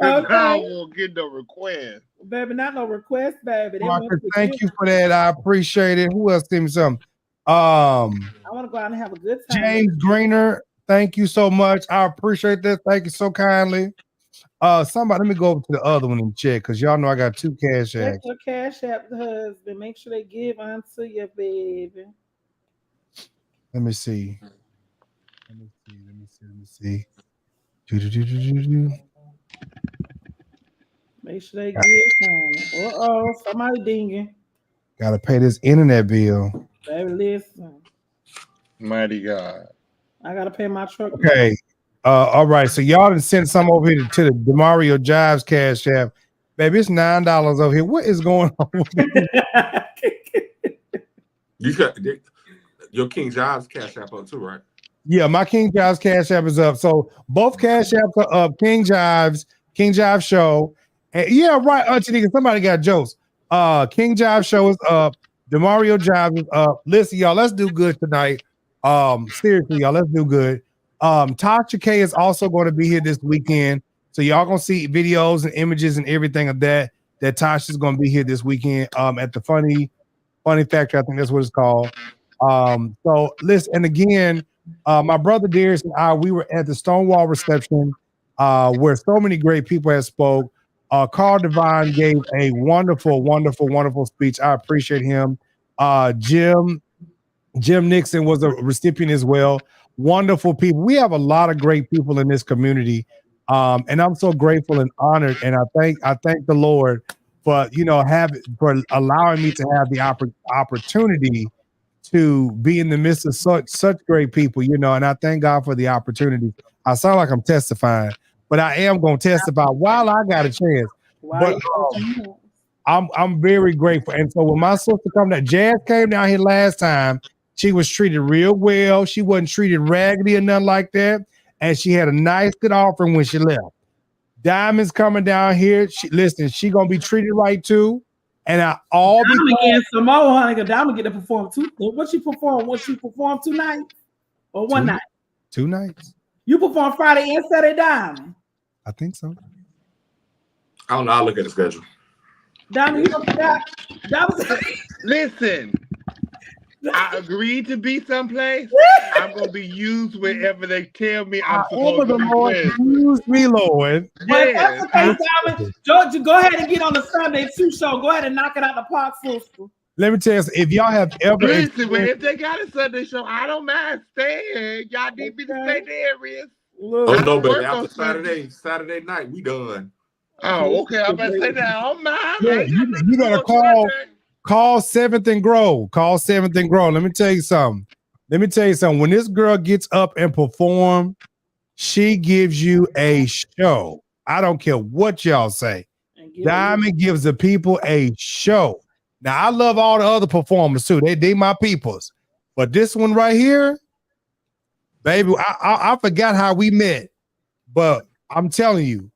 Okay. I won't get no request. Baby, not no request, baby. Marcus, thank you for that. I appreciate it. Who else sent me something? I want to go out and have a good time. James Greener, thank you so much. I appreciate that. Thank you so kindly. Somebody, let me go over to the other one and check, because y'all know I got 2 cash apps. Check your cash app, husband. Make sure they give unto you, baby. Let me see. Make sure they give some. Somebody dinging. Gotta pay this internet bill. Baby, listen. Mighty God. I gotta pay my truck. Okay. All right. So y'all done sent some over here to the DeMarioJives cash app. Baby, it's $9 over here. What is going on? You got your KingJivesShow cash app up too, right? Yeah, my KingJivesShow cash app is up. So both cash apps are up. KingJivesShow. And yeah, right. Tanika, somebody got jokes. KingJivesShow is up. DeMarioJives is up. Listen, y'all, let's do good tonight. Seriously, y'all, let's do good. Tasha K is also going to be here this weekend. So y'all gonna see videos and images and everything of that Tasha's gonna be here this weekend at the Funny Factory. I think that's what it's called. So listen, and again, my brother Darius and I, we were at the Stonewall reception where so many great people have spoke. Carl Devine gave a wonderful, wonderful, wonderful speech. I appreciate him. Jim Nixon was a recipient as well. Wonderful people. We have a lot of great people in this community. And I'm so grateful and honored. And I thank the Lord for, for allowing me to have the opportunity to be in the midst of such great people, and I thank God for the opportunity. I sound like I'm testifying, but I am going to testify while I got a chance. But I'm very grateful. And so when my sister Jazz came down here last time, she was treated real well. She wasn't treated raggedy or nothing like that. And she had a nice, good offering when she left. Diamond's coming down here. She gonna be treated right too. And Diamond getting some more, honey. Cause Diamond get to perform too. What she perform? What she perform 2 nights or 1 night? 2 nights. You perform Friday and Saturday, Diamond. I think so. I don't know. I'll look at the schedule. Diamond, you don't forget. Listen. I agreed to be someplace. I'm gonna be used wherever they tell me I'm supposed to be. Lord, use me, Lord. Yes. That's okay, Diamond. Georgia, go ahead and get on the Sunday 2 show. Go ahead and knock it out the park, sister. Let me tell you, if y'all have ever listen, if they got a Sunday show, I don't mind staying. Y'all need me to stay there, Riz. Oh no, baby. After Saturday night, we done. Oh, okay. I'm about to say that. I don't mind. Yeah, you gotta call 7th and Grow. Call 7th and Grow. Let me tell you something. When this girl gets up and perform, she gives you a show. I don't care what y'all say. Diamond gives the people a show. Now, I love all the other performers too. They my peoples. But this one right here, baby, I forgot how we met. But I'm telling you,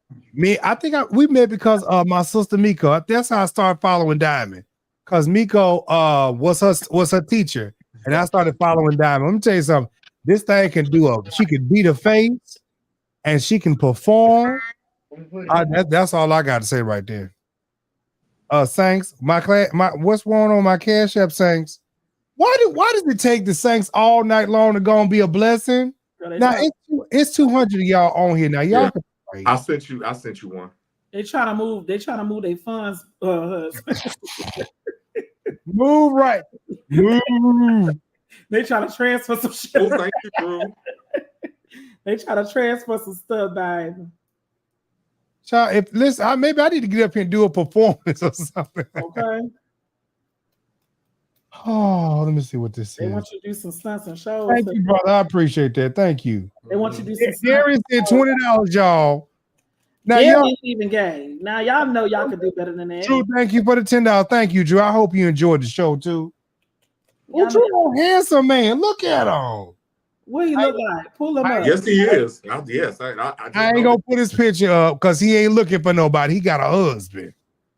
I think we met because my sister Miko. That's how I started following Diamond. Because Miko was her teacher. And I started following Diamond. Let me tell you something. This thing can she can beat a face and she can perform. That's all I got to say right there. Saints, what's going on my Cash App, Saints? Why does it take the Saints all night long to go and be a blessing? Now it's 200 of y'all on here now. Y'all can pray. I sent you one. They trying to move their funds. Move right. Move. They trying to transfer some shit. Oh, thank you, Drew. They trying to transfer some stuff, baby. Child, maybe I need to get up here and do a performance or something. Okay. Oh, let me see what this is. They want you to do some stunts and shows. Thank you, brother. I appreciate that. Thank you. They want you to do some Darius did $20, y'all. Now y'all ain't even gay. Now y'all know y'all can do better than that. Drew, thank you for the $10. Thank you, Drew. I hope you enjoyed the show too. Well, Drew, handsome man. Look at him. What he look like? Pull him up. Yes, he is. Yes, I ain't gonna put his picture up because he ain't looking for nobody. He got a husband.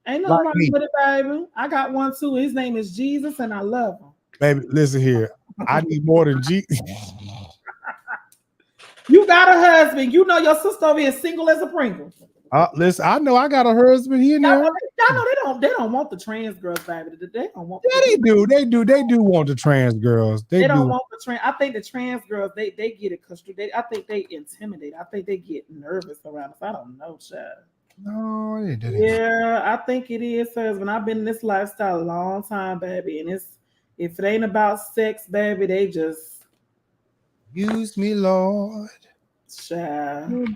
Ain't nothing wrong with it, baby. I got one too. His name is Jesus, and I love him. Baby, listen here. I need more than Jesus. You got a husband. You know your sister over here single as a Pringle. Listen, I know I got a husband here now. Y'all know they don't want the trans girls, baby. They don't want. Yeah, they do. They do want the trans girls. They don't want the trans. I think the trans girls they get it because I think they intimidate. I think they get nervous around us. I don't know, child. No, they didn't. Yeah, I think it is, husband. I've been in this lifestyle a long time, baby, and if it ain't about sex, baby, they just use me, Lord. Child.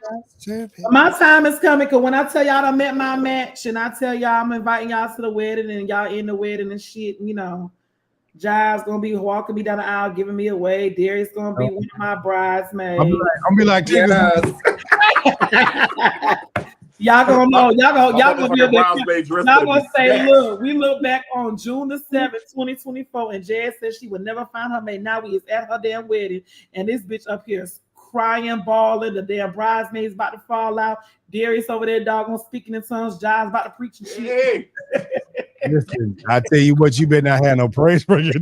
My time is coming because when I tell y'all I met my match and I tell y'all I'm inviting y'all to the wedding and y'all in the wedding and shit, you know, Jives gonna be walking me down the aisle, giving me away. Darius gonna be one of my bridesmaids. I'm be like, yes. Y'all gonna know. Y'all gonna be y'all gonna say, yes. Look, we look back on June the 7th, 2024, and Jazz said she would never find her mate. Now we is at her damn wedding, and this bitch up here crying, bawling. The damn bridesmaids about to fall out. Darius over there, doggone speaking in tongues. Giles about to preach and shit. Listen, I tell you what, you better not have no praise break.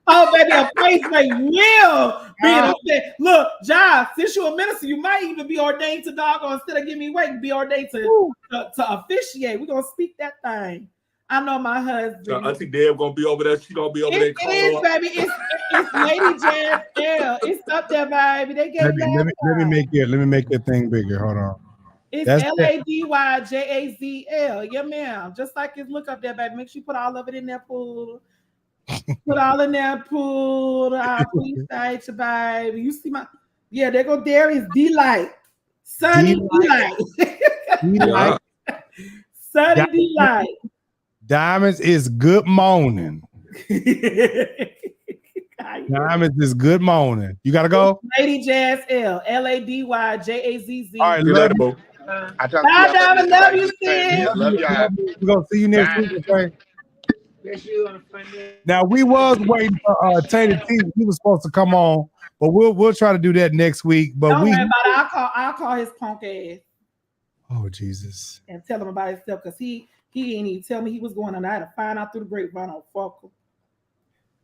Oh, baby, a praise break will be look, Giles, since you're a minister, you might even be ordained to doggone instead of giving me weight, be ordained to officiate. We're gonna speak that thing. I know my husband. Auntie Deb gonna be over there. She gonna be over there. It is, baby. It's Lady Jazz. Yeah, it's up there, baby. They gave let me make your thing bigger. Hold on. It's LADYJAZL. Yeah, ma'am. Just like his look up there, baby. Make sure you put all of it in there, pool. Put all in there, pool. I appreciate you, baby. You see my there go Darius Delight. Sunny Delight. Delight. Sunny Delight. Diamonds is good morning. Diamonds is good morning. You gotta go. Lady Jazz L. LADYJAZZ. All right, love you. Bye, Diamond. Love you, sis. Love y'all. We're gonna see you next week. Okay? Now we was waiting for Tater T. He was supposed to come on, but we'll try to do that next week. But don't worry about it. I'll call his punk ass. Oh Jesus! And tell him about himself because he ain't even tell me he was going on. I had to find out through the grapevine on fuck him.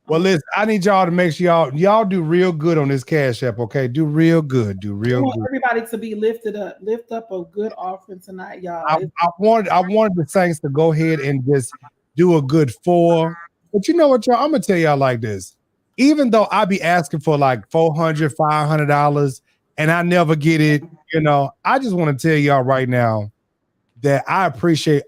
Well, listen, I need y'all to make sure y'all do real good on this Cash App, okay? Do real good. Do real good. Everybody to be lifted up. Lift up a good offering tonight, y'all. I wanted the Saints to go ahead and just do a good 4. But you know what, y'all? I'm gonna tell y'all like this. Even though I be asking for like $400, $500, and I never get it, you know, I just want to tell y'all right now that I appreciate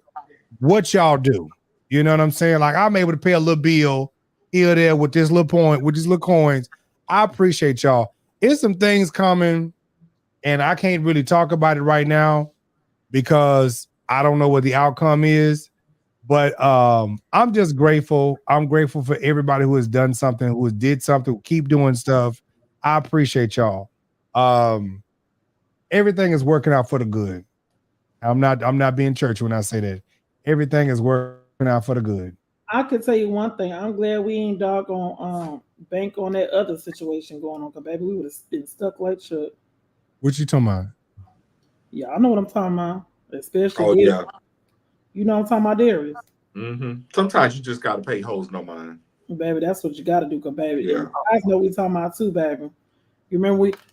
what y'all do. You know what I'm saying? Like I'm able to pay a little bill here or there with this little point, with these little coins. I appreciate y'all. It's some things coming, and I can't really talk about it right now because I don't know what the outcome is. But I'm just grateful. I'm grateful for everybody who has done something, who did something, keep doing stuff. I appreciate y'all. Everything is working out for the good. I'm not being churchy when I say that. Everything is working out for the good. I could tell you one thing. I'm glad we ain't doggone bank on that other situation going on. Cause baby, we would have been stuck like shit. What you talking about? Yeah, I know what I'm talking about. Especially, Oh yeah. You know what I'm talking about, Darius. Sometimes you just gotta pay hoes no mind. Baby, that's what you gotta do, cause baby, Yeah. I know what we talking about too, baby. You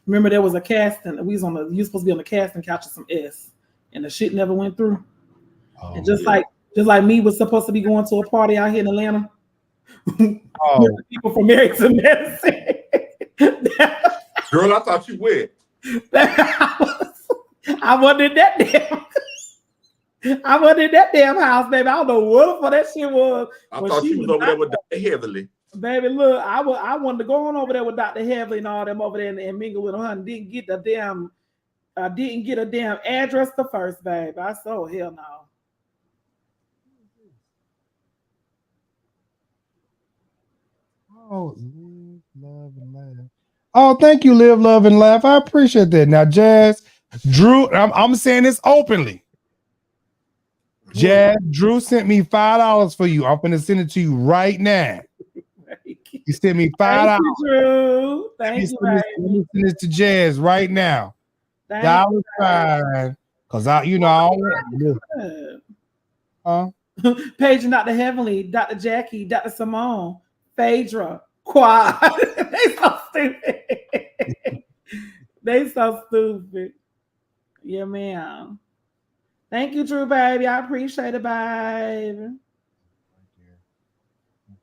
remember there was a casting. You supposed to be on the casting couch of some S, and the shit never went through. And just like me was supposed to be going to a party out here in Atlanta. People from Married to Medicine. Girl, I thought you went. I wasn't in that damn house, baby. I don't know what that shit was. I thought she was over there with Dr. Heavily. Baby, look, I wanted to go on over there with Dr. Heavily and all them over there and mingle with her, and didn't get a damn address the first, babe. I said, oh, hell no. Oh, live, love, and laugh. Oh, thank you, live, love, and laugh. I appreciate that. Now, Jazz, Drew, I'm saying this openly. Jazz, Drew sent me $5 for you. I'm gonna send it to you right now. He sent me $5. Thank you, Drew. Thank you, baby. Let me send it to Jazz right now. $5, because I Paige and Dr. Heavenly, Dr. Jackie, Dr. Simone, Phaedra, Quad. They so stupid. They so stupid. Yeah, ma'am. Thank you, Drew, baby. I appreciate it, baby.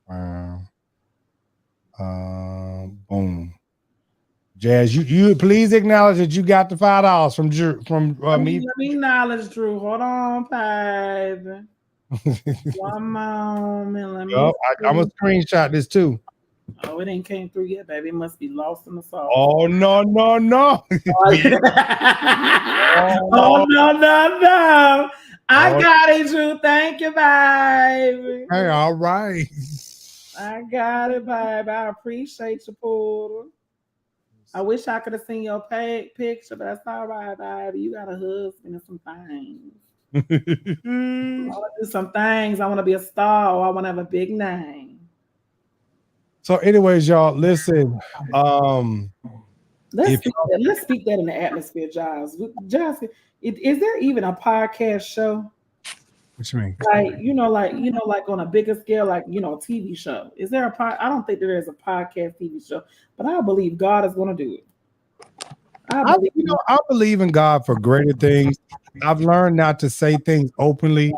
Wow. Boom. Jazz, you please acknowledge that you got the $5 from Drew, me. Let me acknowledge Drew. Hold on, baby. One moment. Let me. I'm gonna screenshot this too. Oh, it ain't came through yet, baby. It must be lost in the sauce. Oh no. Oh no. I got it, Drew. Thank you, baby. Hey, all right. I got it, baby. I appreciate your Porter. I wish I could have seen your picture, but that's all right, baby. You got a husband and some things. I want to do some things. I want to be a star. Or I want to have a big name. So, anyways, y'all, listen. Let's speak that in the atmosphere, Jives. Jives, is there even a podcast show? What you mean? Like on a bigger scale, like a TV show. Is there I don't think there is a podcast TV show, but I believe God is going to do it. I believe in God for greater things. I've learned not to say things openly.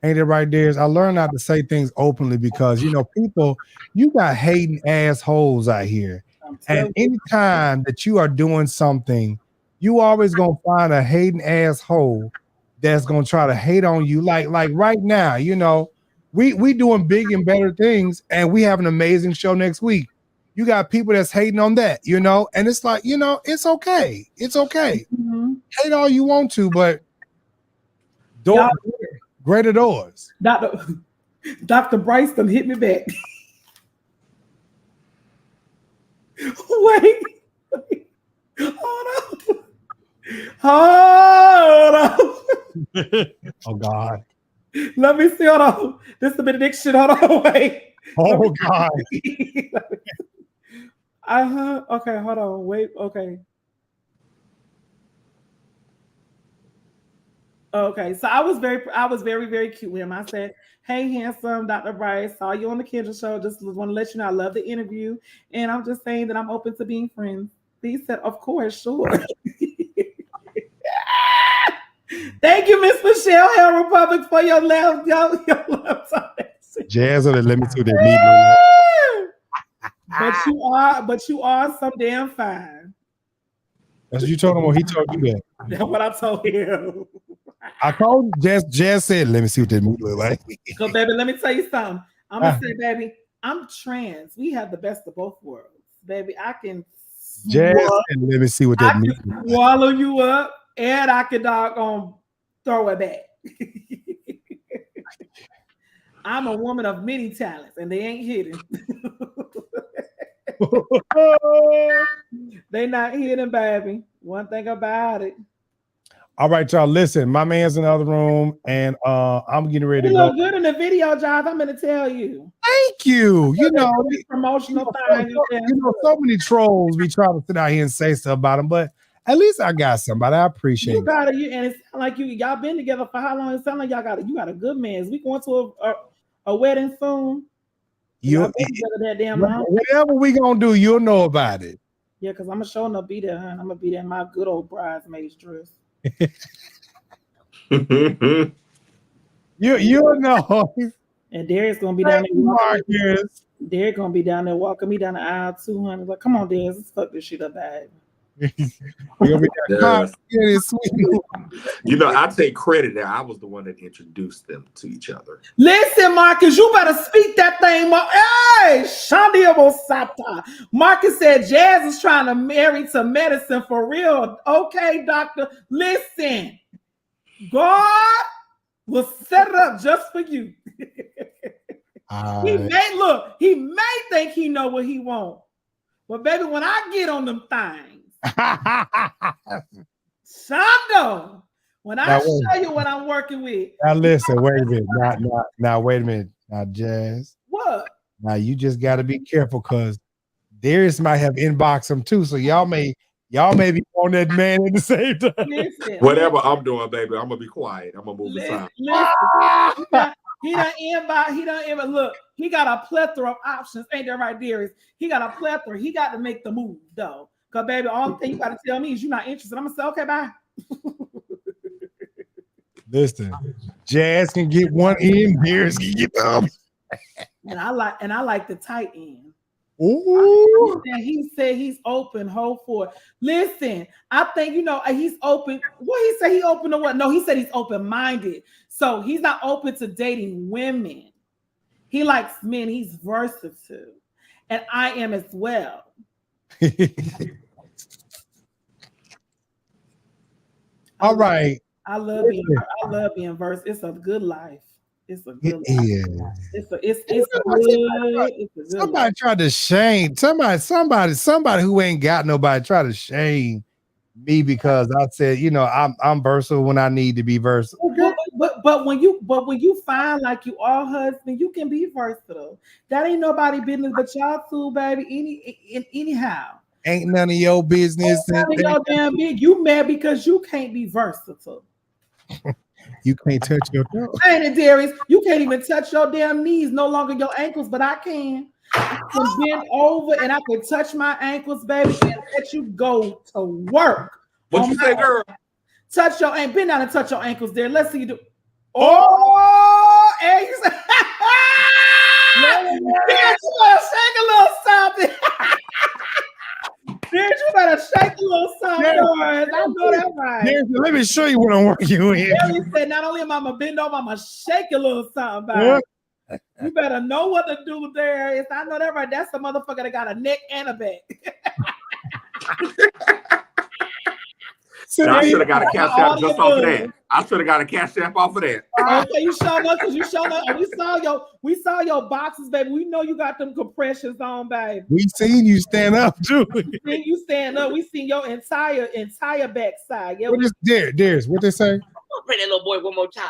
Ain't it right, Darius? I learned not to say things openly because people, you got hating assholes out here. And anytime that you are doing something, you always gonna find a hating asshole that's gonna try to hate on you. Like right now, we doing big and better things, and we have an amazing show next week. You got people that's hating on that, and it's like, it's okay. It's okay. Mm-hmm. Hate all you want to, but greater doors. Dr. Bryce done hit me back. Wait. Hold on. Oh God. Let me see. Hold on. This is the benediction. Hold on. Wait. Oh God. Okay, hold on. Wait. Okay. Okay, so I was very, very cute with him. I said, "Hey, handsome Dr. Bryce, saw you on the Kendra show. Just want to let you know I love the interview, and I'm just saying that I'm open to being friends." He said, "Of course, sure." Thank you, Miss Michelle Hill Republic, for your love. Jazz, let me see what that means. But you are some damn fine. That's what you told him, or he told you that? That's what I told him. I called Jazz said, let me see what that means like. So, baby, let me tell you something. I'm gonna say, baby, I'm trans. We have the best of both worlds. Baby, I can Jazz said, let me see what that means. Swallow you up, and I can doggone throw it back. I'm a woman of many talents, and they ain't hidden. They not hidden, baby. One thing about it. All right, y'all. Listen, my man's in the other room, and I'm getting ready to go. You look good in the video, Job. I'm gonna tell you. Thank you. Promotional thing. So many trolls be trying to sit out here and say stuff about him, but At least I got somebody. I appreciate You it. got it, and it sounds like y'all been together for how long? It sounds like you got a good man. Is we going to a wedding soon? Y'all been together that damn long. Whatever we gonna do, you'll know about it. Yeah, because I'm gonna show enough be there, huh? I'm gonna be there in my good old bridesmaid's dress. You'll know. And Darius gonna be down there. Marcus. Darius gonna be down there walking me down the aisle 200. Like, come on, Darius, let's fuck this shit up, babe. Yes. You know, I take credit that I was the one that introduced them to each other. Listen, Marcus, you better speak that thing. Hey, Shandia Bosata. Marcus said Jazz is trying to marry to medicine for real. Okay, doctor. Listen, God will set it up just for you. He may think he know what he want, but baby, when I get on them things, Shondo, when I show you what I'm working with. Now listen, wait a minute. Now wait a minute. Now, Jazz. What? Now you just got to be careful because Darius might have inboxed him too. So y'all may be on that man at the same time. Listen, Whatever I'm doing, baby, I'm gonna be quiet. I'm gonna move aside. He done inbox. Look, he got a plethora of options. Ain't that right, Darius? He got a plethora. He got to make the move though. Cause baby, all the thing you gotta tell me is you're not interested. I'm gonna say, okay, bye. Listen, Jazz can get one in, Darius can get the other. And I like the tight end. Ooh. And he said he's open, whole for it. Listen, I think he's open. What he said he open to what? No, he said he's open-minded. So he's not open to dating women. He likes men, he's versatile. And I am as well. All right. I love being versatile. It's a good life. It's a good life. It's a good Somebody tried to shame somebody who ain't got nobody tried to shame me because I said, I'm versatile when I need to be versatile. But when you find like you are husband, you can be versatile. That ain't nobody business but y'all two, baby. Anyhow. Ain't none of your business. Damn big. You mad because you can't be versatile. You can't touch your toe. Ain't it, Darius? You can't even touch your damn knees, no longer your ankles, but I can. I can bend over and I can touch my ankles, baby, and let you go to work. What you say, girl? Touch your ankles. Bend down and touch your ankles there. Let's see you do. Oh, and you say, shake a little something. Bitch, you better shake a little something. I know that right. Let me show you what I'm working with. He said, not only am I gonna bend over, I'm gonna shake a little something. Baby. You better know what to do there. I know that right. That's the motherfucker that got a neck and a back. I should have got a cash app just off of that. I should have got a cash app off of that. Okay, you showed up because you showed up. We saw your boxes, baby. We know you got them compressions on, baby. We seen you stand up too. We seen you stand up. We seen your entire backside. Yeah. What is Darius? What they say? Bring that little boy one more time.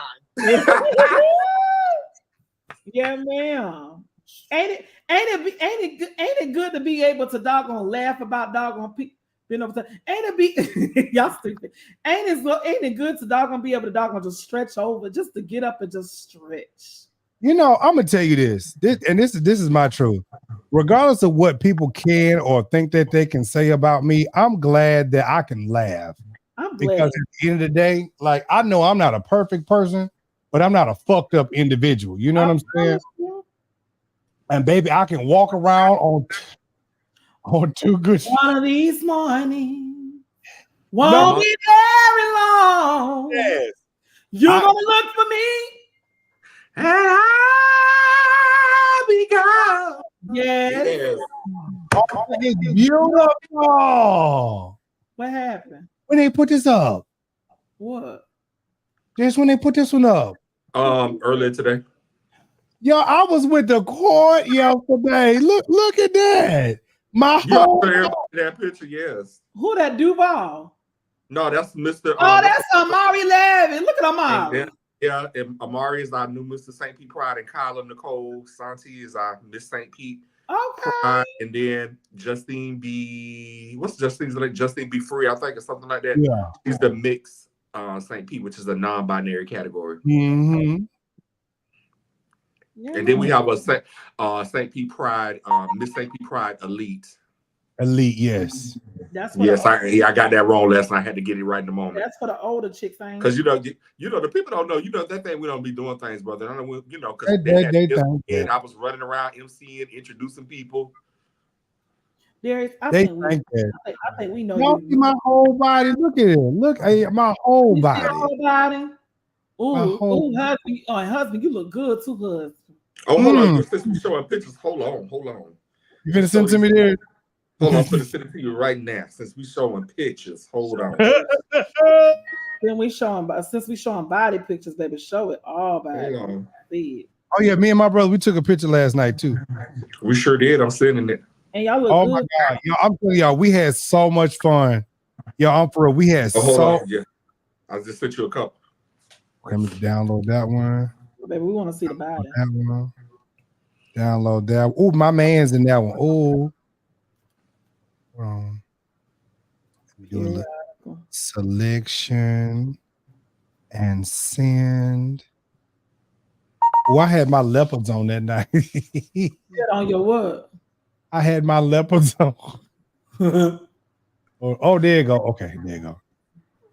Yeah, ma'am. Ain't it good to be able to doggone laugh about doggone people? Ain't y'all stupid? Ain't it good to doggone be able to doggone just stretch over, just to get up and just stretch? I'm gonna tell you this is my truth. Regardless of what people can or think that they can say about me, I'm glad that I can laugh. I'm glad. Because at the end of the day, like I know I'm not a perfect person, but I'm not a fucked up individual. You know what I'm saying? And baby, I can walk around on two good. One of these mornings won't be very long. Yes. You're gonna look for me. And I'll be gone. Yes. It's beautiful. What happened? When they put this up. What? Just when they put this one up. Earlier today. Yo, I was with the court yesterday. Look at that. That picture, yes. Who that Duval? No, that's Mr. Oh, that's Amari Levin. Look at Amari. And Amari is our new Mr. St. Pete Pride, and Kyla Nicole Santi is our Miss St. Pete. Okay. And then Justine B. What's Justine's name? Justine B. Free, I think, or something like that. Yeah. She's the mix St. Pete, which is a non-binary category. Mm-hmm. And then we have a St. Pete Pride, Miss St. Pete Pride Elite. Elite, yes. That's I got that wrong last night. I had to get it right in the moment. That's for the older chicks, ain't Because you know the people don't know. You know that thing we don't be doing things, brother. I don't know, you know, because I was running around MCing, introducing people. I They think we know you. See my whole body. Look at it. Look, my whole body. Whole body. Ooh, husband, you look good too, husband. Oh, hold on. Since we showing pictures, hold on. You finna send to me there? Hold on, I'm gonna send it to you right now. Since we showing pictures, hold on. Since we showing body pictures, baby, show it all body. Hold on. Oh yeah, me and my brother, we took a picture last night too. We sure did. I'm sending it. And y'all look good. My God, yo, I'm telling y'all, we had so much fun. Yo, I'm for real. We had hold on. Yeah, I just sent you a couple. Let me download that one. Baby, we want to see the body. That one. Download that. Oh, my man's in that one. Oh. Do a little selection and send. Oh, I had my leopards on that night. On your what? I had my leopards on. Oh, there you go. Okay, there you go.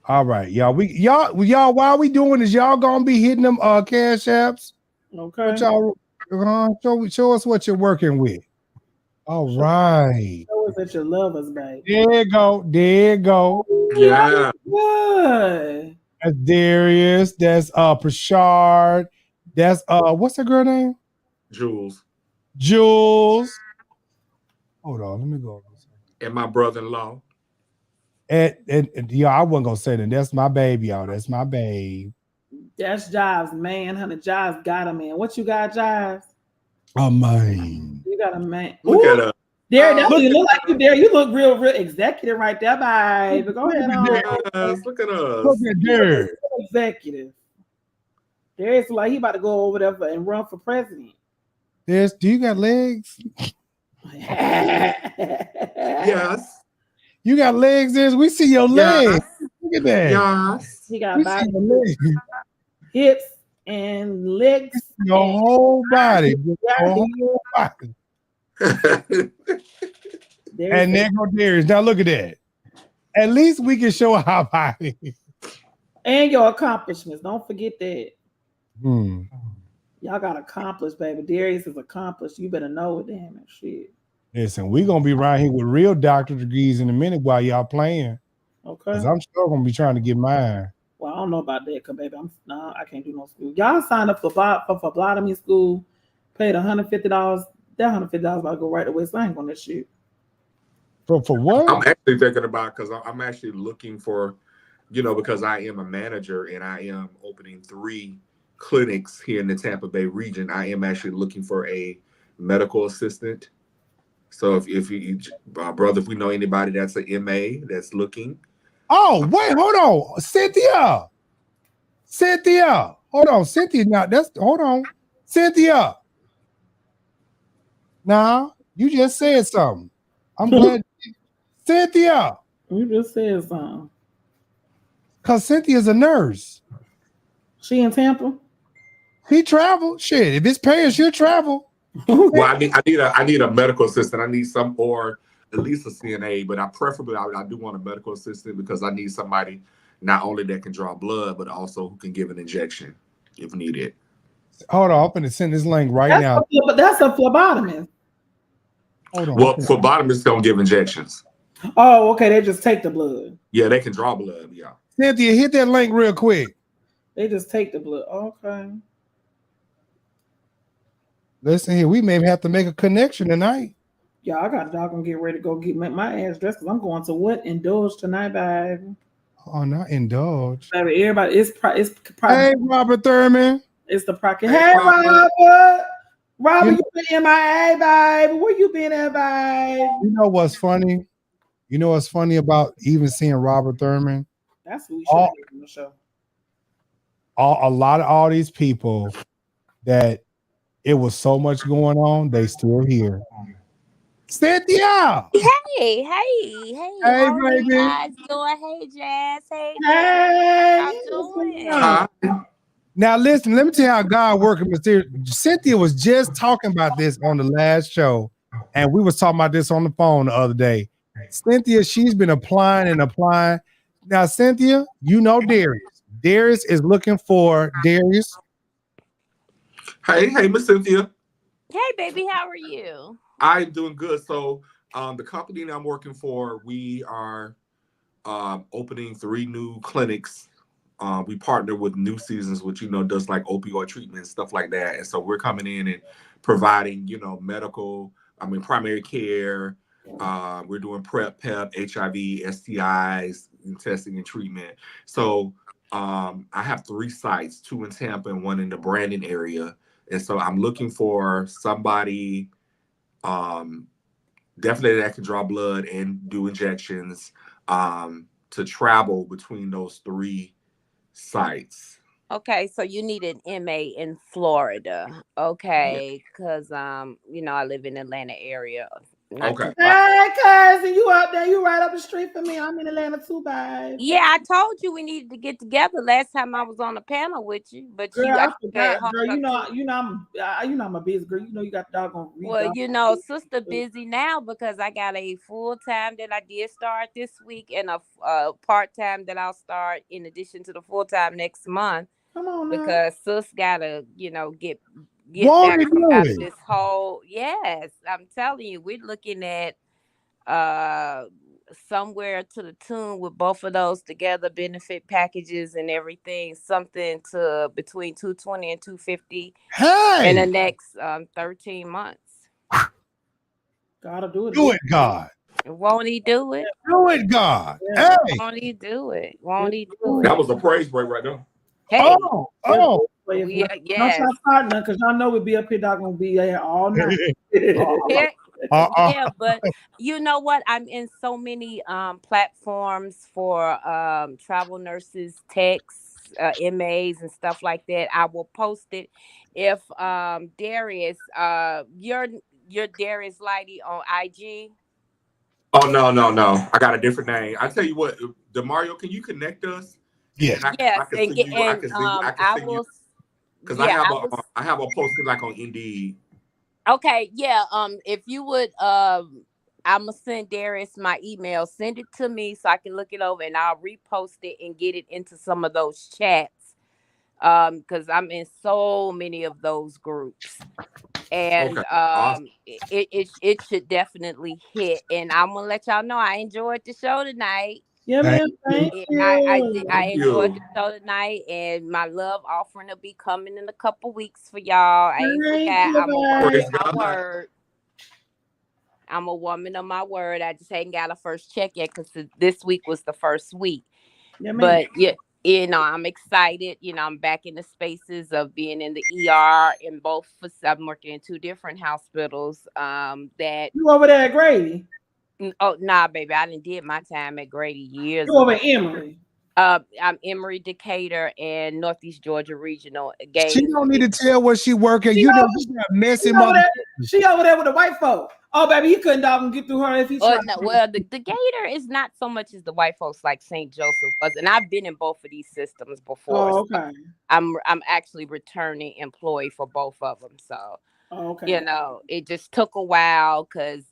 All right, y'all. Y'all. While we doing this, y'all gonna be hitting them cash apps. Okay. What y'all show us what you're working with. All right. Show us that you love us, baby. There you go. Yeah. Good. That's Darius. That's Prashard. That's what's the girl name? Jules. Hold on, let me go. And my brother-in-law. And yeah, I wasn't gonna say that. That's my baby, y'all. That's my babe. That's Jives, man. Honey, Jives got a man. What you got, Jives? A man. You got a man. Look at her. There, that's what you look like. You there. You look real executive right there, baby. Go ahead on. Look at us. Look at there. Executive. There's like he about to go over there and run for president. Do you got legs? Yes. You got legs, there. We see your legs. Look at that. Yes. He got hips and legs. Your whole body. Your whole body. And there go Darius. Now look at that. At least we can show our body. And your accomplishments. Don't forget that. Y'all got accomplished, baby. Darius is accomplished. You better know it, damn it. Shit. Listen, we're gonna be right here with real doctorate degrees in a minute while y'all playing. Okay. Because I'm still gonna be trying to get mine. Well, I don't know about that, cause baby, I can't do no school. Y'all signed up for phlebotomy school, paid $150. That $150 about to go right to West Lang on this shit. For what? I'm actually thinking about because I'm actually looking for, because I am a manager and I am opening 3 clinics here in the Tampa Bay region. I am actually looking for a medical assistant. So if you, brother, if we know anybody that's an MA that's looking. Oh, wait, hold on. Cynthia. Hold on. Cynthia. Now hold on. Cynthia. Now, you just said something. I'm glad. Cynthia. You just said something. Because Cynthia's a nurse. She in Tampa? He traveled. Shit, if it's paying, she'll travel. Well, I need a medical assistant. I need some, or at least a CNA, but I do want a medical assistant because I need somebody not only that can draw blood, but also who can give an injection if needed. Hold on, I'm going to send this link now. But that's a phlebotomist. Hold on. Well, phlebotomists don't give injections. Oh, okay. They just take the blood. Yeah, they can draw blood. Yeah. Cynthia, hit that link real quick. They just take the blood. Okay. Listen here, we may have to make a connection tonight. Yeah, I got gonna get ready to go get my ass dressed because I'm going to what? Indulge tonight, baby. Oh, not indulge. Baby, everybody, it's probably. Hey, Robert Thurman. It's the procket. Hey, Robert. Robert, you been MIA, baby? Where you been at, baby? You know what's funny? You know what's funny about even seeing Robert Thurman? That's who we should have on the show. A lot of all these people that it was so much going on, they still here. Cynthia. Hey, how are you baby. guys doing? Hey, Jazz. Hey, Hey, y'all doing? Hi. Now listen, let me tell you how God working mysterious. Cynthia was just talking about this on the last show, and we was talking about this on the phone the other day. Cynthia, she's been applying and applying. Now, Cynthia, you know Darius. Darius is looking for Darius. Hey, Miss Cynthia. Hey, baby, how are you? I'm doing good. So, the company that I'm working for, we are opening 3 new clinics. We partner with New Seasons, which does like opioid treatment and stuff like that. And so we're coming in and providing, medical, primary care. We're doing PrEP, PEP, HIV, STIs, and testing and treatment. So I have 3 sites, 2 in Tampa and 1 in the Brandon area. And so I'm looking for somebody definitely that can draw blood and do injections to travel between those 3 sites. Okay, so you need an MA in Florida. Okay, because I live in the Atlanta area. Okay. Hey, cousin, you out there? You right up the street from me. I'm in Atlanta too, babe. Yeah, I told you we needed to get together last time I was on a panel with you, but Girl, you I forgot, girl. I'm a busy girl. You got the doggone. Well, sister busy now because I got a full-time that I did start this week and a part-time that I'll start in addition to the full-time next month. Come on now. Because sis gotta, get Won't back he do out it? of this whole. Yes, I'm telling you, we're looking at somewhere to the tune with both of those together, benefit packages and everything, something to between 220 and 250 in the next 13 months. Gotta do it. Do it, God. Won't he do it? Do it, God. Yeah. Hey. Won't he do it? Won't he do it? That was a praise break right there. Hey. Oh. Yes. Don't try starting because y'all know we'll be up here, gonna be here all night. Yeah, but you know what? I'm in so many platforms for travel nurses, techs, MAs, and stuff like that. I will post it. If Darius, you're Darius Lighty on IG. Oh no. I got a different name. I tell you what, DeMario, can you connect us? Yes. I can send you. I can send you. Because I have a posting like on Indeed. Okay, yeah. If you would, I'm gonna send Darius my email. Send it to me so I can look it over, and I'll repost it and get it into some of those chats. Because I'm in so many of those groups, and Awesome. it should definitely hit. And I'm gonna let y'all know I enjoyed the show tonight. Yeah, man. Thank you. I enjoyed the show tonight, and my love offering will be coming in a couple weeks for y'all. I ain't forgot. I'm a woman of my word. I'm a woman of my word. I just ain't got a first check yet because this week was the first week. Yeah, but yeah, I'm excited. I'm back in the spaces of being in the ER in both. I'm working in 2 different hospitals. That you over there at Grady? Oh, nah, baby. I did my time at Grady years ago. You over at Emory? I'm Emory, Decatur, and Northeast Georgia Regional. She don't need to tell where she working. You know, you got messy mother. She over there with the white folk. Oh, baby, he couldn't dog and get through her if he tried. No, well, the Decatur is not so much as the white folks like St. Joseph was, and I've been in both of these systems before. Oh, okay. So I'm actually returning employee for both of them. So, okay. It just took a while because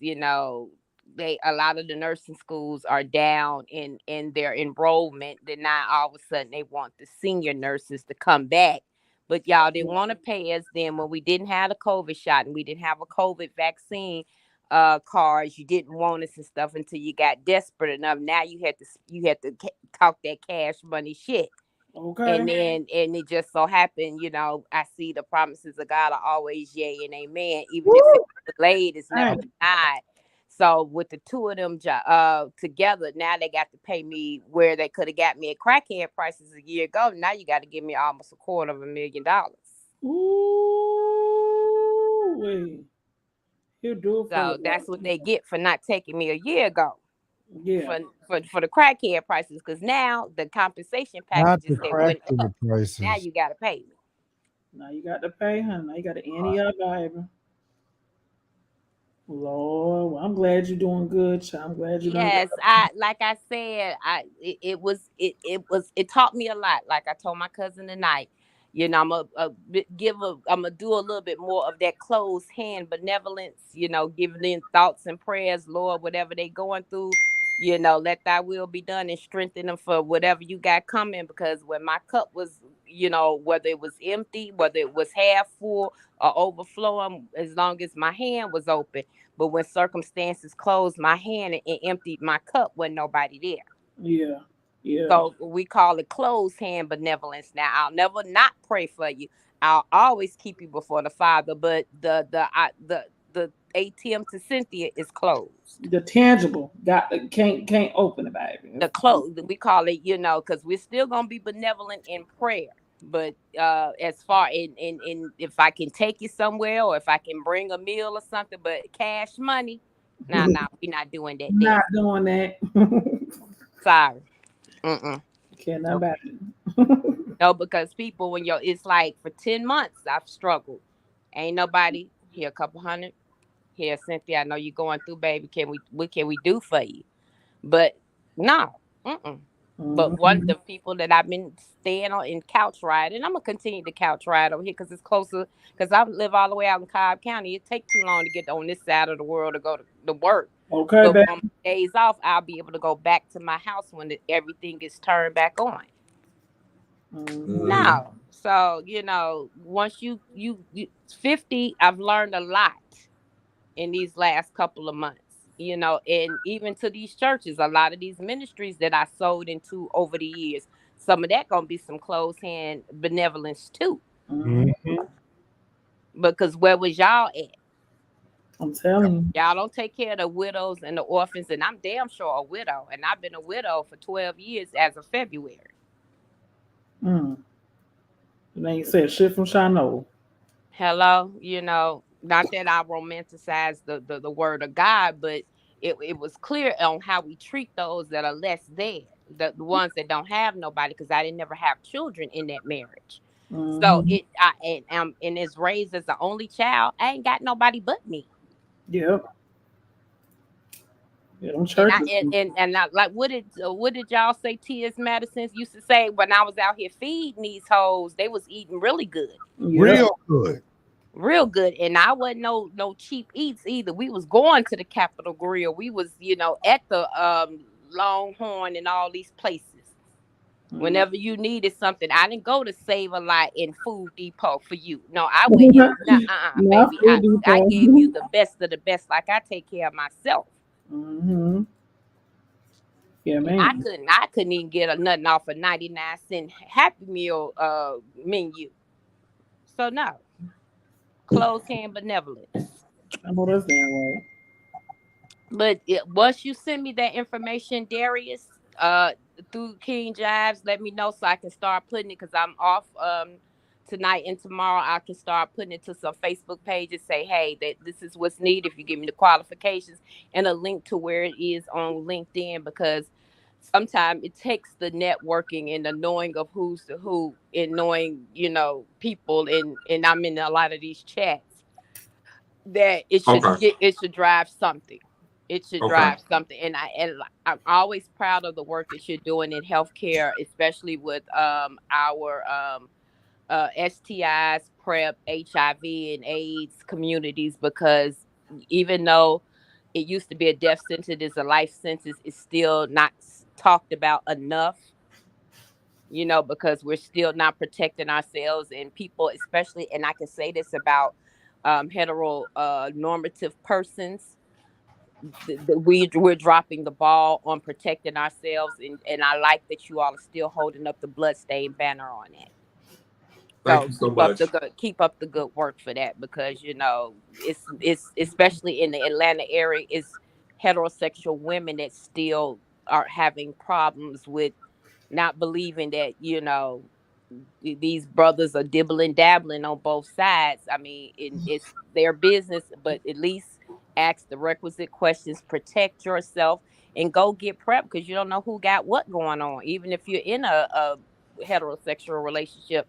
a lot of the nursing schools are down in their enrollment. Then now all of a sudden they want the senior nurses to come back, but y'all didn't want to pay us then when we didn't have a COVID shot and we didn't have a COVID vaccine cards. You didn't want us and stuff until you got desperate enough. Now you had to talk that cash money shit. Okay. And it just so happened, I see the promises of God are always yea and amen, even if it's delayed, it's never denied. So with the 2 of them together, now they got to pay me where they could have got me at crackhead prices a year ago. Now you got to give me almost $250,000. Ooh, wait. You do it so that's what they get for not taking me a year ago. Yeah. For the crackhead prices, because now the compensation packages they went up. Prices. Now you got to pay me. Now you got to pay, honey. Now you got to ante up, baby. Lord, well, I'm glad you're doing good, child. I'm glad you're doing Yes, like I said, it taught me a lot. Like I told my cousin tonight, I'm I'm gonna do a little bit more of that closed hand benevolence. Giving them thoughts and prayers, Lord, whatever they going through. Let Thy will be done and strengthen them for whatever you got coming. Because when my cup was, whether it was empty, whether it was half full or overflowing, as long as my hand was open. But when circumstances closed my hand and emptied my cup, when nobody there. Yeah. Yeah. So we call it closed hand benevolence. Now I'll never not pray for you. I'll always keep you before the Father. But the ATM to Cynthia is closed. The tangible can't open it, baby. The close, we call it, because we're still gonna be benevolent in prayer. But as far in if I can take you somewhere or if I can bring a meal or something, but cash money, nah, we're not doing that. Not doing that. Sorry. Can't nope. About it. No, because people, when it's like for 10 months I've struggled. Ain't nobody here, a couple hundred. Here, Cynthia, I know you're going through, baby. What can we do for you? But no. But one of the people that I've been staying on in couch ride, and I'm gonna continue to couch ride over here because it's closer. Because I live all the way out in Cobb County. It takes too long to get on this side of the world to go to work. Okay, but on my days off, I'll be able to go back to my house when everything is turned back on. No, so once you 50, I've learned a lot in these last couple of months. And even to these churches, a lot of these ministries that I sold into over the years, some of that gonna be some closed hand benevolence too. Because where was y'all at? I'm telling you, y'all don't take care of the widows and the orphans, and I'm damn sure a widow, and I've been a widow for 12 years as of February. And then you said shit from Shano. Hello, not that I romanticize the word of God, but it was clear on how we treat those that are less there, the ones that don't have nobody, because I didn't never have children in that marriage. So and is raised as the only child. I ain't got nobody but me. Yep. And I, like what did y'all say? T.S. Madison used to say when I was out here feeding these hoes, they was eating really good, real good, and I wasn't no cheap eats either. We was going to the Capitol Grill. We was at the Longhorn and all these places. Whenever you needed something, I didn't go to Save a Lot in Food Depot for you. No, I went in. Baby, I gave you the best of the best. Like I take care of myself. Yeah, man. I couldn't even get nothing off a 99-cent Happy Meal menu. So no, closed hand benevolence. I know that's damn right. But once you send me that information, Darius, through KingJivesShow, let me know so I can start putting it, because I'm off tonight and tomorrow. I can start putting it to some Facebook pages. Say, hey, that this is what's needed if you give me the qualifications, and a link to where it is on LinkedIn, because sometimes it takes the networking and the knowing of who's to who, and knowing people, and I'm in a lot of these chats, that it should drive something. It should drive something, and I'm always proud of the work that you're doing in healthcare, especially with our STIs, PrEP, HIV, and AIDS communities, because even though it used to be a death sentence, it's a life sentence, it's still not talked about enough. Because we're still not protecting ourselves, and people, especially, and I can say this about heteronormative persons. We're dropping the ball on protecting ourselves, and I like that you all are still holding up the bloodstained banner on that. Thank you so much. Keep up the good work for that, because it's especially in the Atlanta area, it's heterosexual women that still are having problems with not believing that these brothers are dibbling dabbling on both sides. I mean, it's their business, but at least ask the requisite questions, protect yourself, and go get PrEP, because you don't know who got what going on. Even if you're in a heterosexual relationship,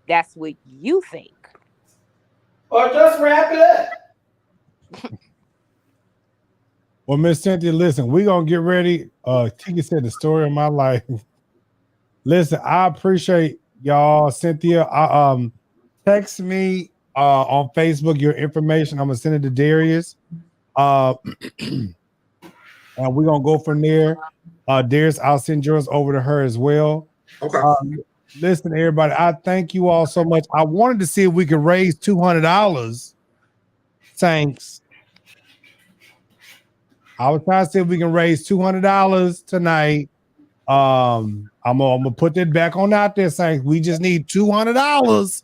that's what you think. Or just wrap it up. Well, Miss Cynthia, listen, we're gonna get ready. Tiki said the story of my life. Listen, I appreciate y'all. Cynthia, text me on Facebook your information. I'm gonna send it to Darius. And we're gonna go from there. Darius, I'll send yours over to her as well. Okay. Listen, everybody, I thank you all so much. I wanted to see if we could raise $200. Thanks. I was trying to see if we can raise $200 tonight. I'm gonna put that back on out there, Saints. We just need $200.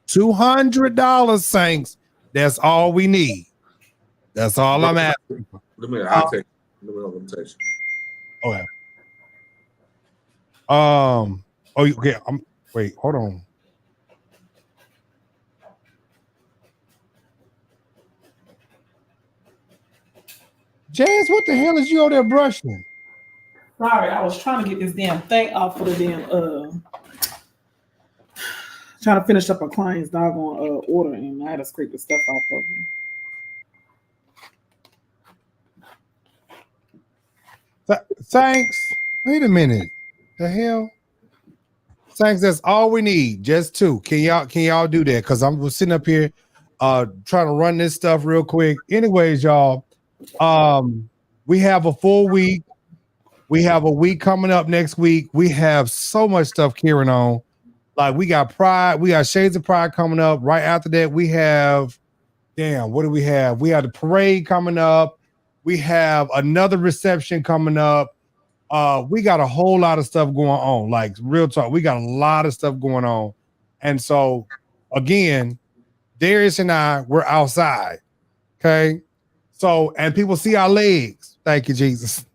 $200, Saints. That's all we need. That's all I'm asking. I'll take it. Okay. Okay. Wait, hold on. Jazz, what the hell is you over there brushing? Sorry, I was trying to get this damn thing off for the damn trying to finish up a client's doggone order, and I had to scrape the stuff off of him. Thanks. Wait a minute. The hell? Thanks. That's all we need. Just two. Can y'all do that? Because I'm sitting up here trying to run this stuff real quick. Anyways, y'all, we have a full week. We have a week coming up next week. We have so much stuff carrying on. Like we got Pride, we got Shades of Pride coming up. Right after that, we have, what do we have? We have the parade coming up. We have another reception coming up. We got a whole lot of stuff going on. Like real talk, we got a lot of stuff going on. And so again, Darius and I, we're outside. Okay. So, and people see our legs. Thank you, Jesus.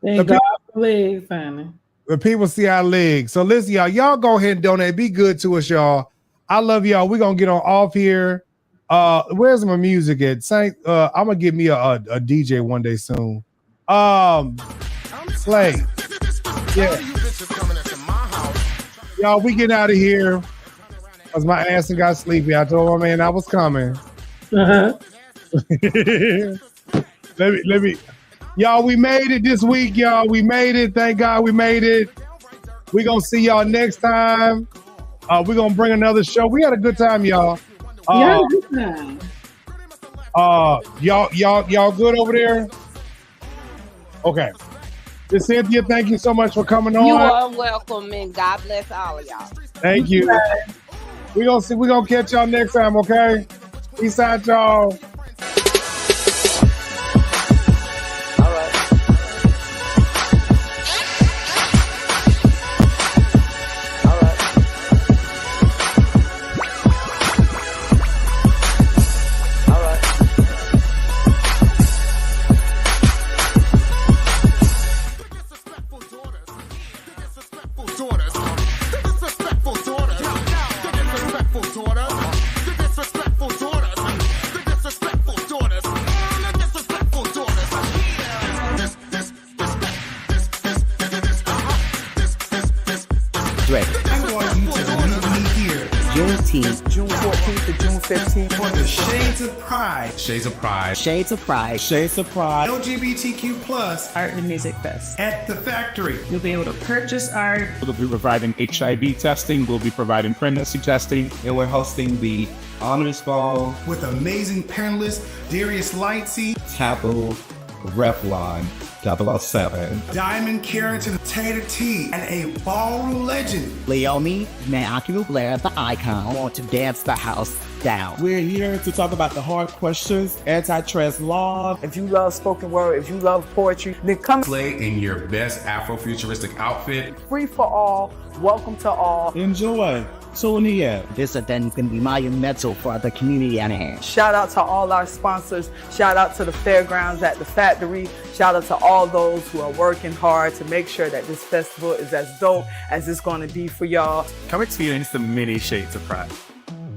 Thank God for legs, finally. When people see our legs. So listen, y'all go ahead and donate. Be good to us, y'all. I love y'all. We're gonna get on off here. Where's my music at? I'm gonna get me a DJ one day soon. Slay. Yeah. Y'all, we getting out of here. Cause my ass got sleepy. I told my man I was coming. Let me. Y'all, we made it this week, y'all. We made it. Thank God we made it. We're going to see y'all next time. We're going to bring another show. We had a good time, y'all. Y'all good over there? Okay. Miss Cynthia, thank you so much for coming on. You are welcome, and God bless all of y'all. Thank you. We're going to catch y'all next time, okay? Peace out, y'all. June 14th to June 15th for the Shades of Pride. Shades of Pride. Shades of Pride. Shades of Pride. LGBTQ plus Art and Music Fest. At the Factory. You'll be able to purchase art. We'll be providing HIV testing. We'll be providing pregnancy testing. And we're hosting the Honors Ball with amazing panelists Darius Lightsey, Tabu, Revlon, 007, Diamond Carrington, Tater T, and a ballroom legend, Leomi Makilu Blair, the icon, want to dance the house down. We're here to talk about the hard questions, antitrust law. If you love spoken word, if you love poetry, then come play in your best Afrofuturistic outfit. Free for all, welcome to all. Enjoy. Sonia. This event is going to be monumental for the community at hand. Shout out to all our sponsors. Shout out to the fairgrounds at the Factory. Shout out to all those who are working hard to make sure that this festival is as dope as it's going to be for y'all. Come experience the many shades of pride.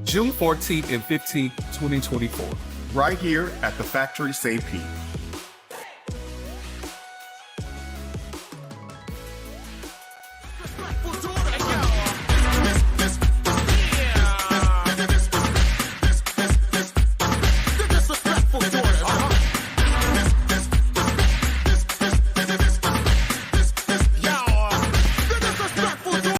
June 14th and 15th, 2024. Right here at the Factory St. Pete.